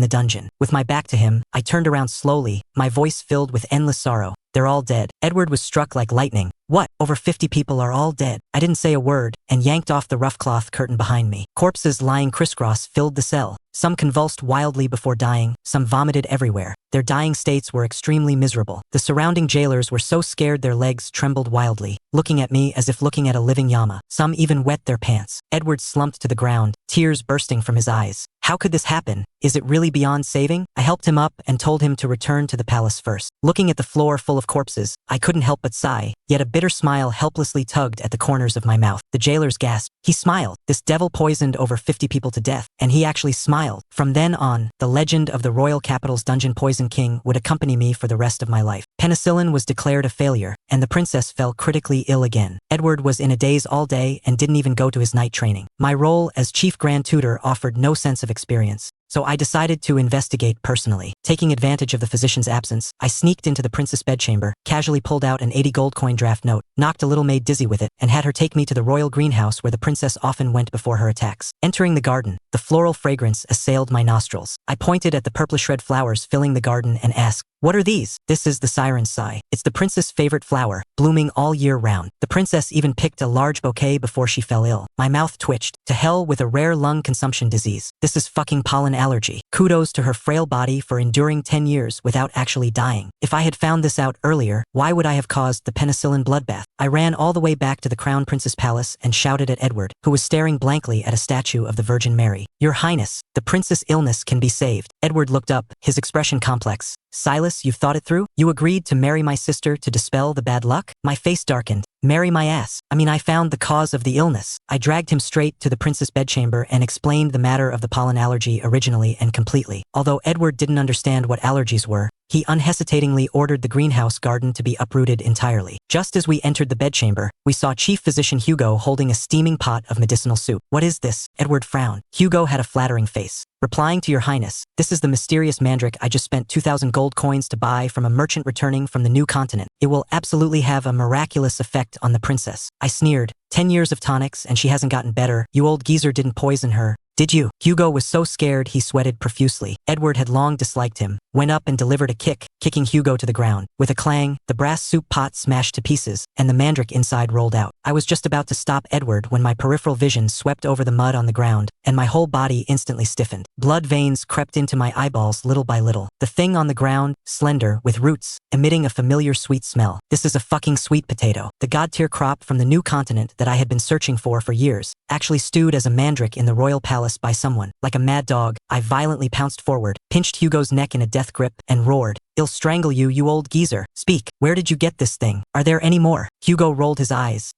the dungeon. With my back to him, I turned around slowly, my voice filled with endless sorrow. They're all dead. Edward was struck like lightning. What? Over 50 people are all dead. I didn't say a word and yanked off the rough cloth curtain behind me. Corpses lying crisscross filled the cell. Some convulsed wildly before dying, some vomited everywhere. Their dying states were extremely miserable. The surrounding jailers were so scared their legs trembled wildly, looking at me as if looking at a living llama. Some even wet their pants. Edward slumped to the ground, tears bursting from his eyes. How could this happen? Is it really beyond saving? I helped him up and told him to return to the palace first. Looking at the floor full of corpses, I couldn't help but sigh, yet a bitter smile helplessly tugged at the corners of my mouth. The jailers gasped. He smiled. This devil poisoned over 50 people to death, and he actually smiled. From then on, the legend of the royal capital's dungeon poison king would accompany me for the rest of my life. Penicillin was declared a failure, and the princess fell critically ill again. Edward was in a daze all day and didn't even go to his night training. My role as chief grand tutor offered no sense of experience, so I decided to investigate personally. Taking advantage of the physician's absence, I sneaked into the princess' bedchamber, casually pulled out an 80 gold coin draft note, knocked a little maid dizzy with it, and had her take me to the royal greenhouse where the princess often went before her attacks. Entering the garden, the floral fragrance assailed my nostrils. I pointed at the purplish red flowers filling the garden and asked, "What are these?" "This is the siren's sigh. It's the princess' favorite flower, blooming all year round." The princess even picked a large bouquet before she fell ill. My mouth twitched. To hell with a rare lung consumption disease. This is fucking pollen allergy. Kudos to her frail body for enduring 10 years without actually dying. If I had found this out earlier, why would I have caused the penicillin bloodbath? I ran all the way back to the Crown Prince's palace and shouted at Edward, who was staring blankly at a statue of the Virgin Mary. "Your Highness, the prince's illness can be saved." Edward looked up, his expression complex. "Silas, you've thought it through? You agreed to marry my sister to dispel the bad luck?" My face darkened. "Marry my ass. I found the cause of the illness." I dragged him straight to the princess' bedchamber and explained the matter of the pollen allergy originally and completely. Although Edward didn't understand what allergies were, he unhesitatingly ordered the greenhouse garden to be uprooted entirely. Just as we entered the bedchamber, we saw Chief Physician Hugo holding a steaming pot of medicinal soup. "What is this?" Edward frowned. Hugo had a flattering face. "Replying to your highness, this is the mysterious mandrake I just spent 2,000 gold coins to buy from a merchant returning from the new continent. It will absolutely have a miraculous effect on the princess." I sneered. 10 years of tonics and she hasn't gotten better. You old geezer didn't poison her, did you? Hugo was so scared he sweated profusely. Edward had long disliked him, went up and delivered a kick, kicking Hugo to the ground. With a clang, the brass soup pot smashed to pieces, and the mandrake inside rolled out. I was just about to stop Edward when my peripheral vision swept over the mud on the ground, and my whole body instantly stiffened. Blood veins crept into my eyeballs little by little. The thing on the ground, slender, with roots, emitting a familiar sweet smell. This is a fucking sweet potato. The god-tier crop from the new continent that I had been searching for years, actually stewed as a mandrake in the royal palace by someone. Like a mad dog, I violently pounced forward, pinched Hugo's neck in a death grip, and roared, "I'll strangle you, you old geezer. Speak, where did you get this thing? Are there any more?" Hugo rolled his eyes.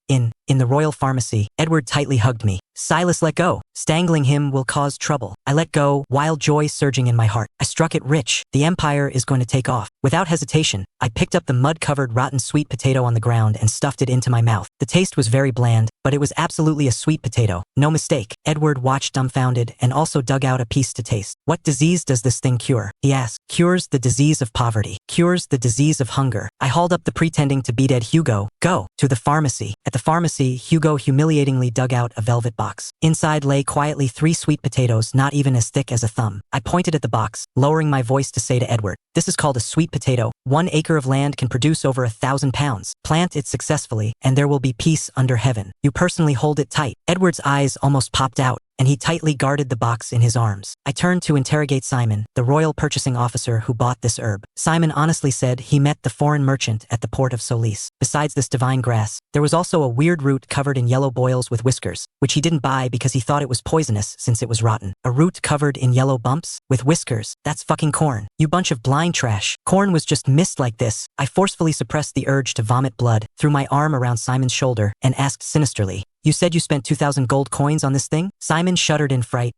In the royal pharmacy." Edward tightly hugged me. "Silas, let go. Strangling him will cause trouble." I let go, wild joy surging in my heart. I struck it rich. The empire is going to take off. Without hesitation, I picked up the mud-covered rotten sweet potato on the ground and stuffed it into my mouth. The taste was very bland, but it was absolutely a sweet potato. No mistake. Edward watched dumbfounded and also dug out a piece to taste. "What disease does this thing cure?" he asked. "Cures the disease of poverty. Cures the disease of hunger." I hauled up the pretending to be dead Hugo. "Go to the pharmacy." At the pharmacy, courtesy, Hugo humiliatingly dug out a velvet box. Inside lay quietly 3 sweet potatoes not even as thick as a thumb. I pointed at the box, lowering my voice to say to Edward, "This is called a sweet potato. 1 acre of land can produce over 1,000 pounds. Plant it successfully, and there will be peace under heaven. You personally hold it tight." Edward's eyes almost popped out, and he tightly guarded the box in his arms. I turned to interrogate Simon, the royal purchasing officer who bought this herb. Simon honestly said he met the foreign merchant at the port of Solis. Besides this divine grass, there was also a weird root covered in yellow boils with whiskers, which he didn't buy because he thought it was poisonous since it was rotten. A root covered in yellow bumps? With whiskers? That's fucking corn. You bunch of blind trash. Corn was just mist like this. I forcefully suppressed the urge to vomit blood, threw my arm around Simon's shoulder, and asked sinisterly, "You said you spent 2,000 gold coins on this thing?" Simon shuddered in fright.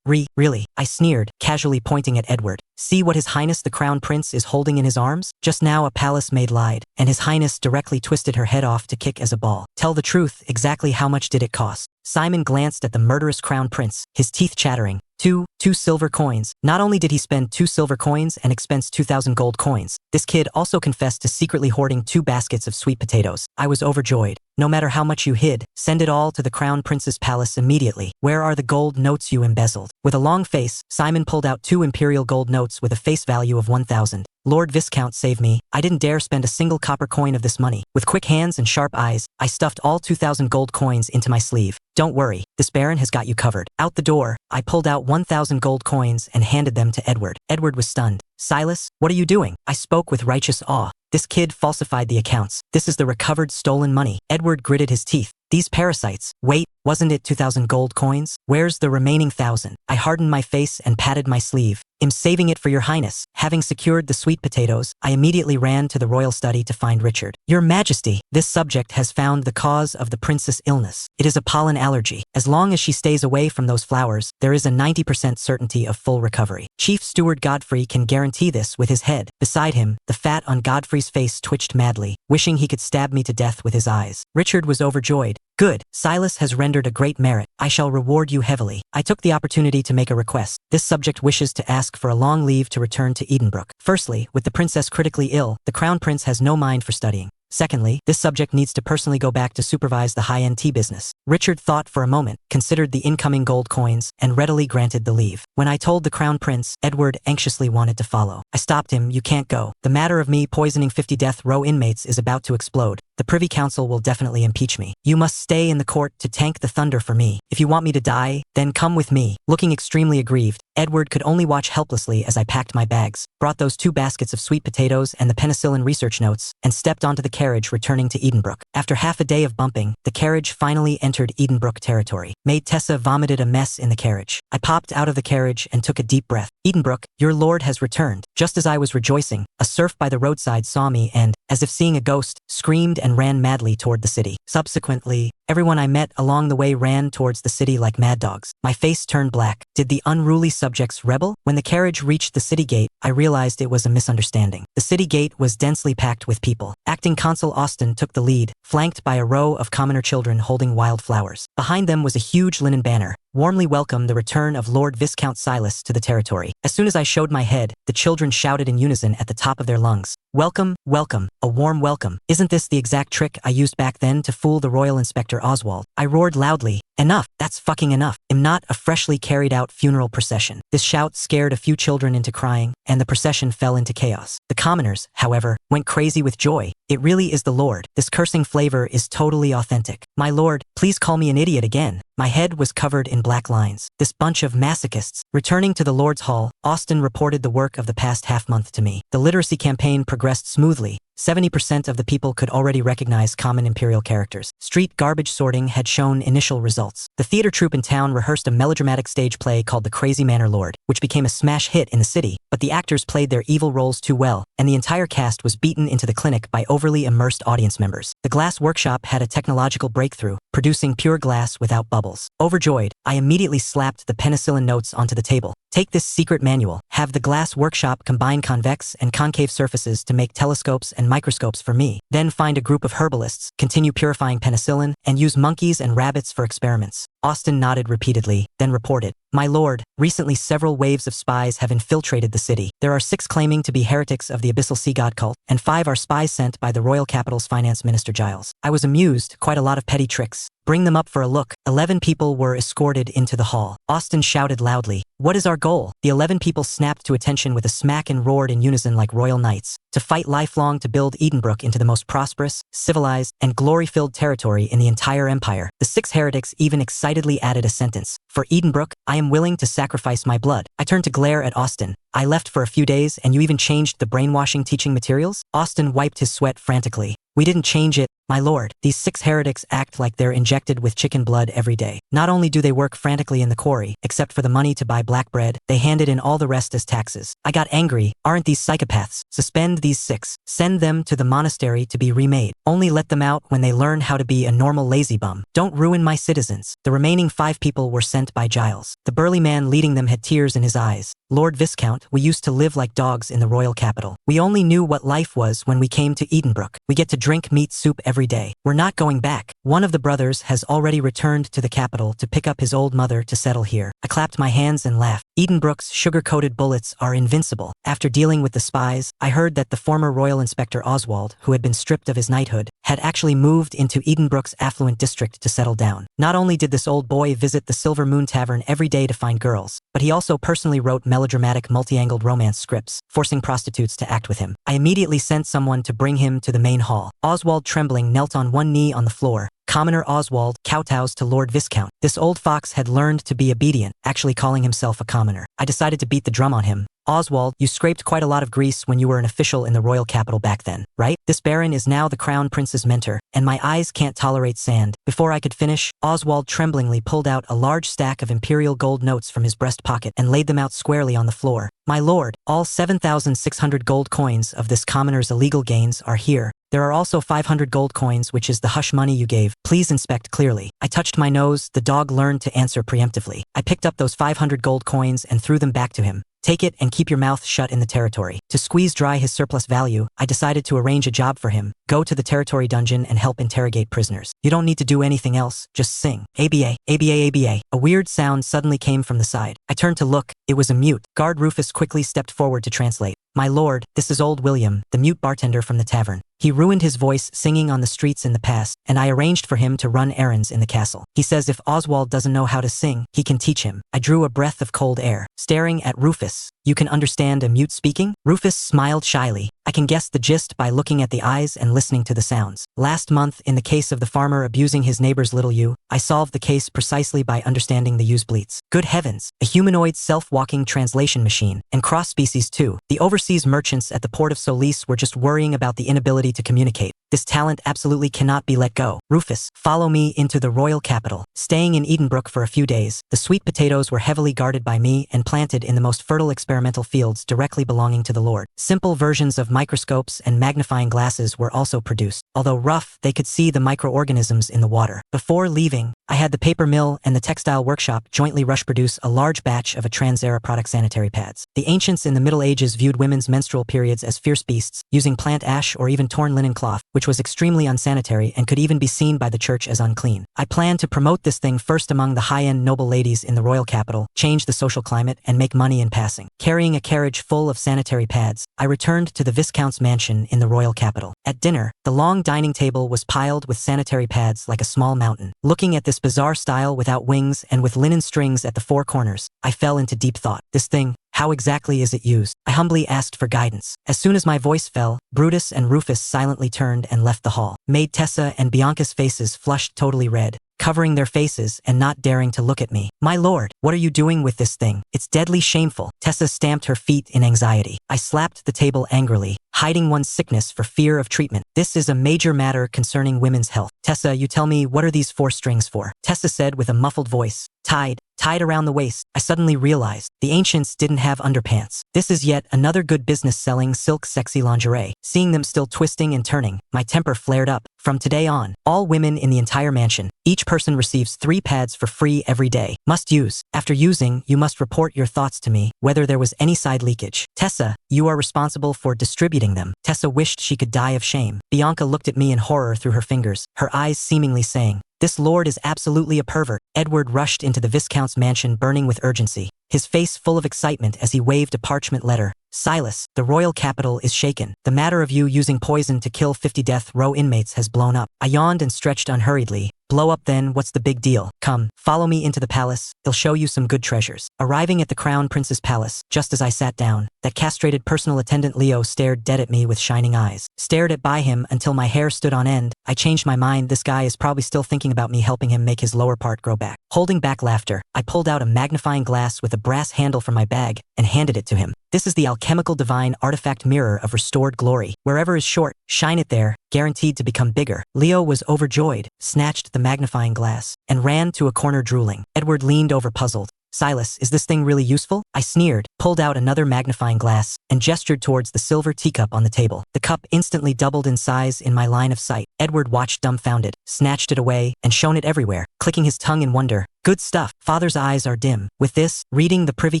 Really? I sneered, casually pointing at Edward. "See what His Highness the Crown Prince is holding in his arms? Just now a palace maid lied, and His Highness directly twisted her head off to kick as a ball. Tell the truth, exactly how much did it cost?" Simon glanced at the murderous Crown Prince, his teeth chattering. Two silver coins. Not only did he spend 2 silver coins and expense 2,000 gold coins, this kid also confessed to secretly hoarding 2 baskets of sweet potatoes. I was overjoyed. "No matter how much you hid, send it all to the Crown Prince's palace immediately. Where are the gold notes you embezzled?" With a long face, Simon pulled out 2 imperial gold notes with a face value of 1,000. "Lord Viscount, save me. I didn't dare spend a single copper coin of this money." With quick hands and sharp eyes, I stuffed all 2,000 gold coins into my sleeve. "Don't worry, this baron has got you covered." Out the door, I pulled out 1,000 gold coins and handed them to Edward. Edward was stunned. "Silas, what are you doing?" I spoke with righteous awe. "This kid falsified the accounts. This is the recovered stolen money." Edward gritted his teeth. "These parasites. Wait, wasn't it 2,000 gold coins? Where's the remaining 1,000? I hardened my face and patted my sleeve. "I'm saving it for your highness." Having secured the sweet potatoes, I immediately ran to the royal study to find Richard. "Your Majesty, this subject has found the cause of the princess' illness. It is a pollen allergy. As long as she stays away from those flowers, there is a 90% certainty of full recovery. Chief Steward Godfrey can guarantee this with his head." Beside him, the fat on Godfrey's face twitched madly, wishing he could stab me to death with his eyes. Richard was overjoyed. "Good. Silas has rendered a great merit. I shall reward you heavily." I took the opportunity to make a request. This subject wishes to ask for a long leave to return to Edenbrook. Firstly, with the princess critically ill, the crown prince has no mind for studying. Secondly, this subject needs to personally go back to supervise the high-end tea business. Richard thought for a moment, considered the incoming gold coins, and readily granted the leave. When I told the crown prince, Edward anxiously wanted to follow. I stopped him. "You can't go. The matter of me poisoning 50 death row inmates is about to explode. The Privy Council will definitely impeach me. You must stay in the court to tank the thunder for me. If you want me to die, then come with me." Looking extremely aggrieved, Edward could only watch helplessly as I packed my bags, brought those 2 baskets of sweet potatoes and the penicillin research notes, and stepped onto the carriage returning to Edenbrook. After half a day of bumping, the carriage finally entered Edenbrook territory. Maid Tessa vomited a mess in the carriage. I popped out of the carriage and took a deep breath. "Edenbrook, your lord has returned." Just as I was rejoicing, a serf by the roadside saw me and, as if seeing a ghost, screamed and ran madly toward the city. Subsequently, everyone I met along the way ran towards the city like mad dogs. My face turned black. Did the unruly subjects rebel? When the carriage reached the city gate, I realized it was a misunderstanding. The city gate was densely packed with people. Acting Consul Austin took the lead, flanked by a row of commoner children holding wildflowers. Behind them was a huge linen banner, "Warmly welcome the return of Lord Viscount Silas to the territory." As soon as I showed my head, the children shouted in unison at the top of their lungs, "Welcome, welcome, a warm welcome." Isn't this the exact trick I used back then to fool the Royal Inspector Oswald? I roared loudly, "Enough, that's fucking enough. I'm not a freshly carried out funeral procession." This shout scared a few children into crying, and the procession fell into chaos. The commoners, however, went crazy with joy. "It really is the Lord. This cursing flavor is totally authentic. My lord, please call me an idiot again." My head was covered in black lines. This bunch of masochists. Returning to the Lord's Hall, Austin reported the work of the past half-month to me. The literacy campaign progressed smoothly. 70% of the people could already recognize common imperial characters. Street garbage sorting had shown initial results. The theater troupe in town rehearsed a melodramatic stage play called The Crazy Manor Lord, which became a smash hit in the city, but the actors played their evil roles too well, and the entire cast was beaten into the clinic by overly immersed audience members. The glass workshop had a technological breakthrough, producing pure glass without bubbles. Overjoyed, I immediately slapped the penicillin notes onto the table. "Take this secret manual. Have the glass workshop combine convex and concave surfaces to make telescopes and microscopes for me. Then find a group of herbalists, continue purifying penicillin, and use monkeys and rabbits for experiments." Austin nodded repeatedly, then reported, "My lord, recently several waves of spies have infiltrated the city. There are 6 claiming to be heretics of the Abyssal Sea God cult, and 5 are spies sent by the royal capital's finance minister Giles." I was amused, quite a lot of petty tricks. Bring them up for a look. 11 people were escorted into the hall. Austin shouted loudly, "What is our goal?" The 11 people snapped to attention with a smack and roared in unison like royal knights. To fight lifelong to build Edenbrook into the most prosperous, civilized, and glory-filled territory in the entire empire. The 6 heretics even excitedly added a sentence. "For Edenbrook, I am willing to sacrifice my blood." I turned to glare at Austin. "I left for a few days and you even changed the brainwashing teaching materials?" Austin wiped his sweat frantically. "We didn't change it, my lord. These 6 heretics act like they're injected with chicken blood every day. Not only do they work frantically in the quarry, except for the money to buy black bread, they handed in all the rest as taxes." I got angry. "Aren't these psychopaths? Suspend these 6. Send them to the monastery to be remade. Only let them out when they learn how to be a normal lazy bum. Don't ruin my citizens." The remaining 5 people were sent by Giles. The burly man leading them had tears in his eyes. "Lord Viscount, we used to live like dogs in the royal capital. We only knew what life was when we came to Edenbrook. We get to drink meat soup every day. We're not going back." One of the brothers has already returned to the capital to pick up his old mother to settle here. I clapped my hands and laughed. Edenbrook's sugar-coated bullets are invincible. After dealing with the spies, I heard that the former royal inspector Oswald, who had been stripped of his knighthood, had actually moved into Edenbrook's affluent district to settle down. Not only did this old boy visit the Silver Moon Tavern every day to find girls, but he also personally wrote melodramatic multi-angled romance scripts, forcing prostitutes to act with him. I immediately sent someone to bring him to the main hall. Oswald, trembling, knelt on one knee on the floor. Commoner Oswald kowtows to Lord Viscount. This old fox had learned to be obedient, actually calling himself a commoner. I decided to beat the drum on him. "Oswald, you scraped quite a lot of grease when you were an official in the royal capital back then, right? This baron is now the crown prince's mentor, and my eyes can't tolerate sand." Before I could finish, Oswald tremblingly pulled out a large stack of imperial gold notes from his breast pocket and laid them out squarely on the floor. "My lord, all 7,600 gold coins of this commoner's illegal gains are here. There are also 500 gold coins, which is the hush money you gave. Please inspect clearly." I touched my nose. The dog learned to answer preemptively. I picked up those 500 gold coins and threw them back to him. "Take it and keep your mouth shut in the territory." To squeeze dry his surplus value, I decided to arrange a job for him. Go to the territory dungeon and help interrogate prisoners. You don't need to do anything else, just sing. ABA, ABA, ABA. A weird sound suddenly came from the side. I turned to look. It was a mute. Guard Rufus quickly stepped forward to translate. "My lord, this is old William, the mute bartender from the tavern. He ruined his voice singing on the streets in the past, and I arranged for him to run errands in the castle. He says if Oswald doesn't know how to sing, he can teach him." I drew a breath of cold air, staring at Rufus. "You can understand a mute speaking?" Rufus smiled shyly. "I can guess the gist by looking at the eyes and listening to the sounds. Last month, in the case of the farmer abusing his neighbor's little ewe, I solved the case precisely by understanding the ewe's bleats." Good heavens, a humanoid self-walking translation machine, and cross-species too. The overseas merchants at the port of Solis were just worrying about the inability to communicate. This talent absolutely cannot be let go. "Rufus, follow me into the royal capital." Staying in Edenbrook for a few days, the sweet potatoes were heavily guarded by me and planted in the most fertile experimental fields directly belonging to the Lord. Simple versions of microscopes and magnifying glasses were also produced. Although rough, they could see the microorganisms in the water. Before leaving, I had the paper mill and the textile workshop jointly rush produce a large batch of a Trans-era product sanitary pads. The ancients in the Middle Ages viewed women's menstrual periods as fierce beasts, using plant ash or even torn linen cloth, which was extremely unsanitary and could even be seen by the church as unclean. I planned to promote this thing first among the high-end noble ladies in the royal capital, change the social climate, and make money in passing. Carrying a carriage full of sanitary pads, I returned to the Viscount's mansion in the royal capital. At dinner, the long dining table was piled with sanitary pads like a small mountain. Looking at this bizarre style without wings and with linen strings at the 4 corners, I fell into deep thought. This thing, how exactly is it used? I humbly asked for guidance. As soon as my voice fell, Brutus and Rufus silently turned and left the hall. Maid Tessa and Bianca's faces flushed totally red, covering their faces and not daring to look at me. "My lord, what are you doing with this thing? It's deadly shameful." Tessa stamped her feet in anxiety. I slapped the table angrily, hiding one's sickness for fear of treatment. "This is a major matter concerning women's health. Tessa, you tell me, what are these 4 strings for?" Tessa said with a muffled voice. Tied around the waist." I suddenly realized the ancients didn't have underpants. This is yet another good business selling silk sexy lingerie. Seeing them still twisting and turning, my temper flared up. From today on, all women in the entire mansion, each person receives 3 pads for free every day. Must use. After using, you must report your thoughts to me, whether there was any side leakage. Tessa, you are responsible for distributing them. Tessa wished she could die of shame. Bianca looked at me in horror through her fingers, her eyes seemingly saying, "This lord is absolutely a pervert." Edward rushed into the Viscount's mansion burning with urgency, his face full of excitement as he waved a parchment letter. "Silas, the royal capital is shaken. The matter of you using poison to kill 50 death row inmates has blown up." I yawned and stretched unhurriedly. Blow up then, what's the big deal? Come, follow me into the palace, he'll show you some good treasures. Arriving at the crown prince's palace, just as I sat down, that castrated personal attendant Leo stared dead at me with shining eyes. Stared at by him until my hair stood on end. I changed my mind, this guy is probably still thinking about me helping him make his lower part grow back. Holding back laughter, I pulled out a magnifying glass with a brass handle from my bag and handed it to him. This is the alchemical divine artifact mirror of restored glory. Wherever is short, shine it there, guaranteed to become bigger. Leo was overjoyed, snatched the magnifying glass, and ran to a corner drooling. Edward leaned over puzzled. Silas, is this thing really useful? I sneered, pulled out another magnifying glass, and gestured towards the silver teacup on the table. The cup instantly doubled in size in my line of sight. Edward watched dumbfounded, snatched it away, and shone it everywhere, clicking his tongue in wonder. Good stuff. Father's eyes are dim. With this, reading the Privy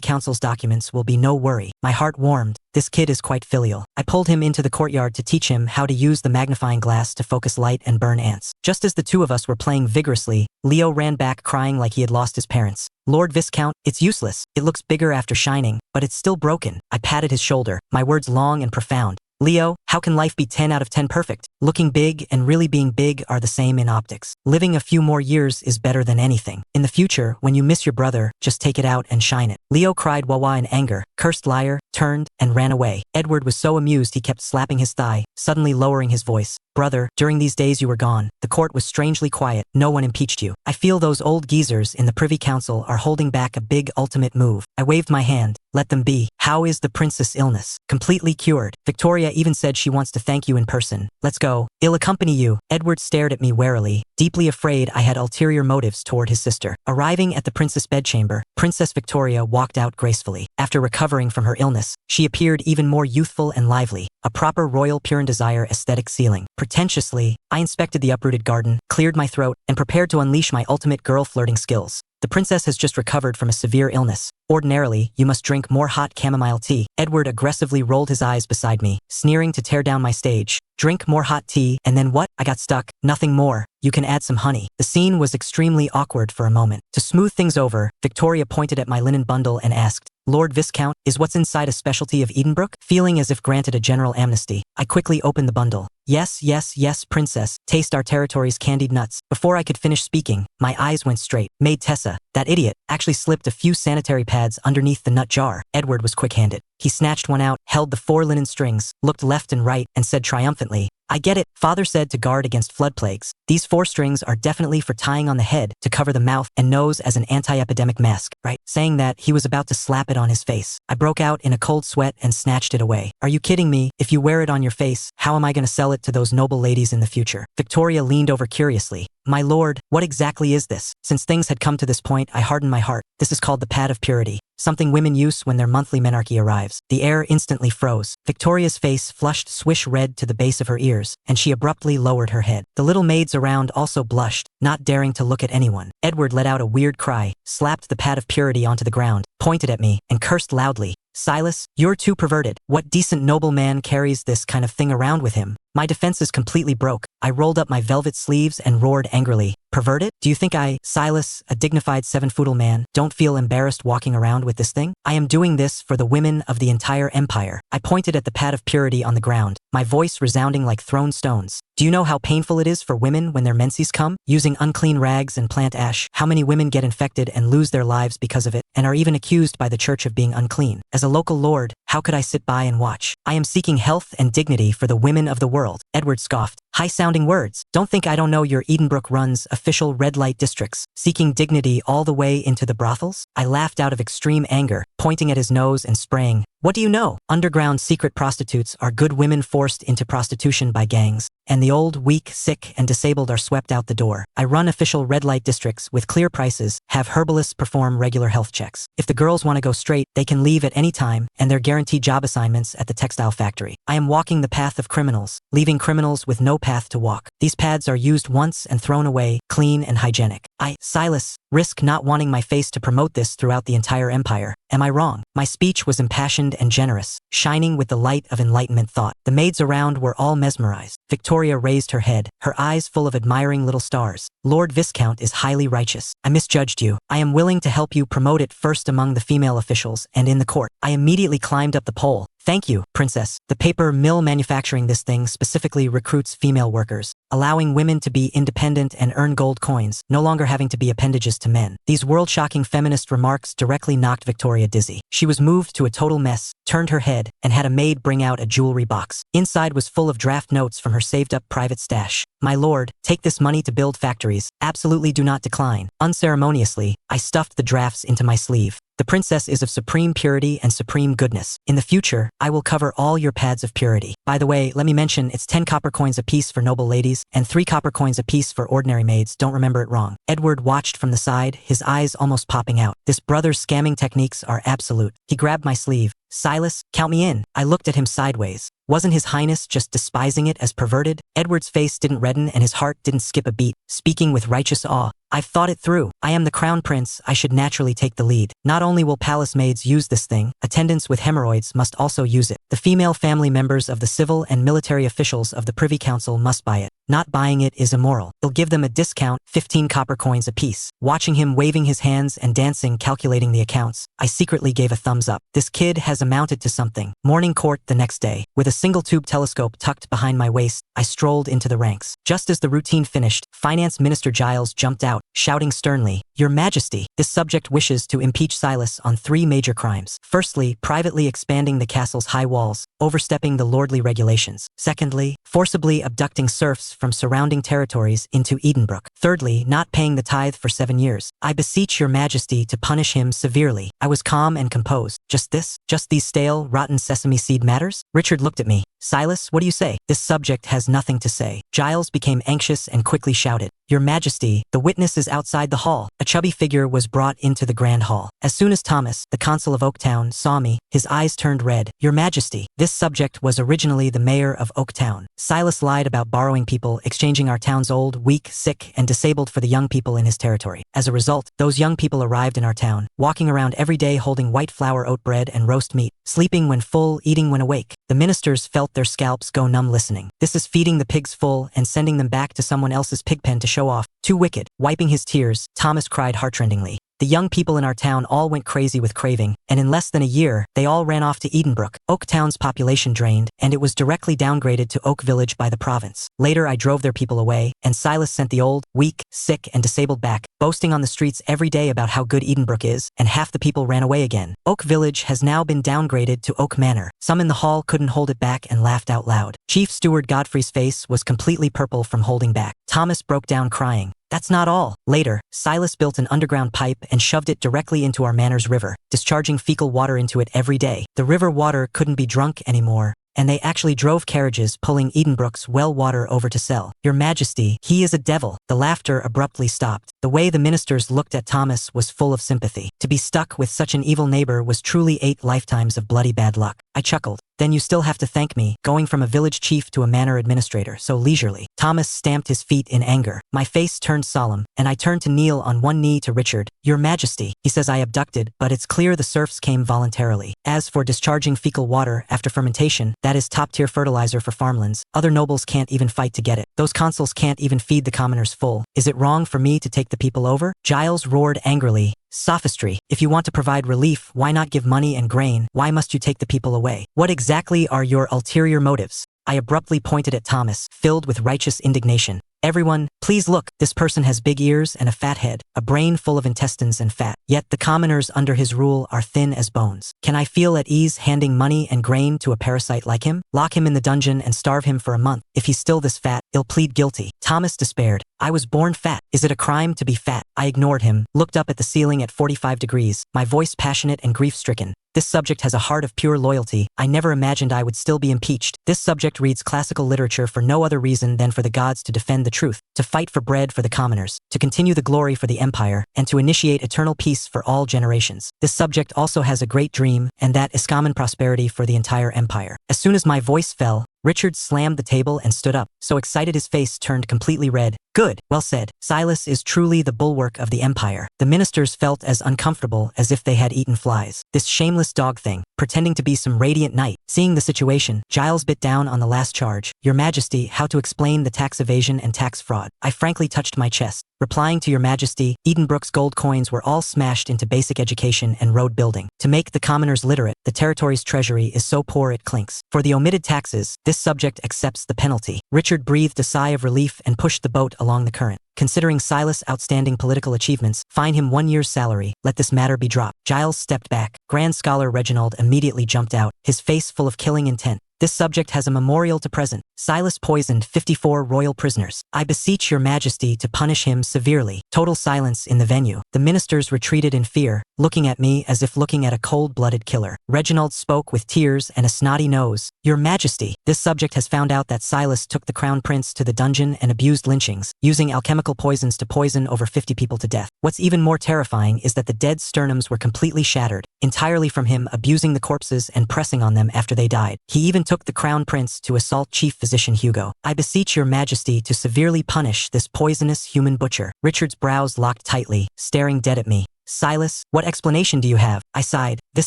Council's documents will be no worry. My heart warmed. This kid is quite filial. I pulled him into the courtyard to teach him how to use the magnifying glass to focus light and burn ants. Just as the two of us were playing vigorously, Leo ran back crying like he had lost his parents. Lord Viscount, it's useless. It looks bigger after shining, but it's still broken. I patted his shoulder, my words long and profound. Leo, how can life be 10 out of 10 perfect? Looking big and really being big are the same in optics. Living a few more years is better than anything. In the future, when you miss your brother, just take it out and shine it. Leo cried Wawa in anger, cursed liar, turned, and ran away. Edward was so amused he kept slapping his thigh, suddenly lowering his voice. Brother, during these days you were gone. The court was strangely quiet. No one impeached you. I feel those old geezers in the Privy Council are holding back a big ultimate move. I waved my hand. Let them be. How is the princess' illness? Completely cured. Victoria even said she wants to thank you in person. Let's go. I'll accompany you. Edward stared at me warily, deeply afraid I had ulterior motives toward his sister. Arriving at the princess' bedchamber, Princess Victoria walked out gracefully. After recovering from her illness, she appeared even more youthful and lively. A proper royal pure and desire aesthetic ceiling. Pretentiously, I inspected the uprooted garden, cleared my throat, and prepared to unleash my ultimate girl flirting skills. The princess has just recovered from a severe illness. Ordinarily, you must drink more hot chamomile tea. Edward aggressively rolled his eyes beside me, sneering to tear down my stage. Drink more hot tea, and then what? I got stuck. Nothing more. You can add some honey. The scene was extremely awkward for a moment. To smooth things over, Victoria pointed at my linen bundle and asked, Lord Viscount, is what's inside a specialty of Edenbrook? Feeling as if granted a general amnesty, I quickly opened the bundle. Yes, yes, yes, princess, taste our territory's candied nuts. Before I could finish speaking, my eyes went straight. Maid Tessa, that idiot, actually slipped a few sanitary pads underneath the nut jar. Edward was quick-handed. He snatched one out, held the 4 linen strings, looked left and right, and said triumphantly, I get it. Father said to guard against flood plagues. These 4 strings are definitely for tying on the head to cover the mouth and nose as an anti-epidemic mask, right? Saying that, he was about to slap it on his face. I broke out in a cold sweat and snatched it away. Are you kidding me? If you wear it on your face, how am I going to sell it to those noble ladies in the future? Victoria leaned over curiously. My lord, what exactly is this? Since things had come to this point, I hardened my heart. This is called the pad of purity. Something women use when their monthly menarche arrives. The air instantly froze. Victoria's face flushed swish red to the base of her ears, and she abruptly lowered her head. The little maids around also blushed, not daring to look at anyone. Edward let out a weird cry, slapped the pad of purity onto the ground, pointed at me, and cursed loudly. Silas, you're too perverted. What decent noble man carries this kind of thing around with him? My defenses completely broke. I rolled up my velvet sleeves and roared angrily. Perverted? Do you think Silas, a dignified 7-foot man, don't feel embarrassed walking around with this thing? I am doing this for the women of the entire empire. I pointed at the pad of purity on the ground, my voice resounding like thrown stones. Do you know how painful it is for women when their menses come? Using unclean rags and plant ash, how many women get infected and lose their lives because of it, and are even accused by the church of being unclean? As a local lord, how could I sit by and watch? I am seeking health and dignity for the women of the world. Edward scoffed. High-sounding words. Don't think I don't know your Edenbrook runs official red light districts, seeking dignity all the way into the brothels? I laughed out of extreme anger, pointing at his nose and spraying. What do you know? Underground secret prostitutes are good women forced into prostitution by gangs, and the old, weak, sick, and disabled are swept out the door. I run official red light districts with clear prices, have herbalists perform regular health checks. If the girls want to go straight, they can leave at any time, and they're guaranteed job assignments at the textile factory. I am walking the path of criminals, leaving criminals with no path to walk. These pads are used once and thrown away, clean and hygienic. Silas, risk not wanting my face to promote this throughout the entire empire. Am I wrong? My speech was impassioned and generous, shining with the light of enlightenment thought. The maids around were all mesmerized. Victoria raised her head, her eyes full of admiring little stars. Lord Viscount is highly righteous. I misjudged you. I am willing to help you promote it first among the female officials and in the court. I immediately climbed up the pole, Thank you, princess. The paper mill manufacturing this thing specifically recruits female workers, allowing women to be independent and earn gold coins, no longer having to be appendages to men. These world-shocking feminist remarks directly knocked Victoria dizzy. She was moved to a total mess, turned her head, and had a maid bring out a jewelry box. Inside was full of draft notes from her saved-up private stash. My lord, take this money to build factories. Absolutely do not decline. Unceremoniously, I stuffed the drafts into my sleeve. The princess is of supreme purity and supreme goodness. In the future, I will cover all your paths of purity. By the way, let me mention it's 10 copper coins apiece for noble ladies and 3 copper coins apiece for ordinary maids. Don't remember it wrong. Edward watched from the side, his eyes almost popping out. This brother's scamming techniques are absolute. He grabbed my sleeve. Silas, count me in. I looked at him sideways. Wasn't His Highness just despising it as perverted? Edward's face didn't redden and his heart didn't skip a beat, speaking with righteous awe. I've thought it through. I am the crown prince, I should naturally take the lead. Not only will palace maids use this thing, attendants with hemorrhoids must also use it. The female family members of the civil and military officials of the Privy Council must buy it. Not buying it is immoral. It'll give them a discount, 15 copper coins apiece. Watching him waving his hands and dancing calculating the accounts, I secretly gave a thumbs up. This kid has amounted to something. Morning court the next day. With a single tube telescope tucked behind my waist, I strolled into the ranks. Just as the routine finished, Finance Minister Giles jumped out, shouting sternly, "Your Majesty, this subject wishes to impeach Silas on 3 major crimes. Firstly, privately expanding the castle's high walls, overstepping the lordly regulations. Secondly, forcibly abducting serfs from surrounding territories into Edenbrook. Thirdly, not paying the tithe for 7 years. I beseech your Majesty to punish him severely." I was calm and composed. Just this? Just these stale, rotten sesame seed matters? Richard looked at me. Silas, what do you say? This subject has nothing to say. Giles became anxious and quickly shouted, "Your Majesty, the witness is outside the hall." A chubby figure was brought into the grand hall. As soon as Thomas, the consul of Oaktown, saw me, his eyes turned red. "Your Majesty, this subject was originally the mayor of Oaktown. Silas lied about borrowing people, exchanging our town's old, weak, sick, and disabled for the young people in his territory. As a result, those young people arrived in our town, walking around every day holding white flour oat bread and roast meat, sleeping when full, eating when awake. The ministers felt their scalps go numb listening. This is feeding the pigs full and sending them back to someone else's pig pen to show off. Too wicked." Wiping his tears, Thomas cried heartrendingly. The young people in our town all went crazy with craving, and in less than a year, they all ran off to Edenbrook. Oaktown's population drained, and it was directly downgraded to Oak Village by the province. Later I drove their people away, and Silas sent the old, weak, sick, and disabled back, boasting on the streets every day about how good Edenbrook is, and half the people ran away again. Oak Village has now been downgraded to Oak Manor. Some in the hall couldn't hold it back and laughed out loud. Chief Steward Godfrey's face was completely purple from holding back. Thomas broke down crying. That's not all. Later, Silas built an underground pipe and shoved it directly into our manor's river, discharging fecal water into it every day. The river water couldn't be drunk anymore, and they actually drove carriages pulling Edenbrook's well water over to sell. "Your Majesty, he is a devil." The laughter abruptly stopped. The way the ministers looked at Thomas was full of sympathy. To be stuck with such an evil neighbor was truly 8 lifetimes of bloody bad luck. I chuckled. "Then you still have to thank me, going from a village chief to a manor administrator so leisurely." Thomas stamped his feet in anger. My face turned solemn, and I turned to kneel on one knee to Richard. "Your Majesty, he says I abducted, but it's clear the serfs came voluntarily. As for discharging fecal water after fermentation, that is top-tier fertilizer for farmlands. Other nobles can't even fight to get it. Those consuls can't even feed the commoners full. Is it wrong for me to take the people over?" Giles roared angrily. "Sophistry. If you want to provide relief, why not give money and grain? Why must you take the people away? What exactly are your ulterior motives?" I abruptly pointed at Thomas, filled with righteous indignation. "Everyone, please look. This person has big ears and a fat head, a brain full of intestines and fat. Yet the commoners under his rule are thin as bones. Can I feel at ease handing money and grain to a parasite like him? Lock him in the dungeon and starve him for a month. If he's still this fat, he'll plead guilty." Thomas despaired. "I was born fat. Is it a crime to be fat?" I ignored him, looked up at the ceiling at 45 degrees, my voice passionate and grief-stricken. "This subject has a heart of pure loyalty. I never imagined I would still be impeached. This subject reads classical literature for no other reason than for the gods to defend the truth, to fight for bread for the commoners, to continue the glory for the empire, and to initiate eternal peace for all generations. This subject also has a great dream, and that is common prosperity for the entire empire." As soon as my voice fell, Richard slammed the table and stood up, so excited his face turned completely red. "Good, well said. Silas is truly the bulwark of the empire." The ministers felt as uncomfortable as if they had eaten flies. "This shameless dog thing. pretending to be some radiant knight. Seeing the situation, Giles bit down on the last charge. Your Majesty, how to explain the tax evasion and tax fraud? I frankly touched my chest. Replying to Your Majesty, Edenbrook's gold coins were all smashed into basic education and road building. To make the commoners literate, the territory's treasury is so poor it clinks. For the omitted taxes, this subject accepts the penalty. Richard breathed a sigh of relief and pushed the boat along the current. Considering Silas' outstanding political achievements, fine him 1 year's salary. Let this matter be dropped. Giles stepped back. Grand Scholar Reginald immediately jumped out, his face full of killing intent. This subject has a memorial to present. Silas poisoned 54 royal prisoners. I beseech Your Majesty to punish him severely. Total silence in the venue. The ministers retreated in fear, looking at me as if looking at a cold-blooded killer. Reginald spoke with tears and a snotty nose. Your Majesty, this subject has found out that Silas took the crown prince to the dungeon and abused lynchings, using alchemical poisons to poison over 50 people to death. What's even more terrifying is that the dead sternums were completely shattered, entirely from him abusing the corpses and pressing on them after they died. He even took the crown prince to assault Chief Physician Hugo. I beseech Your Majesty to severely punish this poisonous human butcher. Richard's brows locked tightly, staring dead at me. Silas, what explanation do you have? I sighed. This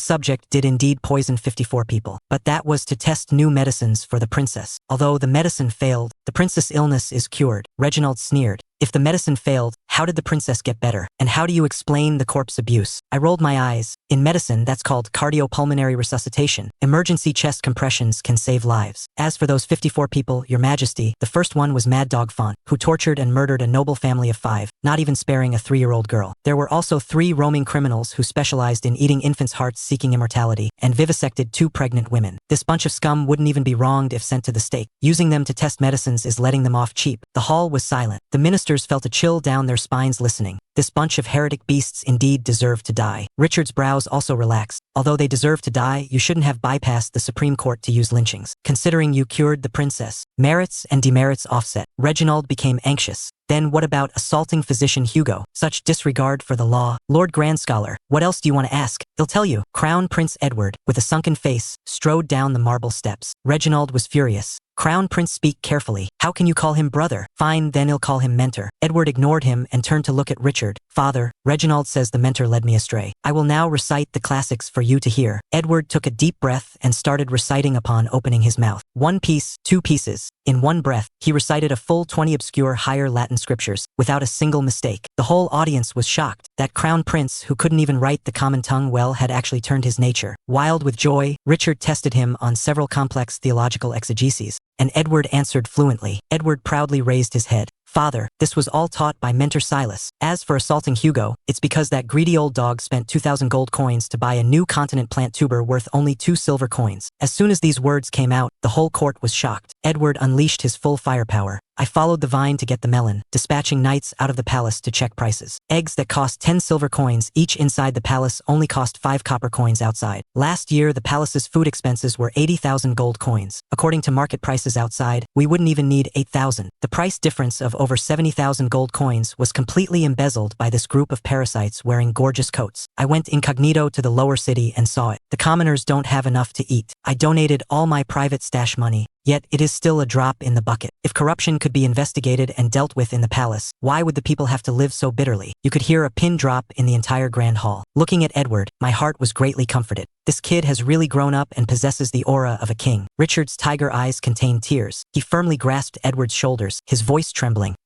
subject did indeed poison 54 people, but that was to test new medicines for the princess. Although the medicine failed, the princess' illness is cured. Reginald sneered. If the medicine failed, how did the princess get better? And how do you explain the corpse abuse? I rolled my eyes. In medicine, that's called cardiopulmonary resuscitation. Emergency chest compressions can save lives. As for those 54 people, Your Majesty, the first one was Mad Dog Font, who tortured and murdered a noble family of 5, not even sparing a 3-year-old girl. There were also 3 roaming criminals who specialized in eating infants' hearts seeking immortality, and vivisected 2 pregnant women. This bunch of scum wouldn't even be wronged if sent to the stake. Using them to test medicines is letting them off cheap. The hall was silent. The ministers felt a chill down their spines listening. This bunch of heretic beasts indeed deserved to die. Richard's brows also relaxed. Although they deserve to die, you shouldn't have bypassed the Supreme Court to use lynchings. Considering you cured the princess, merits and demerits offset. Reginald became anxious. Then what about assaulting Physician Hugo? Such disregard for the law. Lord Grand Scholar, what else do you want to ask? He'll tell you. Crown Prince Edward, with a sunken face, strode down the marble steps. Reginald was furious. Crown Prince, speak carefully. How can you call him brother? Fine, then he'll call him mentor. Edward ignored him and turned to look at Richard. Father, Reginald says the mentor led me astray. I will now recite the classics for you to hear. Edward took a deep breath and started reciting upon opening his mouth. 1 piece, 2 pieces. In one breath, he recited a full 20 obscure higher Latin scriptures, without a single mistake. The whole audience was shocked. That crown prince, who couldn't even write the common tongue well, had actually turned his nature. Wild with joy, Richard tested him on several complex theological exegeses, and Edward answered fluently. Edward proudly raised his head. Father, this was all taught by Mentor Silas. As for assaulting Hugo, it's because that greedy old dog spent 2,000 gold coins to buy a new continent plant tuber worth only 2 silver coins. As soon as these words came out, the whole court was shocked. Edward unleashed his full firepower. I followed the vine to get the melon, dispatching knights out of the palace to check prices. Eggs that cost 10 silver coins each inside the palace only cost 5 copper coins outside. Last year, the palace's food expenses were 80,000 gold coins. According to market prices outside, we wouldn't even need 8,000. The price difference of over 70,000 gold coins was completely embezzled by this group of parasites wearing gorgeous coats. I went incognito to the lower city and saw it. The commoners don't have enough to eat. I donated all my private stash money. Yet, it is still a drop in the bucket. If corruption could be investigated and dealt with in the palace, why would the people have to live so bitterly? You could hear a pin drop in the entire grand hall. Looking at Edward, my heart was greatly comforted. This kid has really grown up and possesses the aura of a king. Richard's tiger eyes contained tears. He firmly grasped Edward's shoulders, his voice trembling.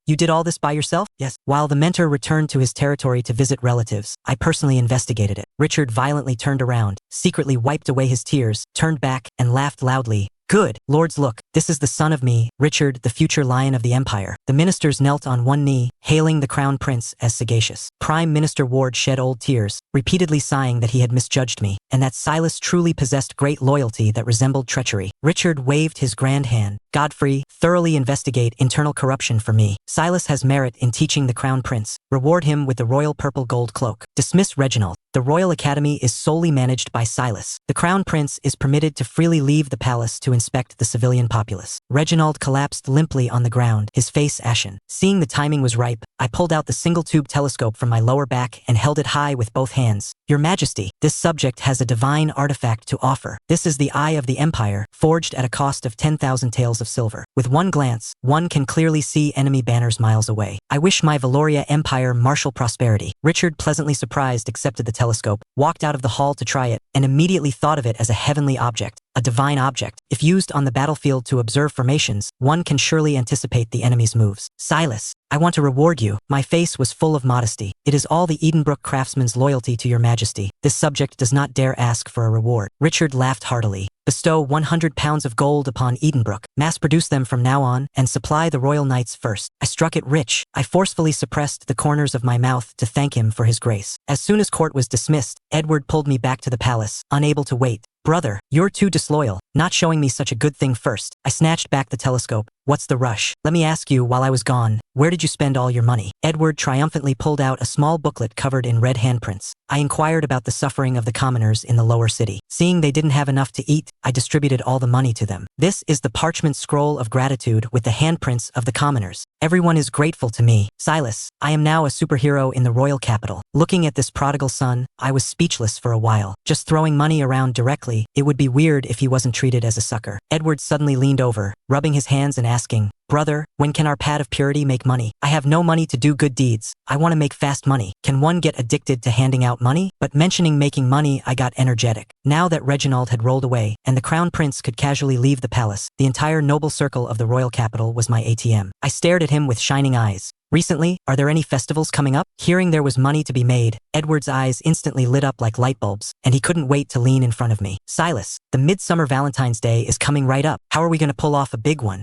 You did all this by yourself? Yes. While the mentor returned to his territory to visit relatives, I personally investigated it. Richard violently turned around, secretly wiped away his tears, turned back, and laughed loudly. Good. Lords, look, this is the son of me, Richard, the future lion of the empire. The ministers knelt on one knee, hailing the crown prince as sagacious. Prime Minister Ward shed old tears, repeatedly sighing that he had misjudged me, and that Silas truly possessed great loyalty that resembled treachery. Richard waved his grand hand. Godfrey, thoroughly investigate internal corruption for me. Silas has merit in teaching the crown prince. Reward him with the royal purple gold cloak. Dismiss Reginald. The Royal Academy is solely managed by Silas. The crown prince is permitted to freely leave the palace to inspect the civilian populace. Reginald collapsed limply on the ground, his face ashen. Seeing the timing was ripe, I pulled out the single-tube telescope from my lower back and held it high with both hands. Your Majesty, this subject has a divine artifact to offer. This is the Eye of the Empire, forged at a cost of 10,000 taels of silver. With one glance, one can clearly see enemy banners miles away. I wish my Valoria Empire martial prosperity. Richard, pleasantly surprised, accepted the telescope, walked out of the hall to try it, and immediately thought of it as a heavenly object, a divine object. If used on the battlefield to observe formations, one can surely anticipate the enemy's moves. Silas, I want to reward you. My face was full of modesty. It is all the Edenbrook craftsman's loyalty to your Majesty. This subject does not dare ask for a reward. Richard laughed heartily. Bestow 100 pounds of gold upon Edenbrook, mass-produce them from now on, and supply the royal knights first. I struck it rich. I forcefully suppressed the corners of my mouth to thank him for his grace. As soon as court was dismissed, Edward pulled me back to the palace, unable to wait. Brother, you're too disloyal, not showing me such a good thing first. I snatched back the telescope. What's the rush? Let me ask you, while I was gone, where did you spend all your money? Edward triumphantly pulled out a small booklet covered in red handprints. I inquired about the suffering of the commoners in the lower city. Seeing they didn't have enough to eat, I distributed all the money to them. This is the parchment scroll of gratitude with the handprints of the commoners. Everyone is grateful to me. Silas, I am now a superhero in the royal capital. Looking at this prodigal son, I was speechless for a while. Just throwing money around directly, it would be weird if he wasn't treated as a sucker. Edward suddenly leaned over, rubbing his hands and asking, Brother, when can our pad of purity make money? I have no money to do good deeds. I want to make fast money. Can one get addicted to handing out money? But mentioning making money, I got energetic. Now that Reginald had rolled away, and the crown prince could casually leave the palace, the entire noble circle of the royal capital was my ATM. I stared at him with shining eyes. Recently, are there any festivals coming up? Hearing there was money to be made, Edward's eyes instantly lit up like light bulbs, and he couldn't wait to lean in front of me. Silas, the Midsummer Valentine's Day is coming right up. How are we going to pull off a big one?